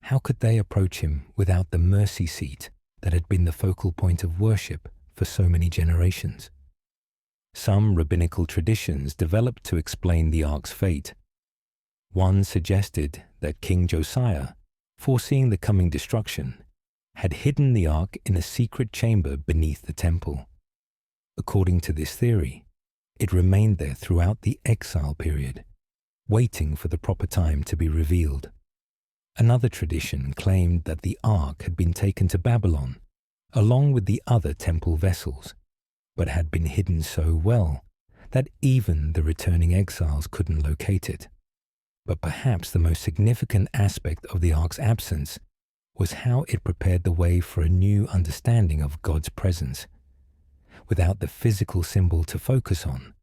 How could they approach him without the mercy seat that had been the focal point of worship for so many generations? Some rabbinical traditions developed to explain the ark's fate. One suggested that King Josiah, foreseeing the coming destruction, had hidden the ark in a secret chamber beneath the temple. According to this theory, it remained there throughout the exile period, waiting for the proper time to be revealed. Another tradition claimed that the ark had been taken to Babylon, along with the other temple vessels, but had been hidden so well that even the returning exiles couldn't locate it. But perhaps the most significant aspect of the ark's absence was how it prepared the way for a new understanding of God's presence. Without the physical symbol to focus on,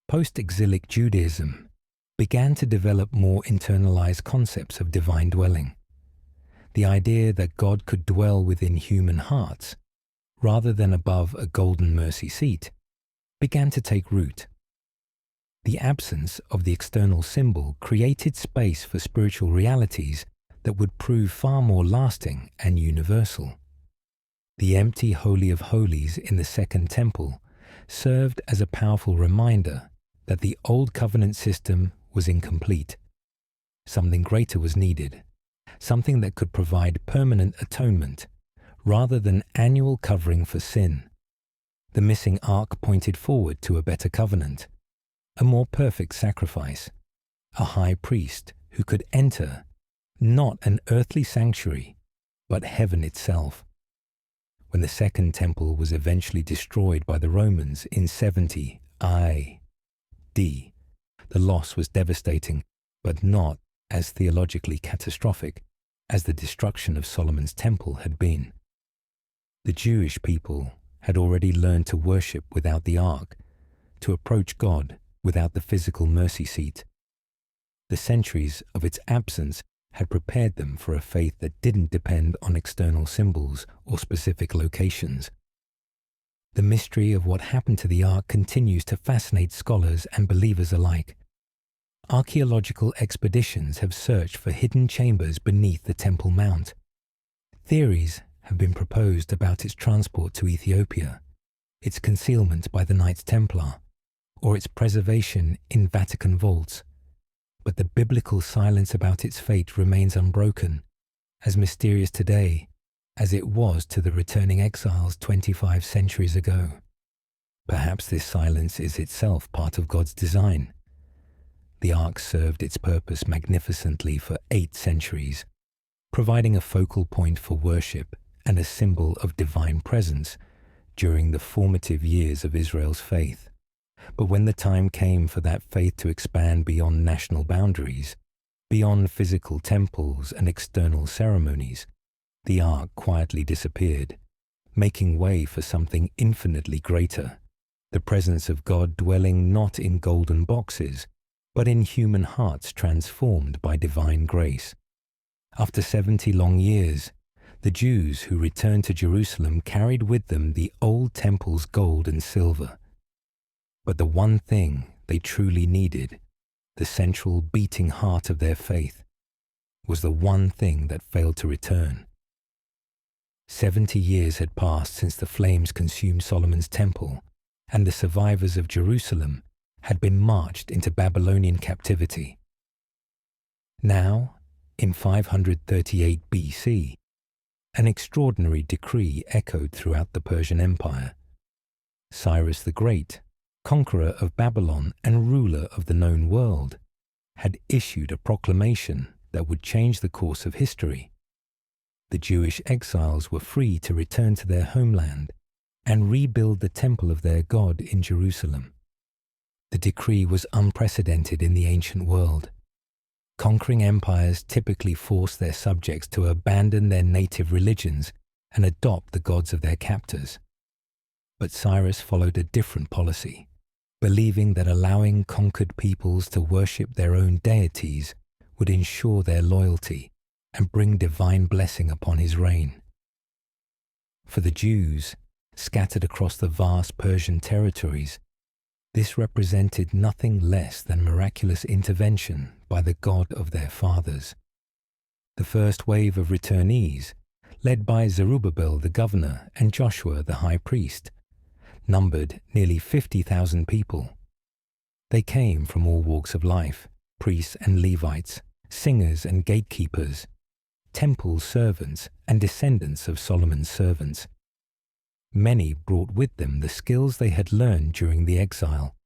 post-exilic Judaism began to develop more internalized concepts of divine dwelling. The idea that God could dwell within human hearts, rather than above a golden mercy seat, began to take root. The absence of the external symbol created space for spiritual realities that would prove far more lasting and universal. The empty Holy of Holies in the Second Temple served as a powerful reminder that the Old Covenant system was incomplete. Something greater was needed, something that could provide permanent atonement rather than annual covering for sin. The missing ark pointed forward to a better covenant, a more perfect sacrifice, a high priest who could enter not an earthly sanctuary, but heaven itself. When the Second Temple was eventually destroyed by the Romans in 70 AD, the loss was devastating, but not as theologically catastrophic as the destruction of Solomon's temple had been. The Jewish people had already learned to worship without the ark, to approach God without the physical mercy seat. The centuries of its absence had prepared them for a faith that didn't depend on external symbols or specific locations. The mystery of what happened to the ark continues to fascinate scholars and believers alike. Archaeological expeditions have searched for hidden chambers beneath the Temple Mount. Theories have been proposed about its transport to Ethiopia, its concealment by the Knights Templar, or its preservation in Vatican vaults. But the biblical silence about its fate remains unbroken, as mysterious today as it was to the returning exiles 25 centuries ago. Perhaps this silence is itself part of God's design. The ark served its purpose magnificently for 8 centuries, providing a focal point for worship and a symbol of divine presence during the formative years of Israel's faith. But when the time came for that faith to expand beyond national boundaries, beyond physical temples and external ceremonies, the ark quietly disappeared, making way for something infinitely greater, the presence of God dwelling not in golden boxes, but in human hearts transformed by divine grace. After 70 long years, the Jews who returned to Jerusalem carried with them the old temple's gold and silver. But the one thing they truly needed, the central beating heart of their faith, was the one thing that failed to return. 70 years had passed since the flames consumed Solomon's temple, and the survivors of Jerusalem had been marched into Babylonian captivity. Now, in 538 BC, an extraordinary decree echoed throughout the Persian Empire. Cyrus the Great, conqueror of Babylon and ruler of the known world, had issued a proclamation that would change the course of history. The Jewish exiles were free to return to their homeland and rebuild the temple of their God in Jerusalem. The decree was unprecedented in the ancient world. Conquering empires typically forced their subjects to abandon their native religions and adopt the gods of their captors. But Cyrus followed a different policy, believing that allowing conquered peoples to worship their own deities would ensure their loyalty and bring divine blessing upon his reign. For the Jews, scattered across the vast Persian territories, this represented nothing less than miraculous intervention by the God of their fathers. The first wave of returnees, led by Zerubbabel the governor and Joshua the high priest, numbered nearly 50,000 people. They came from all walks of life, priests and Levites, singers and gatekeepers, temple servants and descendants of Solomon's servants. Many brought with them the skills they had learned during the exile: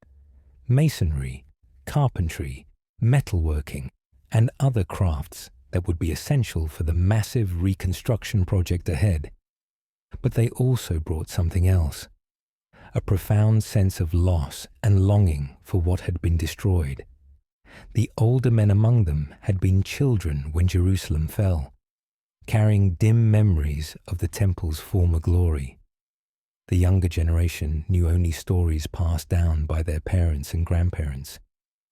masonry, carpentry, metalworking, and other crafts that would be essential for the massive reconstruction project ahead. But they also brought something else: a profound sense of loss and longing for what had been destroyed. The older men among them had been children when Jerusalem fell, carrying dim memories of the temple's former glory. The younger generation knew only stories passed down by their parents and grandparents,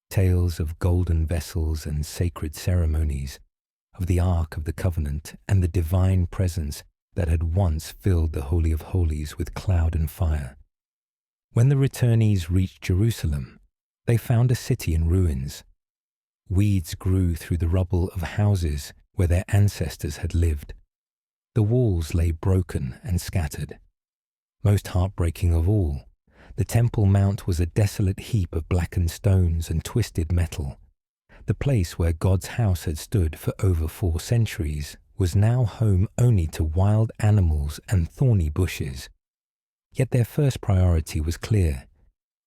tales of golden vessels and sacred ceremonies, of the Ark of the Covenant and the divine presence that had once filled the Holy of Holies with cloud and fire. When the returnees reached Jerusalem, they found a city in ruins. Weeds grew through the rubble of houses where their ancestors had lived. The walls lay broken and scattered. Most heartbreaking of all, the Temple Mount was a desolate heap of blackened stones and twisted metal. The place where God's house had stood for over 4 centuries was now home only to wild animals and thorny bushes. Yet their first priority was clear.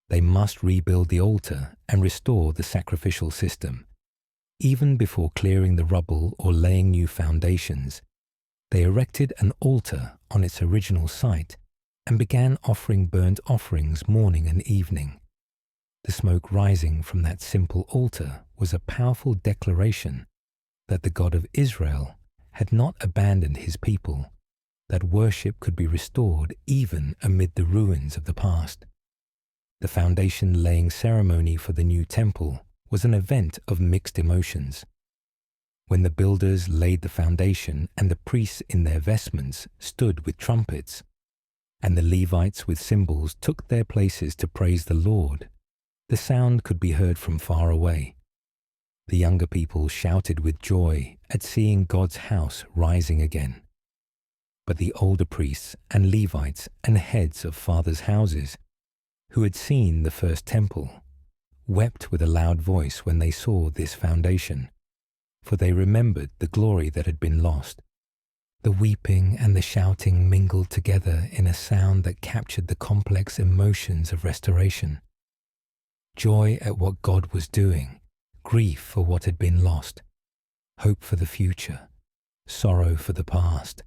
They must rebuild the altar and restore the sacrificial system. Even before clearing the rubble or laying new foundations, they erected an altar on its original site and began offering burnt offerings morning and evening. The smoke rising from that simple altar was a powerful declaration that the God of Israel had not abandoned his people, that worship could be restored even amid the ruins of the past. The foundation-laying ceremony for the new temple was an event of mixed emotions. When the builders laid the foundation and the priests in their vestments stood with trumpets, and the Levites with cymbals took their places to praise the Lord, the sound could be heard from far away. The younger people shouted with joy at seeing God's house rising again. But the older priests and Levites and heads of fathers' houses, who had seen the first temple, wept with a loud voice when they saw this foundation, for they remembered the glory that had been lost. The weeping and the shouting mingled together in a sound that captured the complex emotions of restoration. Joy at what God was doing, grief for what had been lost, hope for the future, sorrow for the past.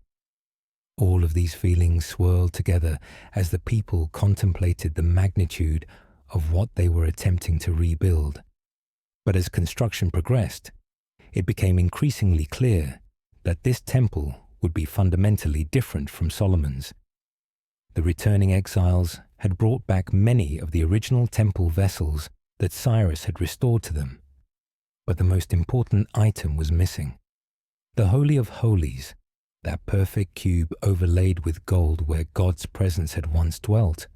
All of these feelings swirled together as the people contemplated the magnitude of what they were attempting to rebuild. But as construction progressed, it became increasingly clear that this temple would be fundamentally different from Solomon's. The returning exiles had brought back many of the original temple vessels that Cyrus had restored to them, but the most important item was missing. The Holy of Holies, that perfect cube overlaid with gold where God's presence had once dwelt,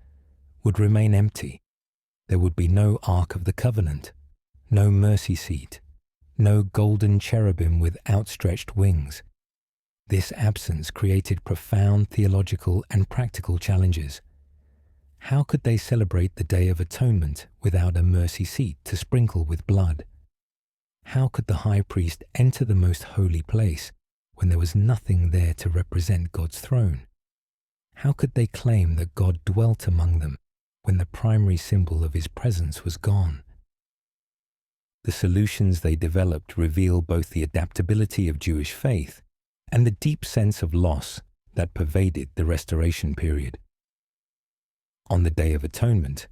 would remain empty. There would be no Ark of the Covenant, no mercy seat, no golden cherubim with outstretched wings. This absence created profound theological and practical challenges. How could they celebrate the Day of Atonement without a mercy seat to sprinkle with blood? How could the high priest enter the most holy place when there was nothing there to represent God's throne? How could they claim that God dwelt among them when the primary symbol of his presence was gone? The solutions they developed reveal both the adaptability of Jewish faith and the deep sense of loss that pervaded the restoration period. On the Day of Atonement,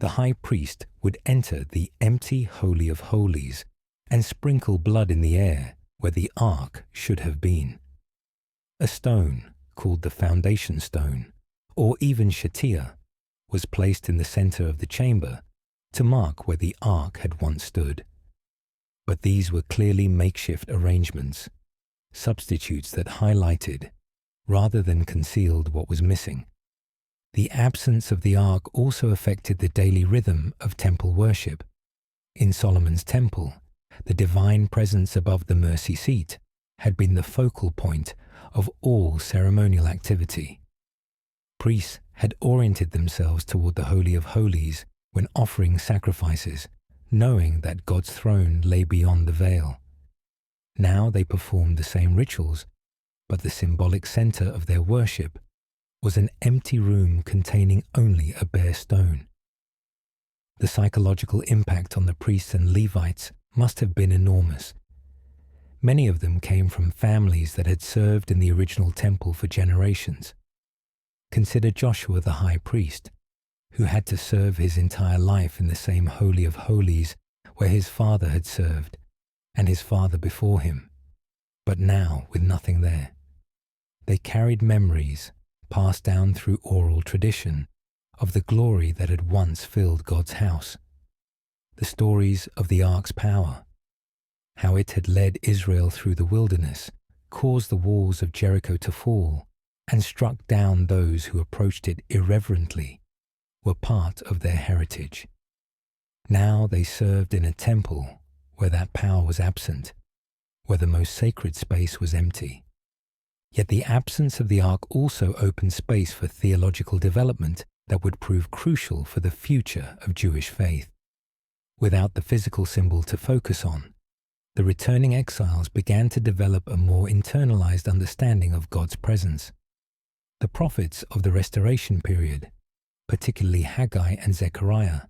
the high priest would enter the empty Holy of Holies and sprinkle blood in the air where the ark should have been. A stone, called the foundation stone, or even shatia, was placed in the center of the chamber to mark where the ark had once stood. But these were clearly makeshift arrangements, substitutes that highlighted rather than concealed what was missing. The absence of the ark also affected the daily rhythm of temple worship. In Solomon's temple, the divine presence above the mercy seat had been the focal point of all ceremonial activity. Priests had oriented themselves toward the Holy of Holies when offering sacrifices, knowing that God's throne lay beyond the veil. Now they performed the same rituals, but the symbolic center of their worship was an empty room containing only a bare stone. The psychological impact on the priests and Levites must have been enormous. Many of them came from families that had served in the original temple for generations. Consider Joshua the high priest, who had to serve his entire life in the same Holy of Holies where his father had served, and his father before him, but now with nothing there. They carried memories, passed down through oral tradition, of the glory that had once filled God's house. The stories of the ark's power, how it had led Israel through the wilderness, caused the walls of Jericho to fall, and struck down those who approached it irreverently, were part of their heritage. Now they served in a temple where that power was absent, where the most sacred space was empty. Yet the absence of the ark also opened space for theological development that would prove crucial for the future of Jewish faith. Without the physical symbol to focus on, the returning exiles began to develop a more internalized understanding of God's presence. The prophets of the Restoration period, particularly Haggai and Zechariah,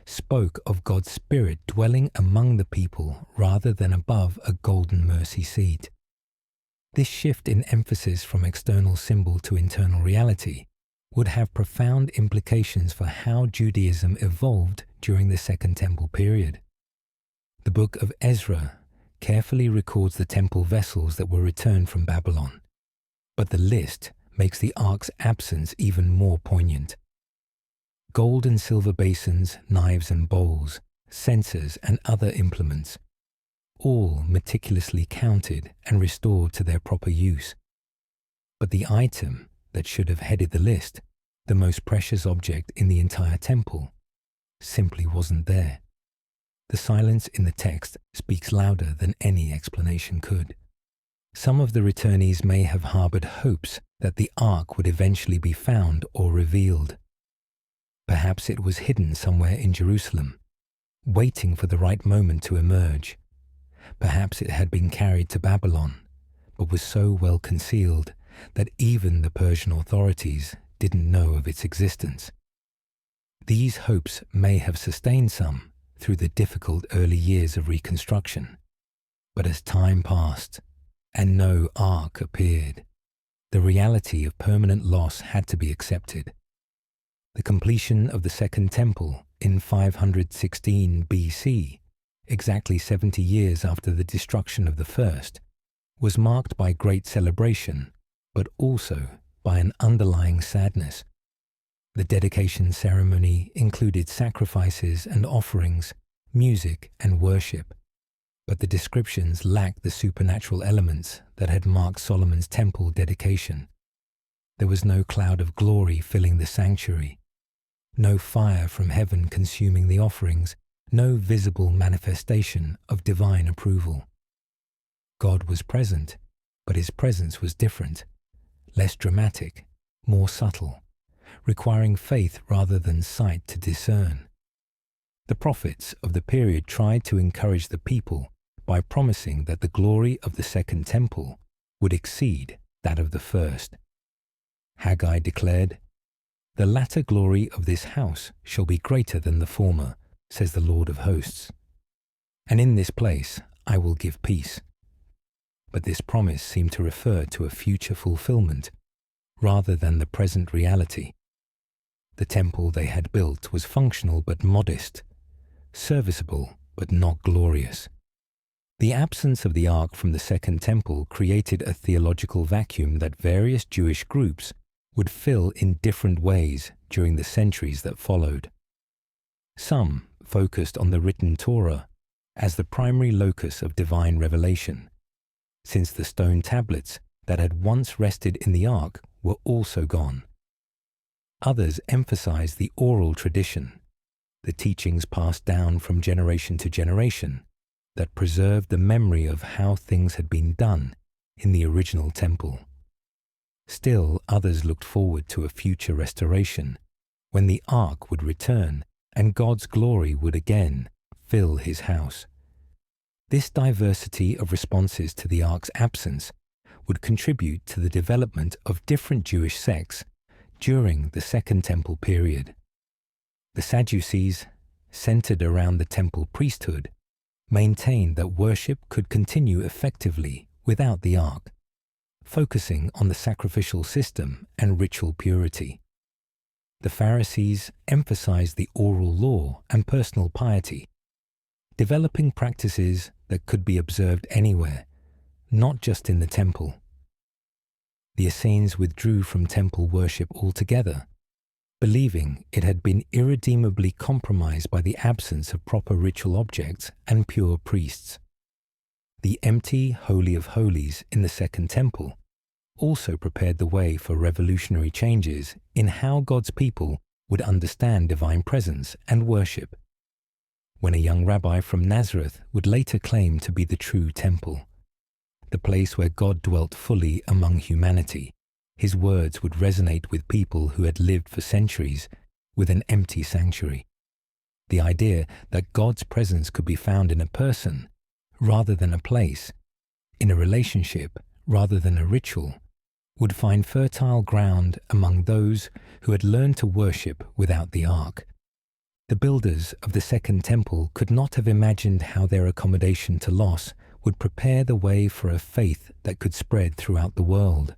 spoke of God's Spirit dwelling among the people rather than above a golden mercy seat. This shift in emphasis from external symbol to internal reality would have profound implications for how Judaism evolved during the Second Temple period. The book of Ezra carefully records the temple vessels that were returned from Babylon, but the list makes the ark's absence even more poignant. Gold and silver basins, knives and bowls, censers and other implements, all meticulously counted and restored to their proper use. But the item that should have headed the list, the most precious object in the entire temple, simply wasn't there. The silence in the text speaks louder than any explanation could. Some of the returnees may have harbored hopes that the ark would eventually be found or revealed. Perhaps it was hidden somewhere in Jerusalem, waiting for the right moment to emerge. Perhaps it had been carried to Babylon, but was so well concealed that even the Persian authorities didn't know of its existence. These hopes may have sustained some through the difficult early years of reconstruction, but as time passed and no ark appeared, the reality of permanent loss had to be accepted. The completion of the Second Temple in 516 BC, exactly 70 years after the destruction of the first, was marked by great celebration, but also by an underlying sadness. The dedication ceremony included sacrifices and offerings, music and worship, but the descriptions lacked the supernatural elements that had marked Solomon's temple dedication. There was no cloud of glory filling the sanctuary, no fire from heaven consuming the offerings, no visible manifestation of divine approval. God was present, but his presence was different, less dramatic, more subtle, requiring faith rather than sight to discern. The prophets of the period tried to encourage the people by promising that the glory of the Second Temple would exceed that of the first. Haggai declared, "The latter glory of this house shall be greater than the former, says the Lord of hosts. And in this place I will give peace." But this promise seemed to refer to a future fulfillment rather than the present reality. The temple they had built was functional but modest, serviceable but not glorious. The absence of the Ark from the Second Temple created a theological vacuum that various Jewish groups would fill in different ways during the centuries that followed. Some focused on the written Torah as the primary locus of divine revelation, since the stone tablets that had once rested in the Ark were also gone. Others emphasized the oral tradition, the teachings passed down from generation to generation that preserved the memory of how things had been done in the original temple. Still, others looked forward to a future restoration when the Ark would return and God's glory would again fill his house. This diversity of responses to the Ark's absence would contribute to the development of different Jewish sects during the Second Temple period. The Sadducees, centered around the temple priesthood, maintained that worship could continue effectively without the Ark, focusing on the sacrificial system and ritual purity. The Pharisees emphasized the oral law and personal piety, developing practices that could be observed anywhere, not just in the temple. The Essenes withdrew from temple worship altogether, believing it had been irredeemably compromised by the absence of proper ritual objects and pure priests. The empty Holy of Holies in the Second Temple also prepared the way for revolutionary changes in how God's people would understand divine presence and worship, when a young rabbi from Nazareth would later claim to be the true temple, the place where God dwelt fully among humanity. His words would resonate with people who had lived for centuries with an empty sanctuary. The idea that God's presence could be found in a person rather than a place, in a relationship rather than a ritual, would find fertile ground among those who had learned to worship without the Ark. The builders of the Second Temple could not have imagined how their accommodation to loss would prepare the way for a faith that could spread throughout the world.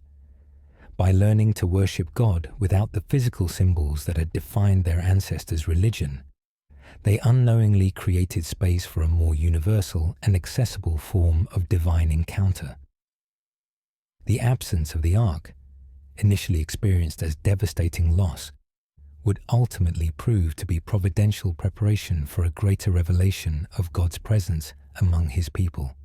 By learning to worship God without the physical symbols that had defined their ancestors' religion, they unknowingly created space for a more universal and accessible form of divine encounter. The absence of the Ark, initially experienced as devastating loss, would ultimately prove to be providential preparation for a greater revelation of God's presence among his people.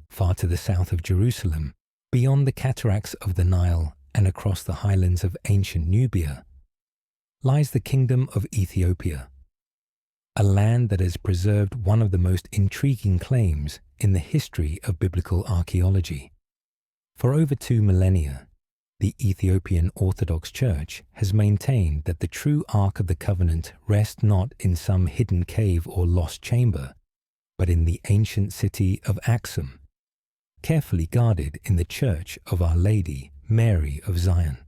Far to the south of Jerusalem, beyond the cataracts of the Nile and across the highlands of ancient Nubia, lies the kingdom of Ethiopia, a land that has preserved one of the most intriguing claims in the history of biblical archaeology. For over 2 millennia, the Ethiopian Orthodox Church has maintained that the true Ark of the Covenant rests not in some hidden cave or lost chamber, but in the ancient city of Axum, carefully guarded in the Church of Our Lady, Mary of Zion.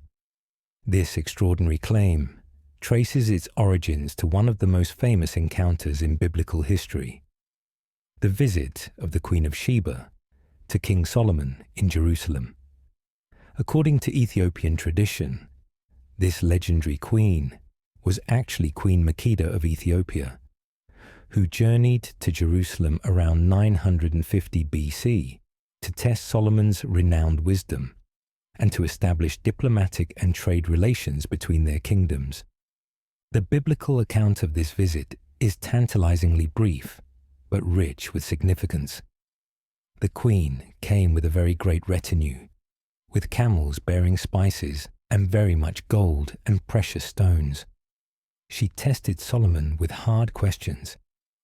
This extraordinary claim traces its origins to one of the most famous encounters in biblical history, the visit of the Queen of Sheba to King Solomon in Jerusalem. According to Ethiopian tradition, this legendary queen was actually Queen Makeda of Ethiopia, who journeyed to Jerusalem around 950 BC to test Solomon's renowned wisdom and to establish diplomatic and trade relations between their kingdoms. The biblical account of this visit is tantalizingly brief, but rich with significance. The queen came with a very great retinue, with camels bearing spices and very much gold and precious stones. She tested Solomon with hard questions,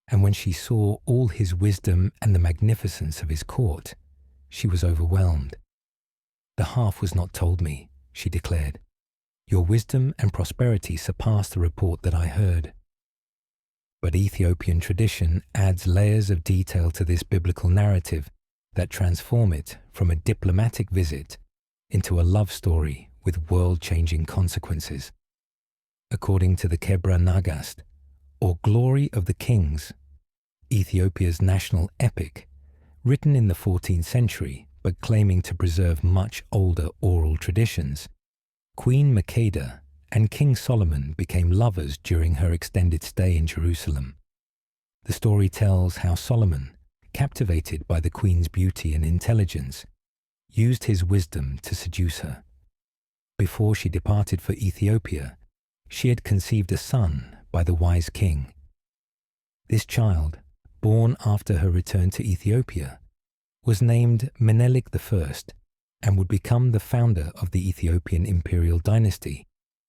and when she saw all his wisdom and the magnificence of his court, she was overwhelmed. "The half was not told me," she declared. "Your wisdom and prosperity surpass the report that I heard." But Ethiopian tradition adds layers of detail to this biblical narrative that transform it from a diplomatic visit into a love story with world-changing consequences. According to the Kebra Nagast, or Glory of the Kings, Ethiopia's national epic, written in the 14th century but claiming to preserve much older oral traditions, Queen Makeda and King Solomon became lovers during her extended stay in Jerusalem. The story tells how Solomon, captivated by the queen's beauty and intelligence, used his wisdom to seduce her. Before she departed for Ethiopia, she had conceived a son by the wise king. This child, born after her return to Ethiopia, was named Menelik I and would become the founder of the Ethiopian imperial dynasty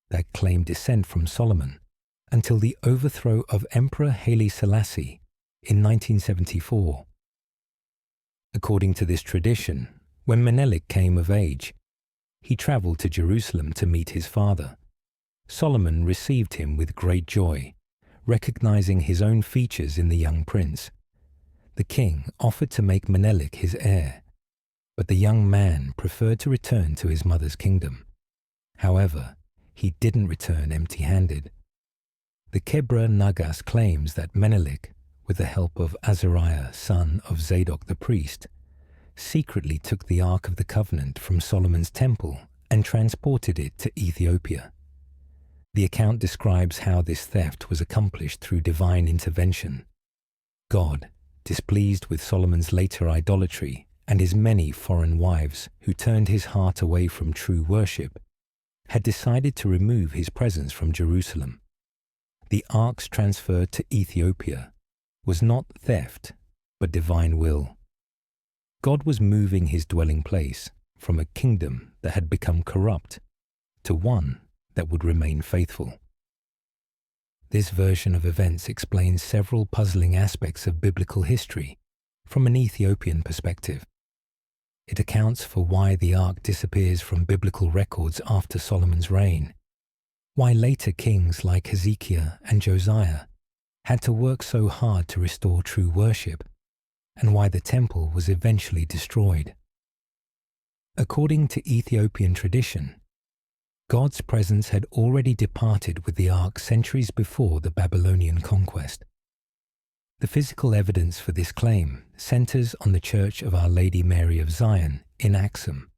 that claimed descent from Solomon until the overthrow of Emperor Haile Selassie in 1974. According to this tradition, when Menelik came of age, he travelled to Jerusalem to meet his father. Solomon received him with great joy, recognizing his own features in the young prince. The king offered to make Menelik his heir, but the young man preferred to return to his mother's kingdom. However, he didn't return empty-handed. The Kebra Nagas claims that Menelik, with the help of Azariah, son of Zadok the priest, secretly took the Ark of the Covenant from Solomon's temple and transported it to Ethiopia. The account describes how this theft was accomplished through divine intervention. God, displeased with Solomon's later idolatry and his many foreign wives who turned his heart away from true worship, had decided to remove his presence from Jerusalem. The Ark's transfer to Ethiopia was not theft, but divine will. God was moving his dwelling place from a kingdom that had become corrupt to one that would remain faithful. This version of events explains several puzzling aspects of biblical history from an Ethiopian perspective. It accounts for why the Ark disappears from biblical records after Solomon's reign, why later kings like Hezekiah and Josiah had to work so hard to restore true worship, and why the temple was eventually destroyed. According to Ethiopian tradition, God's presence had already departed with the Ark centuries before the Babylonian conquest. The physical evidence for this claim centers on the Church of Our Lady Mary of Zion in Axum,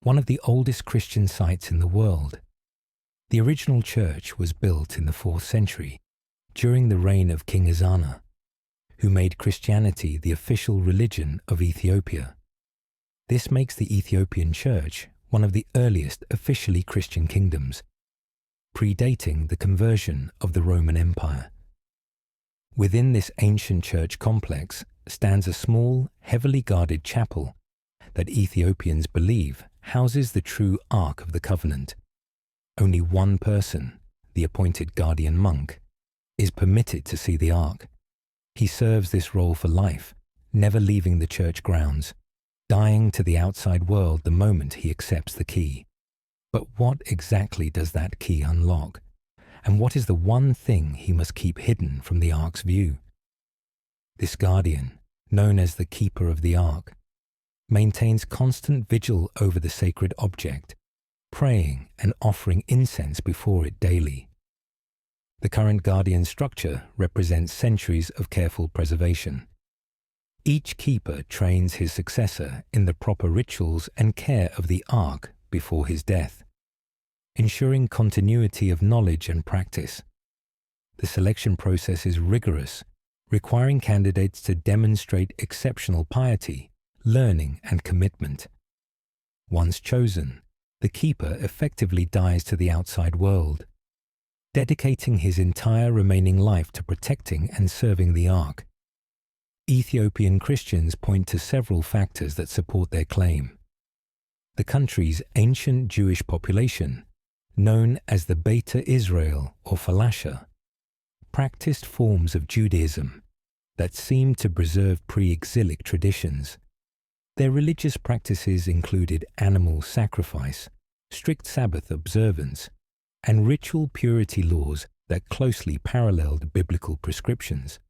one of the oldest Christian sites in the world. The original church was built in the 4th century during the reign of King Ezana, who made Christianity the official religion of Ethiopia. This makes the Ethiopian Church one of the earliest officially Christian kingdoms, predating the conversion of the Roman Empire. Within this ancient church complex stands a small, heavily guarded chapel that Ethiopians believe houses the true Ark of the Covenant. Only one person, the appointed Guardian monk, is permitted to see the Ark. He serves this role for life, never leaving the church grounds, dying to the outside world the moment he accepts the key. But what exactly does that key unlock? And what is the one thing he must keep hidden from the Ark's view? This guardian, known as the Keeper of the Ark, maintains constant vigil over the sacred object, praying and offering incense before it daily. The current guardian structure represents centuries of careful preservation. Each keeper trains his successor in the proper rituals and care of the Ark before his death, ensuring continuity of knowledge and practice. The selection process is rigorous, requiring candidates to demonstrate exceptional piety, learning, and commitment. Once chosen, the keeper effectively dies to the outside world, dedicating his entire remaining life to protecting and serving the Ark. Ethiopian Christians point to several factors that support their claim. The country's ancient Jewish population, known as the Beta Israel or Falasha, practiced forms of Judaism that seemed to preserve pre-exilic traditions. Their religious practices included animal sacrifice, strict Sabbath observance, and ritual purity laws that closely paralleled biblical prescriptions.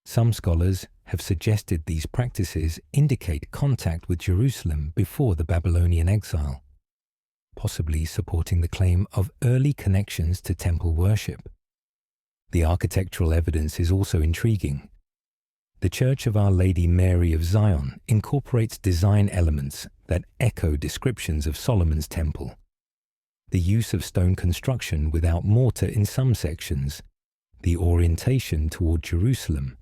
Some scholars have suggested these practices indicate contact with Jerusalem before the Babylonian exile, possibly supporting the claim of early connections to temple worship. The architectural evidence is also intriguing. The Church of Our Lady Mary of Zion incorporates design elements that echo descriptions of Solomon's temple. The use of stone construction without mortar in some sections, the orientation toward Jerusalem,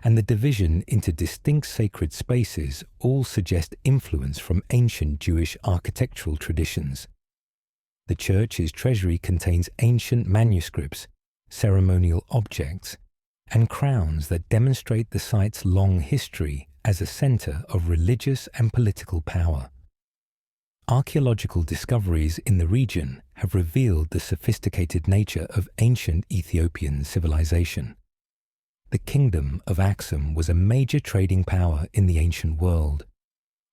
and the division into distinct sacred spaces all suggest influence from ancient Jewish architectural traditions. The church's treasury contains ancient manuscripts, ceremonial objects, and crowns that demonstrate the site's long history as a center of religious and political power. Archaeological discoveries in the region have revealed the sophisticated nature of ancient Ethiopian civilization. The kingdom of Aksum was a major trading power in the ancient world,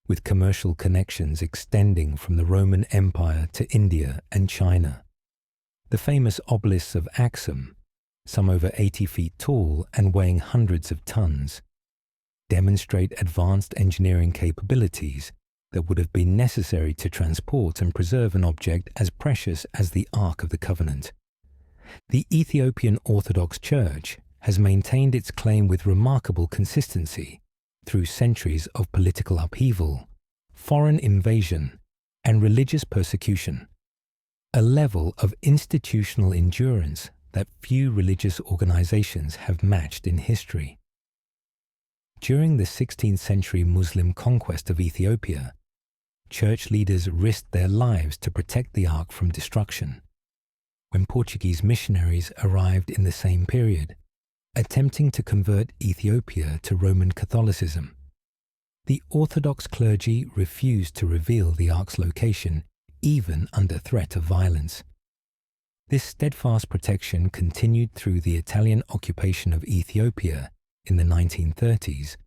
with commercial connections extending from the Roman Empire to India and China. The famous obelisks of Aksum, some over 80 feet tall and weighing hundreds of tons, demonstrate advanced engineering capabilities that would have been necessary to transport and preserve an object as precious as the Ark of the Covenant. The Ethiopian Orthodox Church has maintained its claim with remarkable consistency through centuries of political upheaval, foreign invasion, and religious persecution, a level of institutional endurance that few religious organizations have matched in history. During the 16th century Muslim conquest of Ethiopia, church leaders risked their lives to protect the Ark from destruction. When Portuguese missionaries arrived in the same period, attempting to convert Ethiopia to Roman Catholicism, the Orthodox clergy refused to reveal the Ark's location even under threat of violence. This steadfast protection continued through the Italian occupation of Ethiopia in the 1930s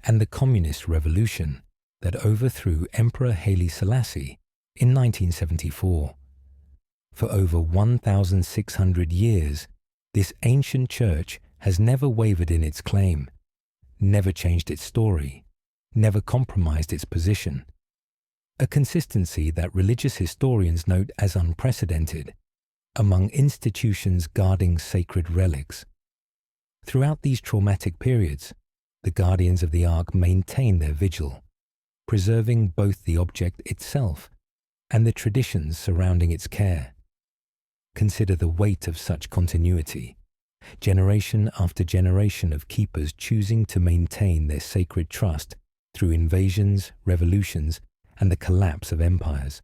and the Communist Revolution that overthrew Emperor Haile Selassie in 1974. For over 1,600 years, this ancient church has never wavered in its claim, never changed its story, never compromised its position, a consistency that religious historians note as unprecedented among institutions guarding sacred relics. Throughout these traumatic periods, the guardians of the Ark maintain their vigil, preserving both the object itself and the traditions surrounding its care. Consider the weight of such continuity, generation after generation of keepers choosing to maintain their sacred trust through invasions, revolutions, and the collapse of empires.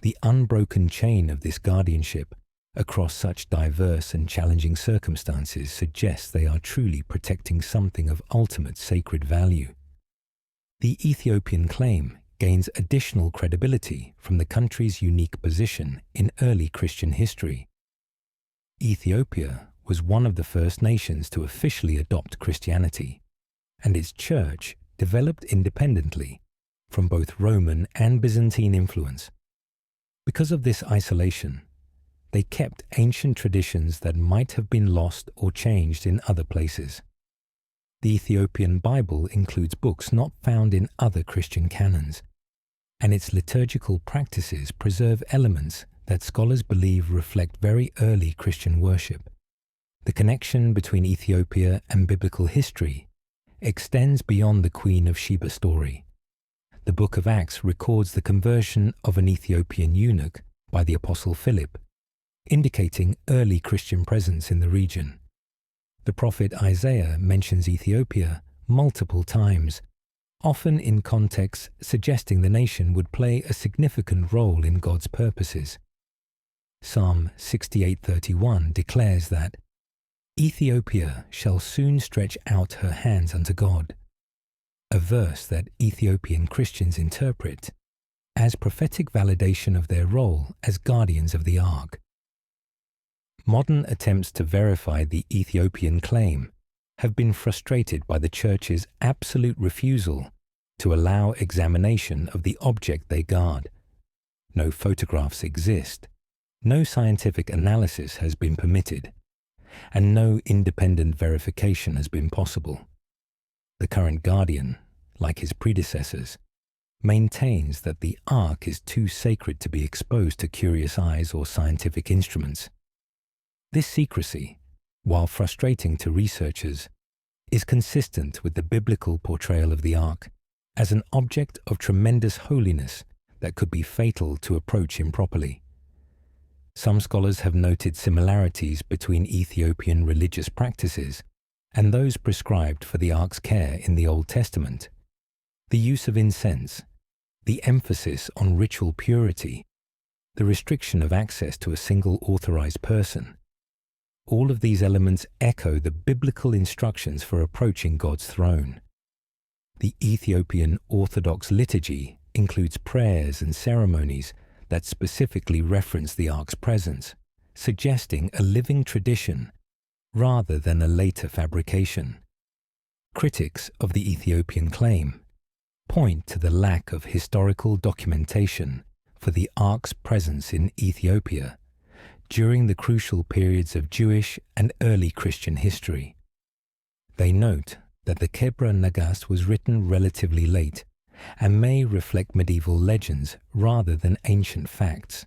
The unbroken chain of this guardianship across such diverse and challenging circumstances suggests they are truly protecting something of ultimate sacred value. The Ethiopian claim gains additional credibility from the country's unique position in early Christian history. Ethiopia was one of the first nations to officially adopt Christianity, and its church developed independently from both Roman and Byzantine influence. Because of this isolation, they kept ancient traditions that might have been lost or changed in other places. The Ethiopian Bible includes books not found in other Christian canons, and its liturgical practices preserve elements that scholars believe reflect very early Christian worship. The connection between Ethiopia and biblical history extends beyond the Queen of Sheba story. The Book of Acts records the conversion of an Ethiopian eunuch by the Apostle Philip, indicating early Christian presence in the region. The prophet Isaiah mentions Ethiopia multiple times, often in contexts suggesting the nation would play a significant role in God's purposes. Psalm 68:31 declares that Ethiopia shall soon stretch out her hands unto God, a verse that Ethiopian Christians interpret as prophetic validation of their role as guardians of the Ark. Modern attempts to verify the Ethiopian claim have been frustrated by the Church's absolute refusal to allow examination of the object they guard. No photographs exist, no scientific analysis has been permitted, and no independent verification has been possible. The current guardian, like his predecessors, maintains that the Ark is too sacred to be exposed to curious eyes or scientific instruments. This secrecy, while frustrating to researchers, is consistent with the biblical portrayal of the Ark as an object of tremendous holiness that could be fatal to approach improperly. Some scholars have noted similarities between Ethiopian religious practices and those prescribed for the ark's care in the Old Testament, the use of incense, the emphasis on ritual purity, the restriction of access to a single authorized person, all of these elements echo the biblical instructions for approaching God's throne. The Ethiopian Orthodox liturgy includes prayers and ceremonies that specifically reference the ark's presence, suggesting a living tradition rather than a later fabrication. Critics of the Ethiopian claim point to the lack of historical documentation for the ark's presence in Ethiopia during the crucial periods of Jewish and early Christian history. They note that the Kebra Nagast was written relatively late and may reflect medieval legends rather than ancient facts.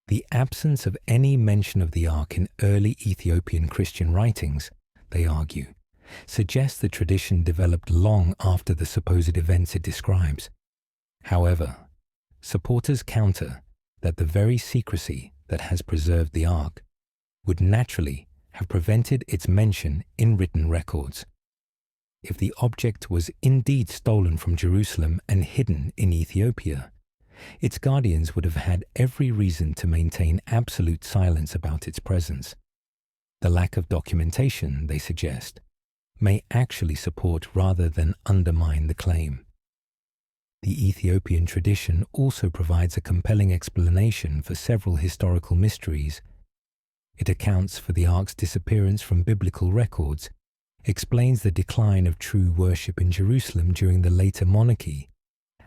The absence of any mention of the ark in early Ethiopian Christian writings, they argue, suggests the tradition developed long after the supposed events it describes. However, supporters counter that the very secrecy that has preserved the ark would naturally have prevented its mention in written records. If the object was indeed stolen from Jerusalem and hidden in Ethiopia, its guardians would have had every reason to maintain absolute silence about its presence. The lack of documentation, they suggest, may actually support rather than undermine the claim. The Ethiopian tradition also provides a compelling explanation for several historical mysteries. It accounts for the ark's disappearance from biblical records, explains the decline of true worship in Jerusalem during the later monarchy,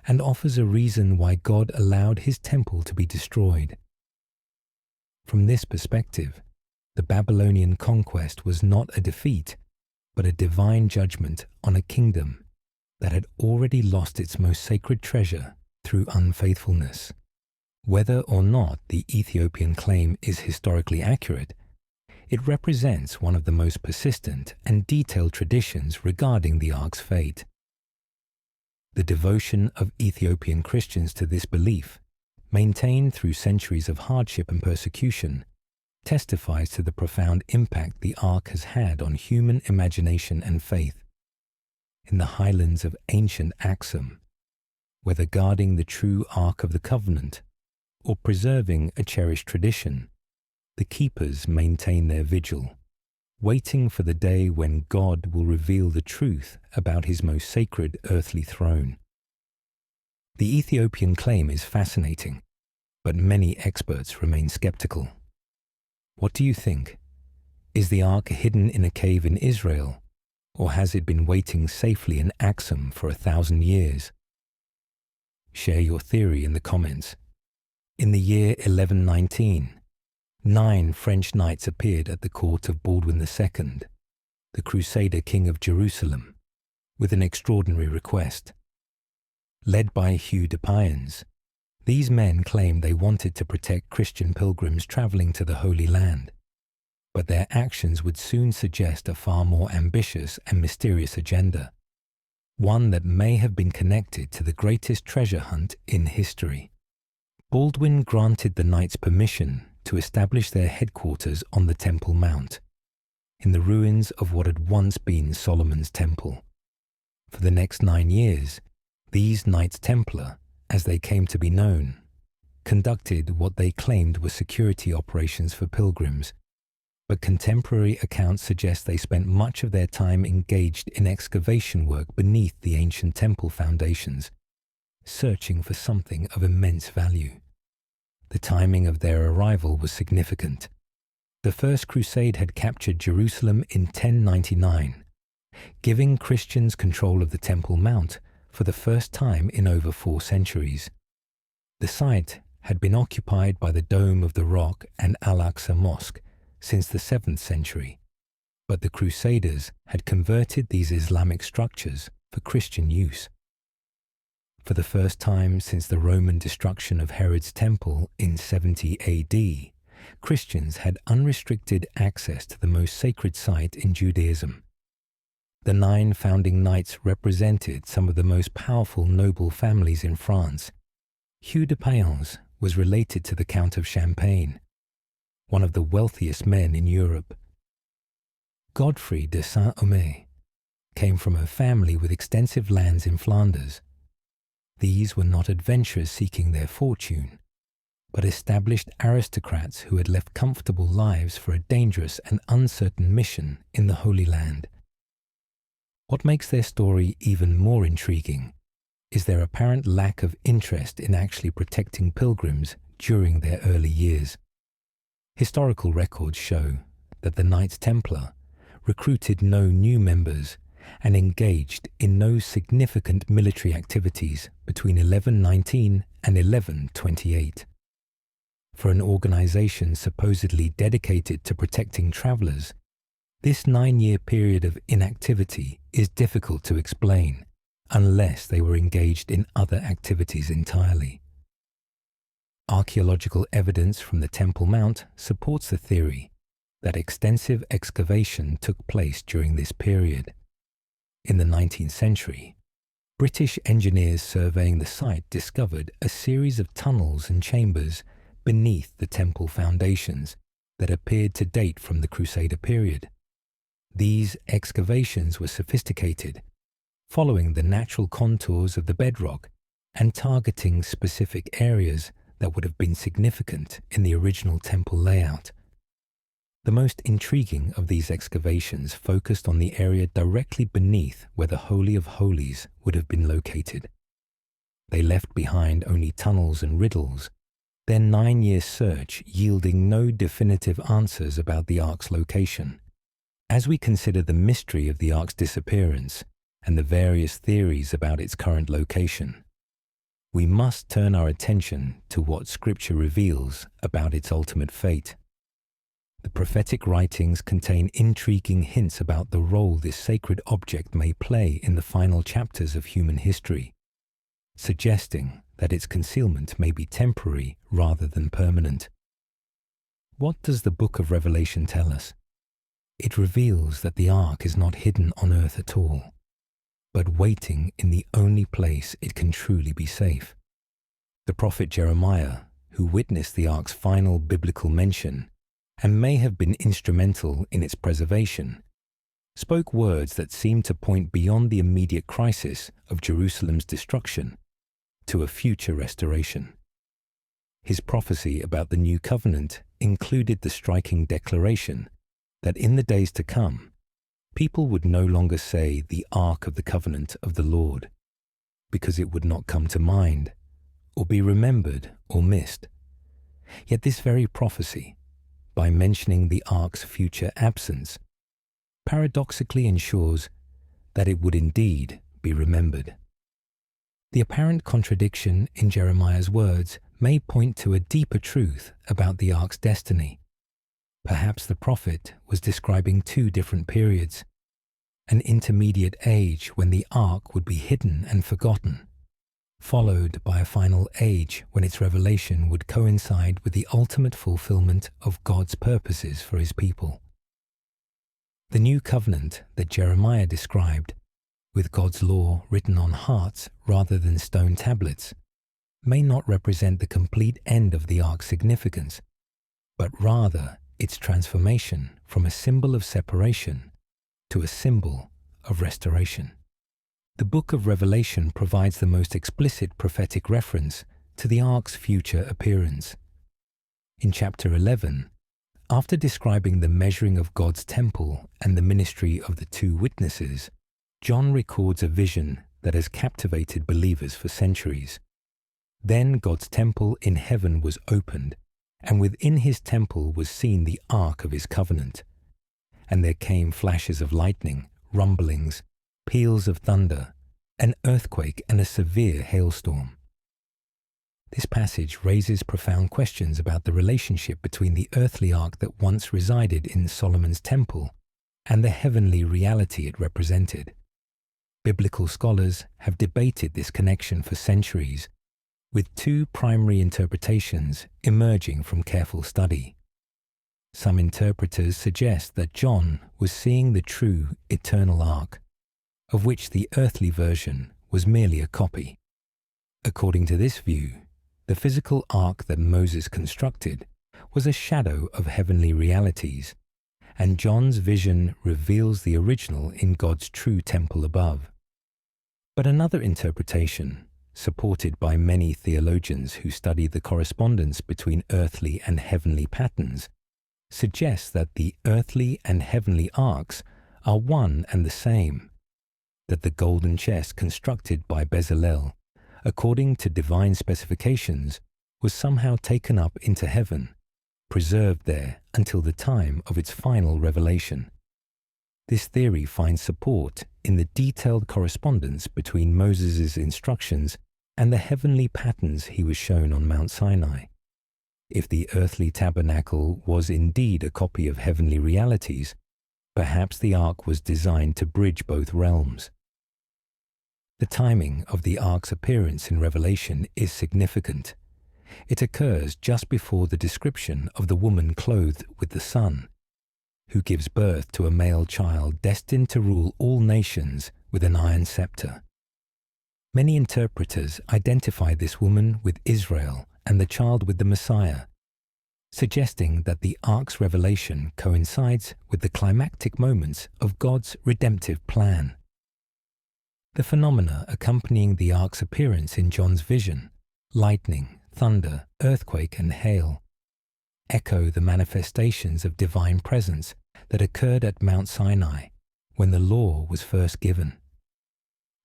and offers a reason why God allowed his temple to be destroyed. From this perspective, the Babylonian conquest was not a defeat, but a divine judgment on a kingdom that had already lost its most sacred treasure through unfaithfulness. Whether or not the Ethiopian claim is historically accurate, it represents one of the most persistent and detailed traditions regarding the ark's fate. The devotion of Ethiopian Christians to this belief, maintained through centuries of hardship and persecution, testifies to the profound impact the ark has had on human imagination and faith. In the highlands of ancient Axum, whether guarding the true Ark of the Covenant or preserving a cherished tradition, the keepers maintain their vigil, waiting for the day when God will reveal the truth about his most sacred earthly throne. The Ethiopian claim is fascinating, but many experts remain skeptical. What do you think? Is the ark hidden in a cave in Israel, or has it been waiting safely in Axum for 1,000 years? Share your theory in the comments. In the year 1119, 9 French knights appeared at the court of Baldwin II, the Crusader king of Jerusalem, with an extraordinary request. Led by Hugh defiance, these men claimed they wanted to protect Christian pilgrims traveling to the Holy Land, but their actions would soon suggest a far more ambitious and mysterious agenda, one that may have been connected to the greatest treasure hunt in history. Baldwin granted the knights permission to establish their headquarters on the Temple Mount, in the ruins of what had once been Solomon's Temple. For the next 9 years, these Knights Templar, as they came to be known, conducted what they claimed were security operations for pilgrims, but contemporary accounts suggest they spent much of their time engaged in excavation work beneath the ancient temple foundations, searching for something of immense value. The timing of their arrival was significant. The First Crusade had captured Jerusalem in 1099, giving Christians control of the Temple Mount for the first time in over 4 centuries. The site had been occupied by the Dome of the Rock and Al-Aqsa Mosque since the 7th century, but the Crusaders had converted these Islamic structures for Christian use. For the first time since the Roman destruction of Herod's temple in 70 AD, Christians had unrestricted access to the most sacred site in Judaism. The 9 founding knights represented some of the most powerful noble families in France. Hugh defiance was related to the Count of Champagne, one of the wealthiest men in Europe. Godfrey de Saint-Omer came from a family with extensive lands in Flanders. These were not adventurers seeking their fortune, but established aristocrats who had left comfortable lives for a dangerous and uncertain mission in the Holy Land. What makes their story even more intriguing is their apparent lack of interest in actually protecting pilgrims during their early years. Historical records show that the Knights Templar recruited no new members and engaged in no significant military activities between 1119 and 1128. For an organization supposedly dedicated to protecting travelers, this 9-year period of inactivity is difficult to explain unless they were engaged in other activities entirely. Archaeological evidence from the Temple Mount supports the theory that extensive excavation took place during this period. In the 19th century, British engineers surveying the site discovered a series of tunnels and chambers beneath the temple foundations that appeared to date from the Crusader period. These excavations were sophisticated, following the natural contours of the bedrock and targeting specific areas that would have been significant in the original temple layout. The most intriguing of these excavations focused on the area directly beneath where the Holy of Holies would have been located. They left behind only tunnels and riddles, their 9-year search yielding no definitive answers about the Ark's location. As we consider the mystery of the Ark's disappearance and the various theories about its current location, we must turn our attention to what Scripture reveals about its ultimate fate. The prophetic writings contain intriguing hints about the role this sacred object may play in the final chapters of human history, suggesting that its concealment may be temporary rather than permanent. What does the book of Revelation tell us? It reveals that the Ark is not hidden on earth at all, but waiting in the only place it can truly be safe. The prophet Jeremiah, who witnessed the Ark's final biblical mention and may have been instrumental in its preservation, spoke words that seemed to point beyond the immediate crisis of Jerusalem's destruction to a future restoration. His prophecy about the new covenant included the striking declaration that in the days to come, people would no longer say the Ark of the Covenant of the Lord, because it would not come to mind, or be remembered or missed. Yet this very prophecy, by mentioning the Ark's future absence, paradoxically ensures that it would indeed be remembered. The apparent contradiction in Jeremiah's words may point to a deeper truth about the Ark's destiny. Perhaps the prophet was describing two different periods, an intermediate age when the Ark would be hidden and forgotten, followed by a final age when its revelation would coincide with the ultimate fulfillment of God's purposes for his people. The new covenant that Jeremiah described, with God's law written on hearts rather than stone tablets, may not represent the complete end of the Ark's significance, but rather its transformation from a symbol of separation to a symbol of restoration. The book of Revelation provides the most explicit prophetic reference to the Ark's future appearance. In chapter 11, after describing the measuring of God's temple and the ministry of the two witnesses, John records a vision that has captivated believers for centuries. Then God's temple in heaven was opened, and within his temple was seen the ark of his covenant. And there came flashes of lightning, rumblings, peals of thunder, an earthquake, and a severe hailstorm. This passage raises profound questions about the relationship between the earthly ark that once resided in Solomon's temple and the heavenly reality it represented. Biblical scholars have debated this connection for centuries, with two primary interpretations emerging from careful study. Some interpreters suggest that John was seeing the true eternal ark, of which the earthly version was merely a copy. According to this view, the physical ark that Moses constructed was a shadow of heavenly realities, and John's vision reveals the original in God's true temple above. But another interpretation, supported by many theologians who study the correspondence between earthly and heavenly patterns, suggests that the earthly and heavenly arcs are one and the same, that the golden chest constructed by Bezalel, according to divine specifications, was somehow taken up into heaven, preserved there until the time of its final revelation. This theory finds support in the detailed correspondence between Moses' instructions and the heavenly patterns he was shown on Mount Sinai. If the earthly tabernacle was indeed a copy of heavenly realities, perhaps the ark was designed to bridge both realms. The timing of the ark's appearance in Revelation is significant. It occurs just before the description of the woman clothed with the sun, who gives birth to a male child destined to rule all nations with an iron scepter. Many interpreters identify this woman with Israel and the child with the Messiah, suggesting that the ark's revelation coincides with the climactic moments of God's redemptive plan. The phenomena accompanying the ark's appearance in John's vision, lightning, thunder, earthquake, and hail, echo the manifestations of divine presence that occurred at Mount Sinai when the law was first given.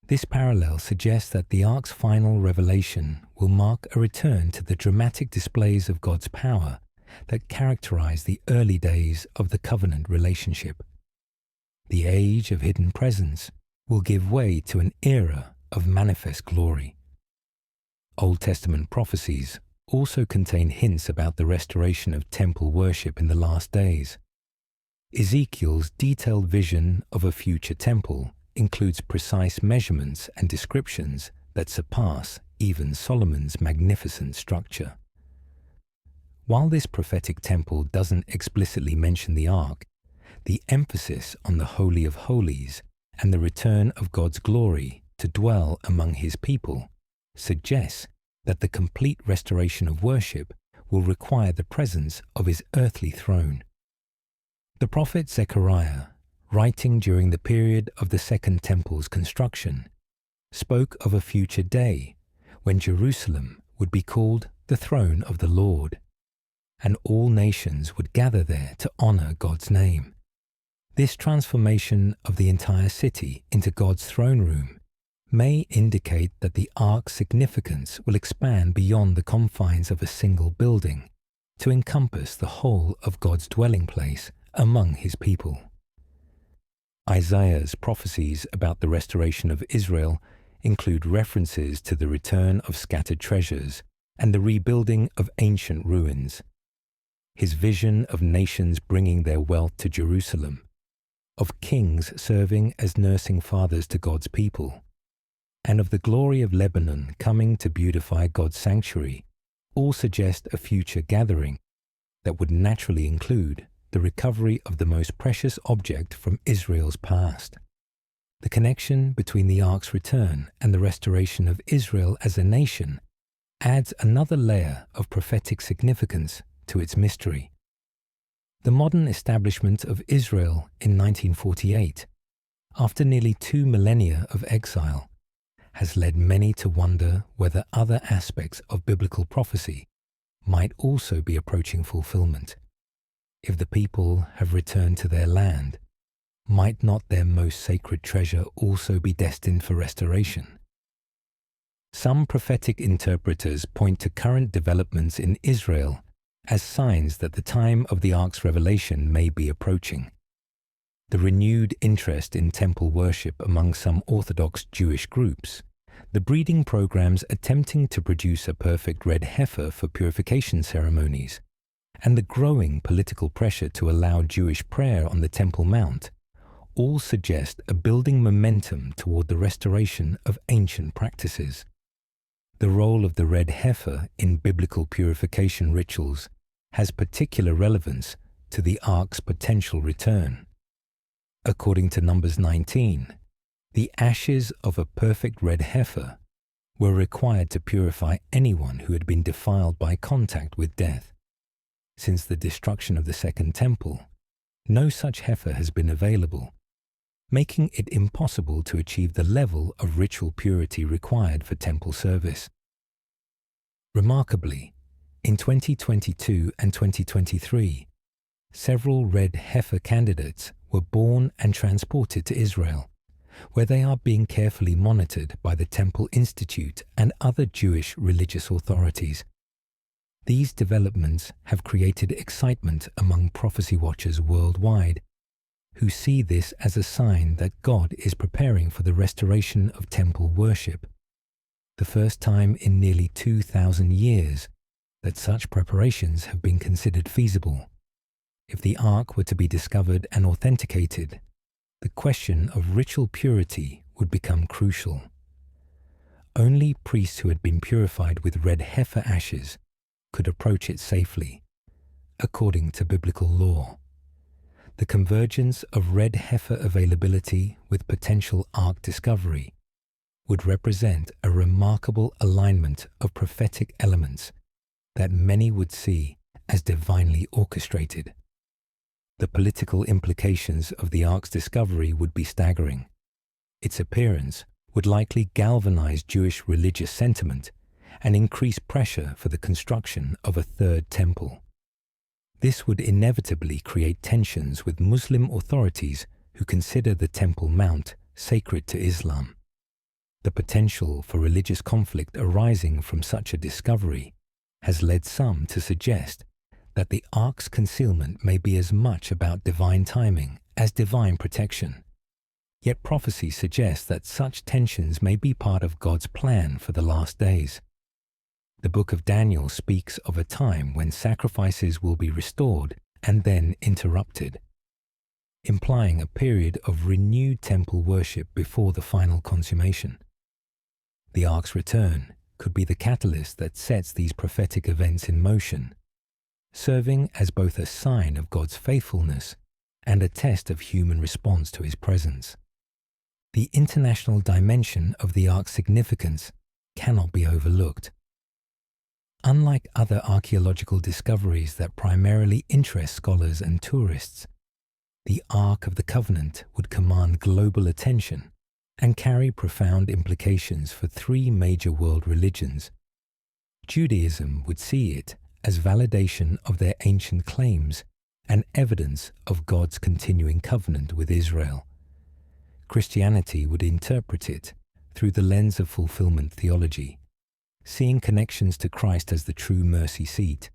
This parallel suggests that the ark's final revelation will mark a return to the dramatic displays of God's power that characterized the early days of the covenant relationship. The age of hidden presence will give way to an era of manifest glory. Old Testament prophecies also contain hints about the restoration of temple worship in the last days. Ezekiel's detailed vision of a future temple includes precise measurements and descriptions that surpass even Solomon's magnificent structure. While this prophetic temple doesn't explicitly mention the ark, the emphasis on the Holy of Holies and the return of God's glory to dwell among His people suggests that the complete restoration of worship will require the presence of His earthly throne. The prophet Zechariah, writing during the period of the Second Temple's construction, spoke of a future day when Jerusalem would be called the throne of the Lord, and all nations would gather there to honor God's name. This transformation of the entire city into God's throne room may indicate that the ark's significance will expand beyond the confines of a single building to encompass the whole of God's dwelling place among His people. Isaiah's prophecies about the restoration of Israel include references to the return of scattered treasures and the rebuilding of ancient ruins. His vision of nations bringing their wealth to Jerusalem, of kings serving as nursing fathers to God's people, and of the glory of Lebanon coming to beautify God's sanctuary, all suggest a future gathering that would naturally include the recovery of the most precious object from Israel's past. The connection between the ark's return and the restoration of Israel as a nation adds another layer of prophetic significance to its mystery. The modern establishment of Israel in 1948, after nearly 2 millennia of exile, has led many to wonder whether other aspects of biblical prophecy might also be approaching fulfillment. If the people have returned to their land, might not their most sacred treasure also be destined for restoration? Some prophetic interpreters point to current developments in Israel as signs that the time of the ark's revelation may be approaching. The renewed interest in temple worship among some Orthodox Jewish groups, the breeding programs attempting to produce a perfect red heifer for purification ceremonies, and the growing political pressure to allow Jewish prayer on the Temple Mount all suggest a building momentum toward the restoration of ancient practices. The role of the red heifer in biblical purification rituals has particular relevance to the ark's potential return. According to Numbers 19, the ashes of a perfect red heifer were required to purify anyone who had been defiled by contact with death. Since the destruction of the Second Temple, no such heifer has been available, making it impossible to achieve the level of ritual purity required for temple service. Remarkably, in 2022 and 2023, several red heifer candidates were born and transported to Israel, where they are being carefully monitored by the Temple Institute and other Jewish religious authorities. These developments have created excitement among prophecy watchers worldwide, who see this as a sign that God is preparing for the restoration of temple worship, the first time in nearly 2,000 years that such preparations have been considered feasible. If the Ark were to be discovered and authenticated, the question of ritual purity would become crucial. Only priests who had been purified with red heifer ashes could approach it safely, according to biblical law. The convergence of red heifer availability with potential Ark discovery would represent a remarkable alignment of prophetic elements that many would see as divinely orchestrated. The political implications of the Ark's discovery would be staggering. Its appearance would likely galvanize Jewish religious sentiment and increase pressure for the construction of a third temple. This would inevitably create tensions with Muslim authorities who consider the Temple Mount sacred to Islam. The potential for religious conflict arising from such a discovery has led some to suggest that the Ark's concealment may be as much about divine timing as divine protection. Yet prophecy suggests that such tensions may be part of God's plan for the last days. The book of Daniel speaks of a time when sacrifices will be restored and then interrupted, implying a period of renewed temple worship before the final consummation. The Ark's return could be the catalyst that sets these prophetic events in motion, serving as both a sign of God's faithfulness and a test of human response to His presence. The international dimension of the Ark's significance cannot be overlooked. Unlike other archaeological discoveries that primarily interest scholars and tourists, the Ark of the Covenant would command global attention and carry profound implications for three major world religions. Judaism would see it as validation of their ancient claims and evidence of God's continuing covenant with Israel. Christianity would interpret it through the lens of fulfillment theology, seeing connections to Christ as the true mercy seat.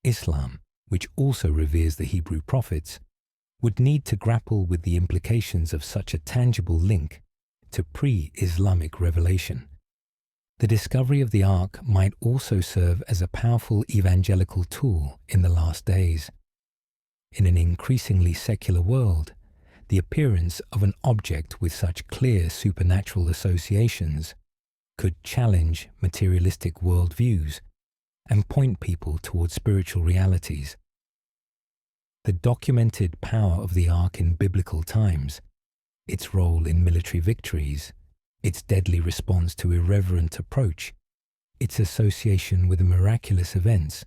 Islam, which also reveres the Hebrew prophets, would need to grapple with the implications of such a tangible link to pre-Islamic revelation. The discovery of the Ark might also serve as a powerful evangelical tool in the last days. In an increasingly secular world, the appearance of an object with such clear supernatural associations could challenge materialistic worldviews and point people towards spiritual realities. The documented power of the Ark in biblical times, its role in military victories, its deadly response to irreverent approach, its association with miraculous events,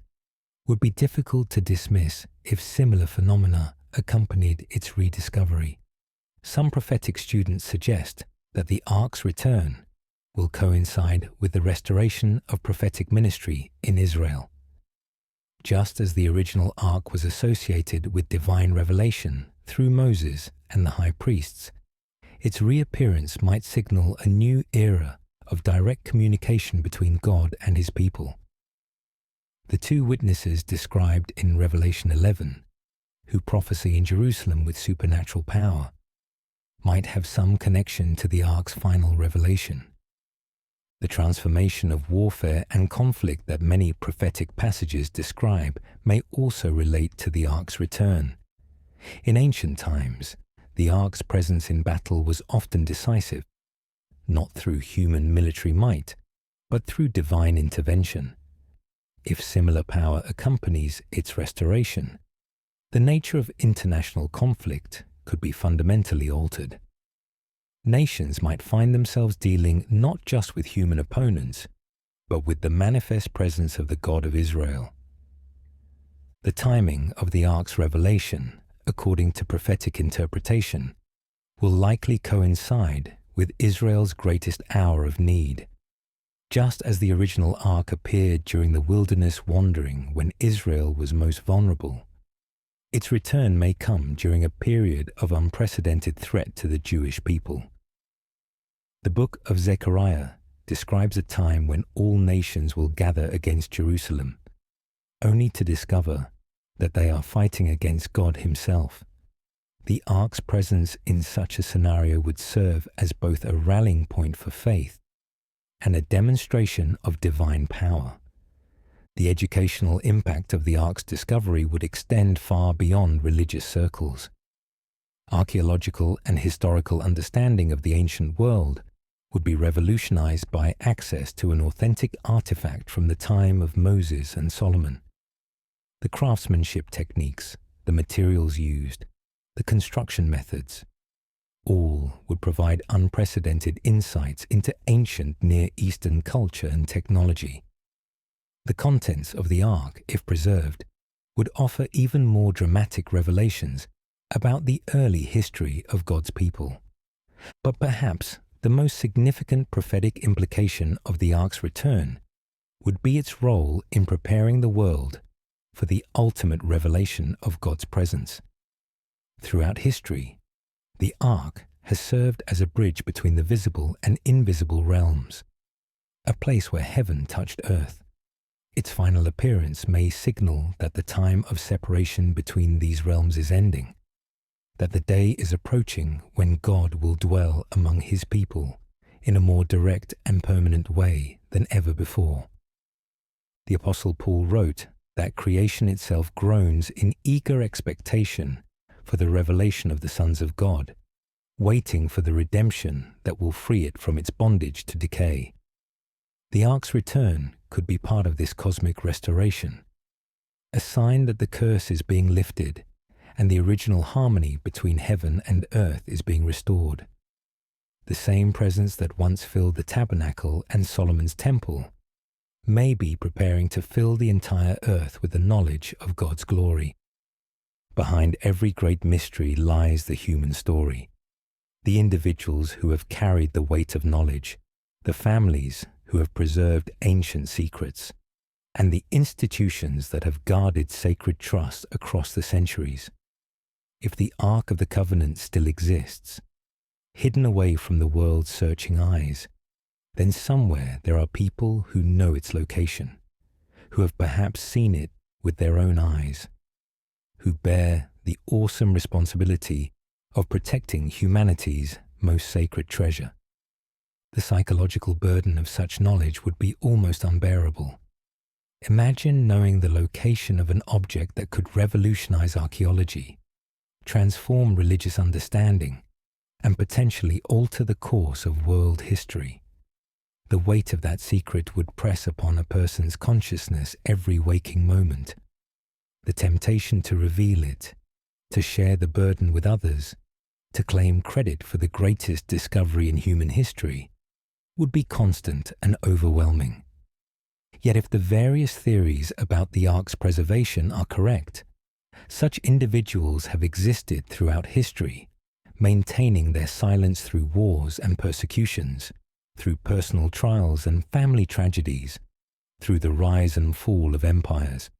would be difficult to dismiss if similar phenomena accompanied its rediscovery. Some prophetic students suggest that the Ark's return will coincide with the restoration of prophetic ministry in Israel. Just as the original Ark was associated with divine revelation through Moses and the high priests, its reappearance might signal a new era of direct communication between God and His people. The two witnesses described in Revelation 11, who prophesy in Jerusalem with supernatural power, might have some connection to the Ark's final revelation. The transformation of warfare and conflict that many prophetic passages describe may also relate to the Ark's return. In ancient times, the Ark's presence in battle was often decisive, not through human military might, but through divine intervention. If similar power accompanies its restoration, the nature of international conflict could be fundamentally altered. Nations might find themselves dealing not just with human opponents, but with the manifest presence of the God of Israel. The timing of the Ark's revelation according to prophetic interpretation, will likely coincide with Israel's greatest hour of need. Just as the original ark appeared during the wilderness wandering when Israel was most vulnerable, its return may come during a period of unprecedented threat to the Jewish people. The book of Zechariah describes a time when all nations will gather against Jerusalem, only to discover that they are fighting against God himself. The ark's presence in such a scenario would serve as both a rallying point for faith and a demonstration of divine power. The educational impact of the ark's discovery would extend far beyond religious circles. Archaeological and historical understanding of the ancient world would be revolutionized by access to an authentic artifact from the time of Moses and Solomon. The craftsmanship techniques, the materials used, the construction methods, all would provide unprecedented insights into ancient Near Eastern culture and technology. The contents of the ark, if preserved, would offer even more dramatic revelations about the early history of God's people. But perhaps the most significant prophetic implication of the ark's return would be its role in preparing the world for the ultimate revelation of God's presence. Throughout history, the ark has served as a bridge between the visible and invisible realms, a place where heaven touched earth. Its final appearance may signal that the time of separation between these realms is ending, that the day is approaching when God will dwell among his people in a more direct and permanent way than ever before. The Apostle Paul wrote that creation itself groans in eager expectation for the revelation of the sons of God, waiting for the redemption that will free it from its bondage to decay. The ark's return could be part of this cosmic restoration, a sign that the curse is being lifted and the original harmony between heaven and earth is being restored. The same presence that once filled the tabernacle and Solomon's temple may be preparing to fill the entire earth with the knowledge of God's glory. Behind every great mystery lies the human story, the individuals who have carried the weight of knowledge, the families who have preserved ancient secrets, and the institutions that have guarded sacred trust across the centuries. If the Ark of the Covenant still exists, hidden away from the world's searching eyes, then somewhere there are people who know its location, who have perhaps seen it with their own eyes, who bear the awesome responsibility of protecting humanity's most sacred treasure. The psychological burden of such knowledge would be almost unbearable. Imagine knowing the location of an object that could revolutionize archaeology, transform religious understanding, and potentially alter the course of world history. The weight of that secret would press upon a person's consciousness every waking moment. The temptation to reveal it, to share the burden with others, to claim credit for the greatest discovery in human history, would be constant and overwhelming. Yet if the various theories about the Ark's preservation are correct, such individuals have existed throughout history, maintaining their silence through wars and persecutions, through personal trials and family tragedies, through the rise and fall of empires.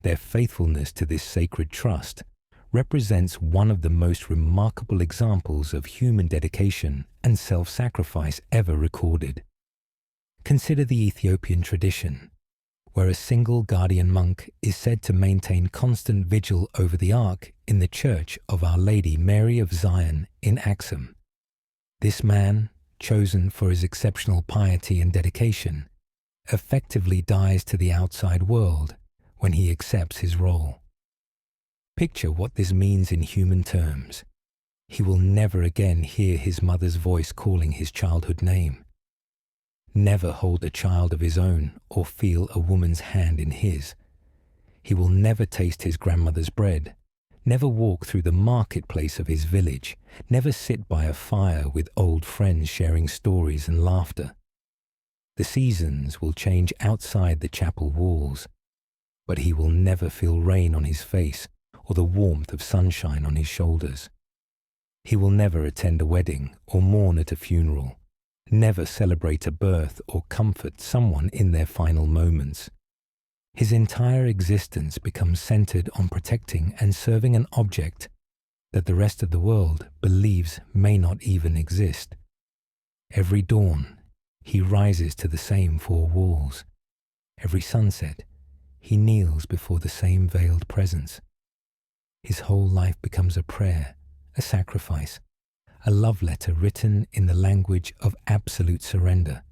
Their faithfulness to this sacred trust represents one of the most remarkable examples of human dedication and self-sacrifice ever recorded. Consider the Ethiopian tradition, where a single Gaurdian monk is said to maintain constant vigil over the Ark in the Church of Our Lady Mary of Zion in Axum. This man, chosen for his exceptional piety and dedication, effectively dies to the outside world when he accepts his role. Picture what this means in human terms. He will never again hear his mother's voice calling his childhood name, never hold a child of his own or feel a woman's hand in his. He will never taste his grandmother's bread, never walk through the marketplace of his village, never sit by a fire with old friends sharing stories and laughter. The seasons will change outside the chapel walls, but he will never feel rain on his face or the warmth of sunshine on his shoulders. He will never attend a wedding or mourn at a funeral, never celebrate a birth or comfort someone in their final moments. His entire existence becomes centered on protecting and serving an object that the rest of the world believes may not even exist. Every dawn, he rises to the same four walls. Every sunset, he kneels before the same veiled presence. His whole life becomes a prayer, a sacrifice, a love letter written in the language of absolute surrender.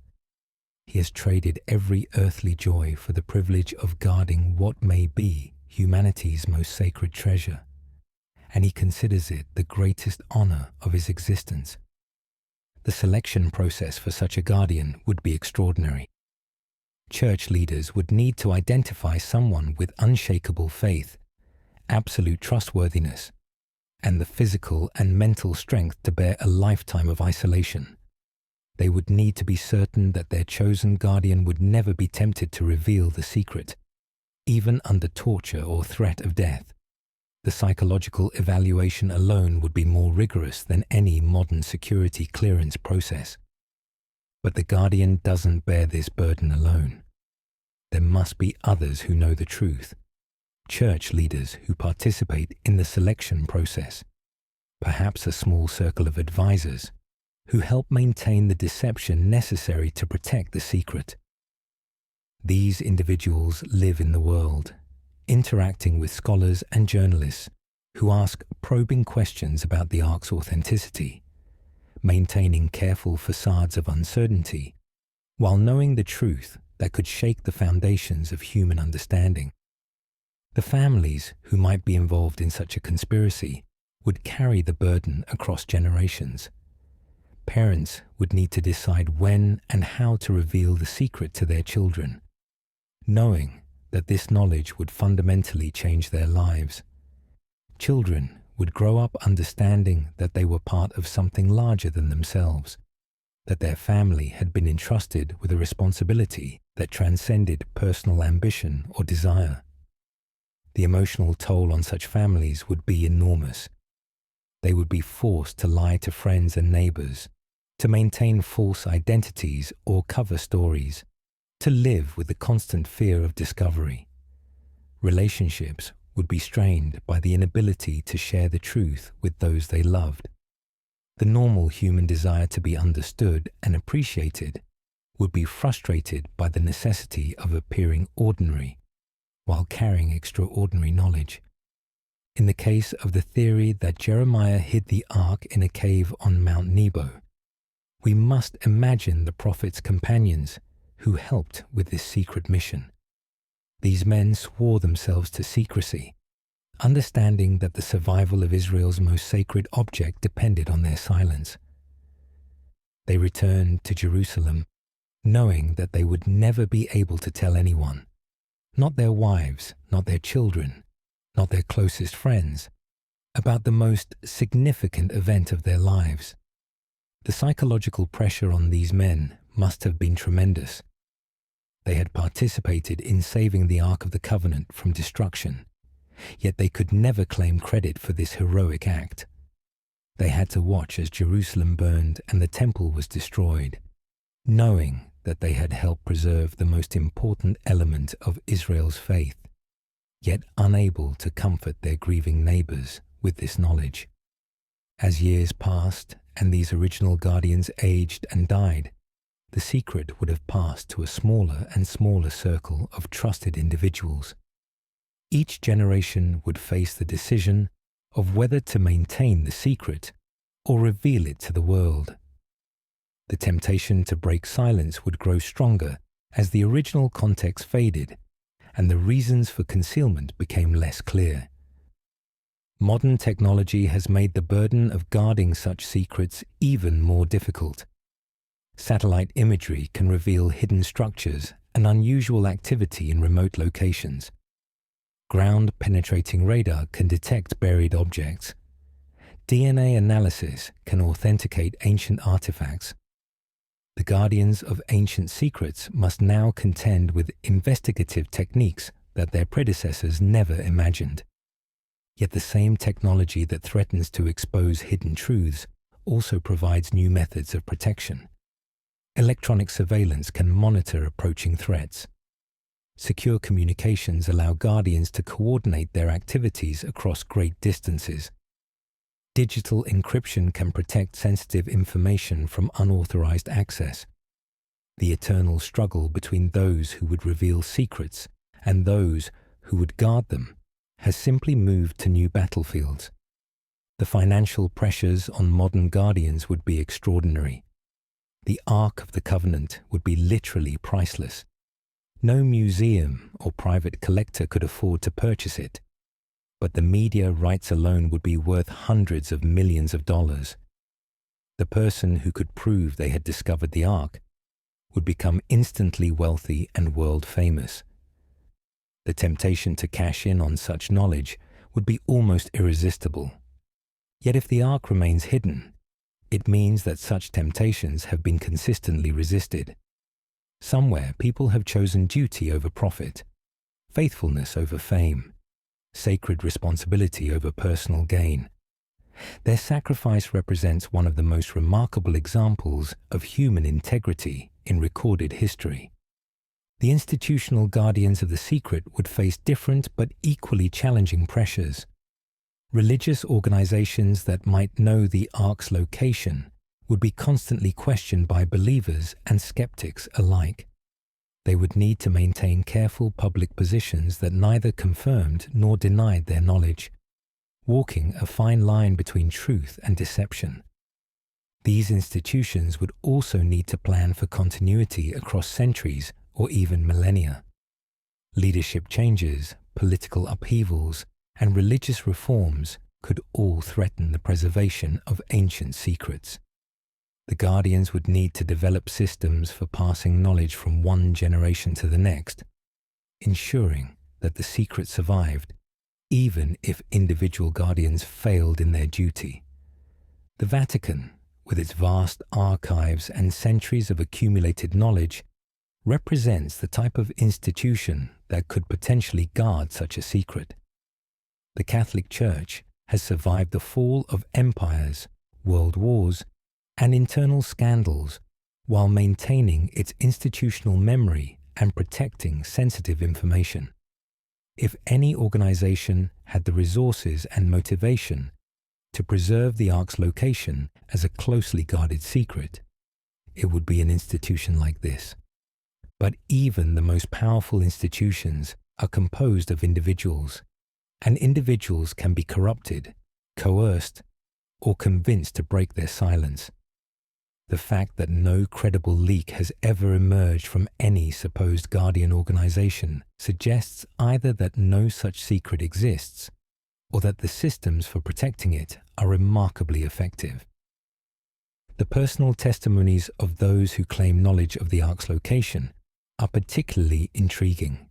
He has traded every earthly joy for the privilege of guarding what may be humanity's most sacred treasure, and he considers it the greatest honor of his existence. The selection process for such a guardian would be extraordinary. Church leaders would need to identify someone with unshakable faith, absolute trustworthiness, and the physical and mental strength to bear a lifetime of isolation. They would need to be certain that their chosen guardian would never be tempted to reveal the secret, even under torture or threat of death. The psychological evaluation alone would be more rigorous than any modern security clearance process. But the guardian doesn't bear this burden alone. There must be others who know the truth, church leaders who participate in the selection process, perhaps a small circle of advisors who help maintain the deception necessary to protect the secret. These individuals live in the world, interacting with scholars and journalists who ask probing questions about the Ark's authenticity, maintaining careful facades of uncertainty, while knowing the truth that could shake the foundations of human understanding. The families who might be involved in such a conspiracy would carry the burden across generations. Parents would need to decide when and how to reveal the secret to their children, knowing that this knowledge would fundamentally change their lives. Children would grow up understanding that they were part of something larger than themselves, that their family had been entrusted with a responsibility that transcended personal ambition or desire. The emotional toll on such families would be enormous. They would be forced to lie to friends and neighbors, to maintain false identities or cover stories, to live with the constant fear of discovery. Relationships would be strained by the inability to share the truth with those they loved. The normal human desire to be understood and appreciated would be frustrated by the necessity of appearing ordinary while carrying extraordinary knowledge. In the case of the theory that Jeremiah hid the ark in a cave on Mount Nebo, we must imagine the prophet's companions who helped with this secret mission. These men swore themselves to secrecy, understanding that the survival of Israel's most sacred object depended on their silence. They returned to Jerusalem, knowing that they would never be able to tell anyone, not their wives, not their children, not their closest friends, about the most significant event of their lives. The psychological pressure on these men must have been tremendous. They had participated in saving the Ark of the Covenant from destruction, yet they could never claim credit for this heroic act. They had to watch as Jerusalem burned and the temple was destroyed, knowing that they had helped preserve the most important element of Israel's faith, yet unable to comfort their grieving neighbors with this knowledge. As years passed and these original guardians aged and died, the secret would have passed to a smaller and smaller circle of trusted individuals. Each generation would face the decision of whether to maintain the secret or reveal it to the world. The temptation to break silence would grow stronger as the original context faded and the reasons for concealment became less clear. Modern technology has made the burden of guarding such secrets even more difficult. Satellite imagery can reveal hidden structures and unusual activity in remote locations. Ground-penetrating radar can detect buried objects. DNA analysis can authenticate ancient artifacts. The guardians of ancient secrets must now contend with investigative techniques that their predecessors never imagined. Yet the same technology that threatens to expose hidden truths also provides new methods of protection. Electronic surveillance can monitor approaching threats. Secure communications allow guardians to coordinate their activities across great distances. Digital encryption can protect sensitive information from unauthorized access. The eternal struggle between those who would reveal secrets and those who would guard them has simply moved to new battlefields. The financial pressures on modern guardians would be extraordinary. The Ark of the Covenant would be literally priceless. No museum or private collector could afford to purchase it, but the media rights alone would be worth hundreds of millions of dollars. The person who could prove they had discovered the Ark would become instantly wealthy and world famous. The temptation to cash in on such knowledge would be almost irresistible. Yet if the Ark remains hidden, it means that such temptations have been consistently resisted. Somewhere people have chosen duty over profit, faithfulness over fame, sacred responsibility over personal gain. Their sacrifice represents one of the most remarkable examples of human integrity in recorded history. The institutional guardians of the secret would face different but equally challenging pressures. Religious organizations that might know the Ark's location would be constantly questioned by believers and skeptics alike. They would need to maintain careful public positions that neither confirmed nor denied their knowledge, walking a fine line between truth and deception. These institutions would also need to plan for continuity across centuries or even millennia. Leadership changes, political upheavals, and religious reforms could all threaten the preservation of ancient secrets. The guardians would need to develop systems for passing knowledge from one generation to the next, ensuring that the secret survived, even if individual guardians failed in their duty. The Vatican, with its vast archives and centuries of accumulated knowledge, represents the type of institution that could potentially guard such a secret. The Catholic Church has survived the fall of empires, world wars, and internal scandals while maintaining its institutional memory and protecting sensitive information. If any organization had the resources and motivation to preserve the Ark's location as a closely guarded secret, it would be an institution like this. But even the most powerful institutions are composed of individuals, and individuals can be corrupted, coerced, or convinced to break their silence. The fact that no credible leak has ever emerged from any supposed guardian organization suggests either that no such secret exists, or that the systems for protecting it are remarkably effective. The personal testimonies of those who claim knowledge of the Ark's location are particularly intriguing.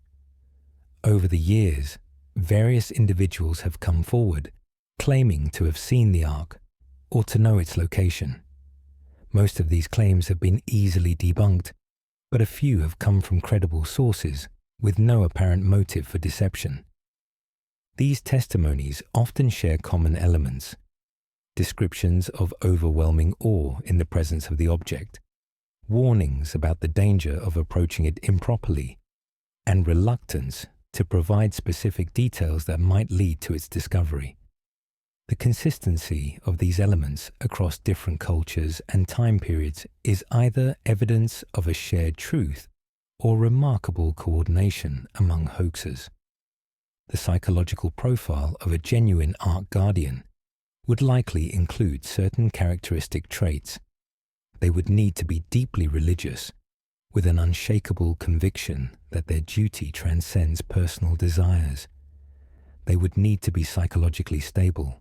Over the years, various individuals have come forward, claiming to have seen the Ark or to know its location. Most of these claims have been easily debunked, but a few have come from credible sources with no apparent motive for deception. These testimonies often share common elements: descriptions of overwhelming awe in the presence of the object, warnings about the danger of approaching it improperly, and reluctance to provide specific details that might lead to its discovery. The consistency of these elements across different cultures and time periods is either evidence of a shared truth or remarkable coordination among hoaxers. The psychological profile of a genuine Ark guardian would likely include certain characteristic traits. They would need to be deeply religious, with an unshakable conviction that their duty transcends personal desires. They would need to be psychologically stable,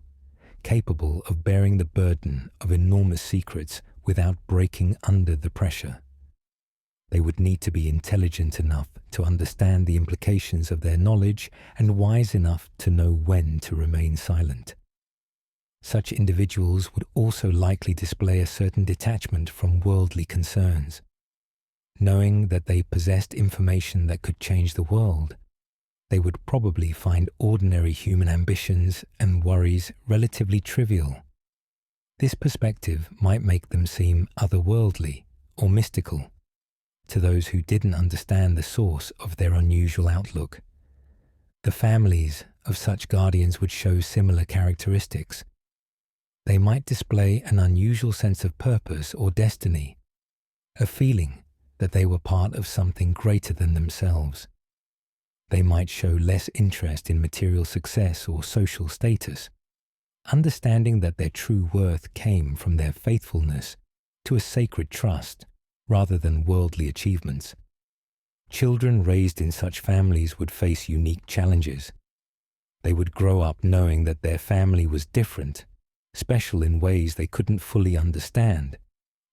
capable of bearing the burden of enormous secrets without breaking under the pressure. They would need to be intelligent enough to understand the implications of their knowledge and wise enough to know when to remain silent. Such individuals would also likely display a certain detachment from worldly concerns. Knowing that they possessed information that could change the world, they would probably find ordinary human ambitions and worries relatively trivial. This perspective might make them seem otherworldly or mystical to those who didn't understand the source of their unusual outlook. The families of such guardians would show similar characteristics. They might display an unusual sense of purpose or destiny, a feeling that they were part of something greater than themselves. They might show less interest in material success or social status, understanding that their true worth came from their faithfulness to a sacred trust rather than worldly achievements. Children raised in such families would face unique challenges. They would grow up knowing that their family was different, special in ways they couldn't fully understand,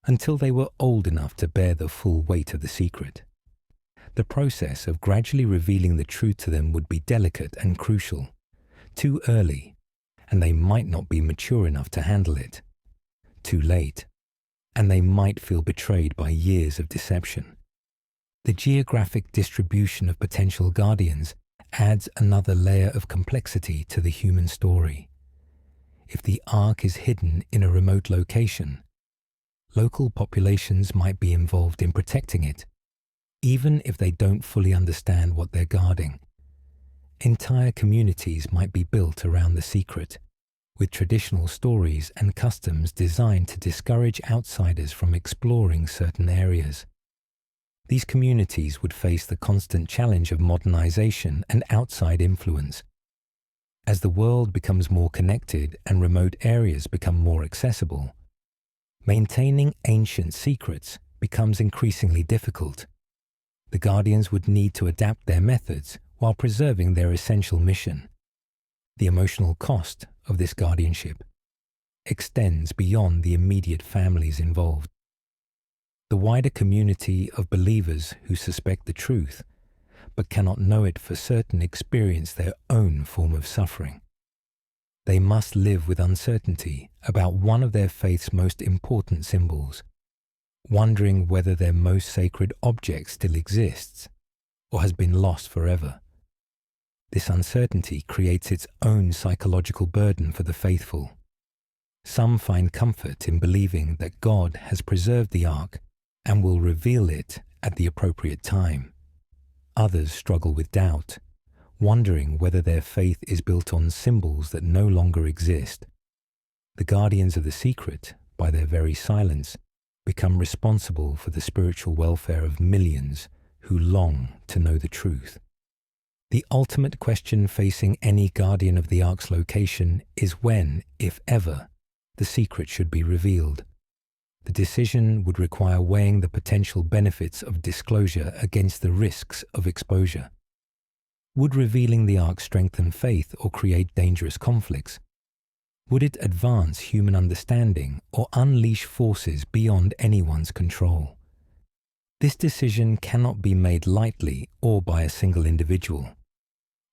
until they were old enough to bear the full weight of the secret. The process of gradually revealing the truth to them would be delicate and crucial. Too early, and they might not be mature enough to handle it. Too late, and they might feel betrayed by years of deception. The geographic distribution of potential guardians adds another layer of complexity to the human story. If the Ark is hidden in a remote location, local populations might be involved in protecting it, even if they don't fully understand what they're guarding. Entire communities might be built around the secret, with traditional stories and customs designed to discourage outsiders from exploring certain areas. These communities would face the constant challenge of modernization and outside influence. As the world becomes more connected and remote areas become more accessible, maintaining ancient secrets becomes increasingly difficult. The Guardians would need to adapt their methods while preserving their essential mission. The emotional cost of this guardianship extends beyond the immediate families involved. The wider community of believers who suspect the truth but cannot know it for certain experience their own form of suffering. They must live with uncertainty about one of their faith's most important symbols, wondering whether their most sacred object still exists or has been lost forever. This uncertainty creates its own psychological burden for the faithful. Some find comfort in believing that God has preserved the Ark and will reveal it at the appropriate time. Others struggle with doubt, wondering whether their faith is built on symbols that no longer exist. The guardians of the secret, by their very silence, become responsible for the spiritual welfare of millions who long to know the truth. The ultimate question facing any guardian of the Ark's location is when, if ever, the secret should be revealed. The decision would require weighing the potential benefits of disclosure against the risks of exposure. Would revealing the Ark strengthen faith or create dangerous conflicts? Would it advance human understanding or unleash forces beyond anyone's control? This decision cannot be made lightly or by a single individual.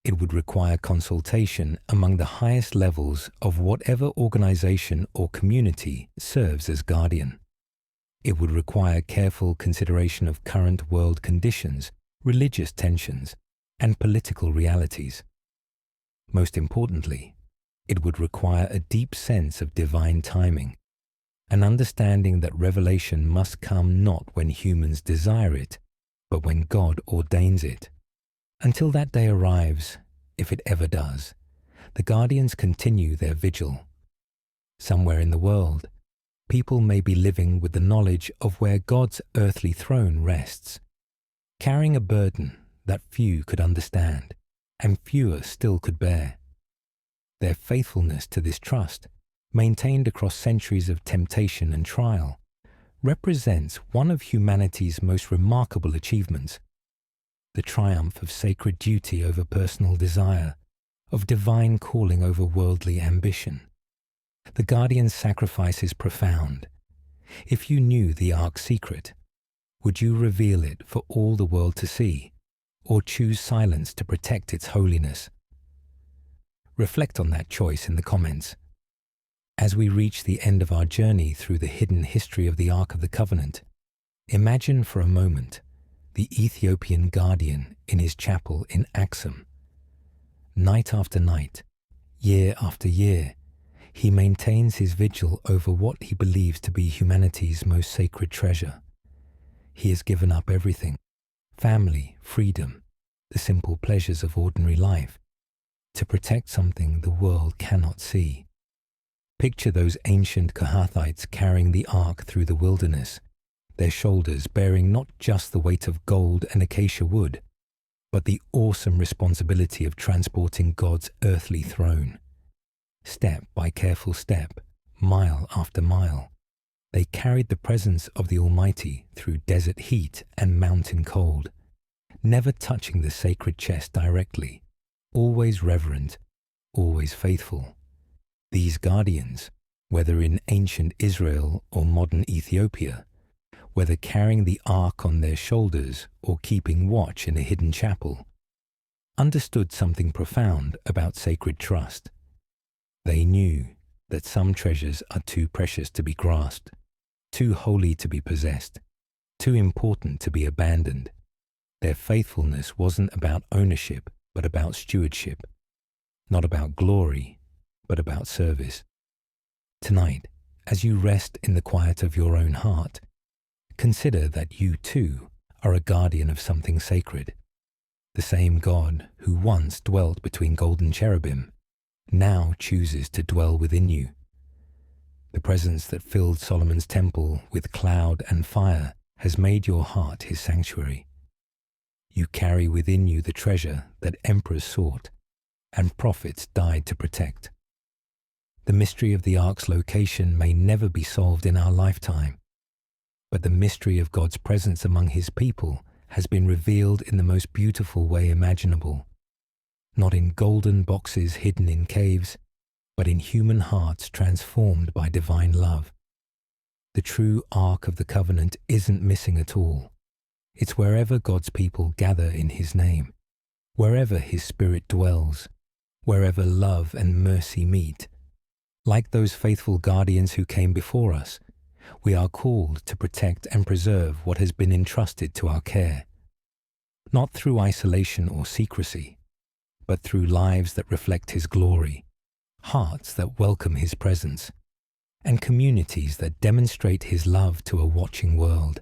It would require consultation among the highest levels of whatever organization or community serves as guardian. It would require careful consideration of current world conditions, religious tensions, and political realities. Most importantly, it would require a deep sense of divine timing, an understanding that revelation must come not when humans desire it, but when God ordains it. Until that day arrives, if it ever does, the guardians continue their vigil. Somewhere in the world, people may be living with the knowledge of where God's earthly throne rests, carrying a burden that few could understand and fewer still could bear. Their faithfulness to this trust, maintained across centuries of temptation and trial, represents one of humanity's most remarkable achievements. The triumph of sacred duty over personal desire, of divine calling over worldly ambition. The guardian's sacrifice is profound. If you knew the Ark's secret, would you reveal it for all the world to see, or choose silence to protect its holiness? Reflect on that choice in the comments. As we reach the end of our journey through the hidden history of the Ark of the Covenant, imagine for a moment the Ethiopian guardian in his chapel in Axum, Night after night, year after year, he maintains his vigil over what he believes to be humanity's most sacred treasure. He has given up everything: family, freedom, the simple pleasures of ordinary life, to protect something the world cannot see. Picture those ancient Kohathites carrying the ark through the wilderness, their shoulders bearing not just the weight of gold and acacia wood, but the awesome responsibility of transporting God's earthly throne. Step by careful step, mile after mile, they carried the presence of the Almighty through desert heat and mountain cold, never touching the sacred chest directly, always reverent, always faithful. These guardians, whether in ancient Israel or modern Ethiopia, whether carrying the ark on their shoulders or keeping watch in a hidden chapel, understood something profound about sacred trust. They knew that some treasures are too precious to be grasped, too holy to be possessed, too important to be abandoned. Their faithfulness wasn't about ownership, but about stewardship, not about glory, but about service. Tonight, as you rest in the quiet of your own heart, consider that you too are a guardian of something sacred. The same God who once dwelt between golden cherubim now chooses to dwell within you. The presence that filled Solomon's temple with cloud and fire has made your heart his sanctuary. You carry within you the treasure that emperors sought and prophets died to protect. The mystery of the ark's location may never be solved in our lifetime, but the mystery of God's presence among his people has been revealed in the most beautiful way imaginable, not in golden boxes hidden in caves, but in human hearts transformed by divine love. The true Ark of the Covenant isn't missing at all. It's wherever God's people gather in his name, wherever his Spirit dwells, wherever love and mercy meet. Like those faithful guardians who came before us, we are called to protect and preserve what has been entrusted to our care, not through isolation or secrecy, but through lives that reflect his glory, hearts that welcome his presence, and communities that demonstrate his love to a watching world.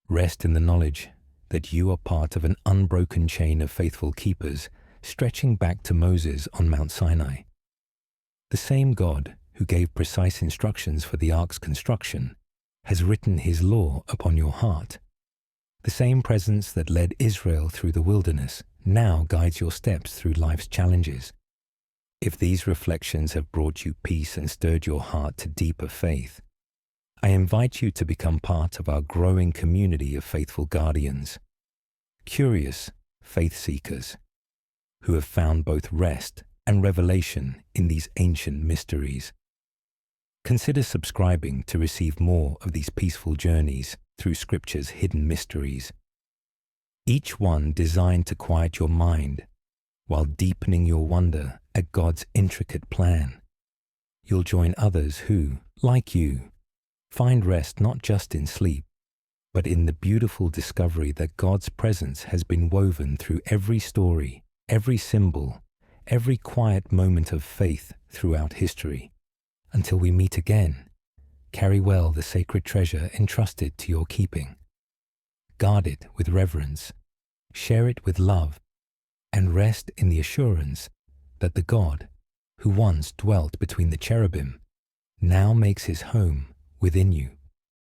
Rest in the knowledge that you are part of an unbroken chain of faithful keepers stretching back to Moses on Mount Sinai. The same God who gave precise instructions for the ark's construction has written his law upon your heart. The same presence that led Israel through the wilderness now guides your steps through life's challenges. If these reflections have brought you peace and stirred your heart to deeper faith, I invite you to become part of our growing community of faithful guardians, curious faith seekers, who have found both rest and revelation in these ancient mysteries. Consider subscribing to receive more of these peaceful journeys through Scripture's hidden mysteries, each one designed to quiet your mind while deepening your wonder at God's intricate plan. You'll join others who, like you, find rest not just in sleep, but in the beautiful discovery that God's presence has been woven through every story, every symbol, every quiet moment of faith throughout history. Until we meet again, carry well the sacred treasure entrusted to your keeping. Guard it with reverence, share it with love, and rest in the assurance that the God who once dwelt between the cherubim now makes his home within you.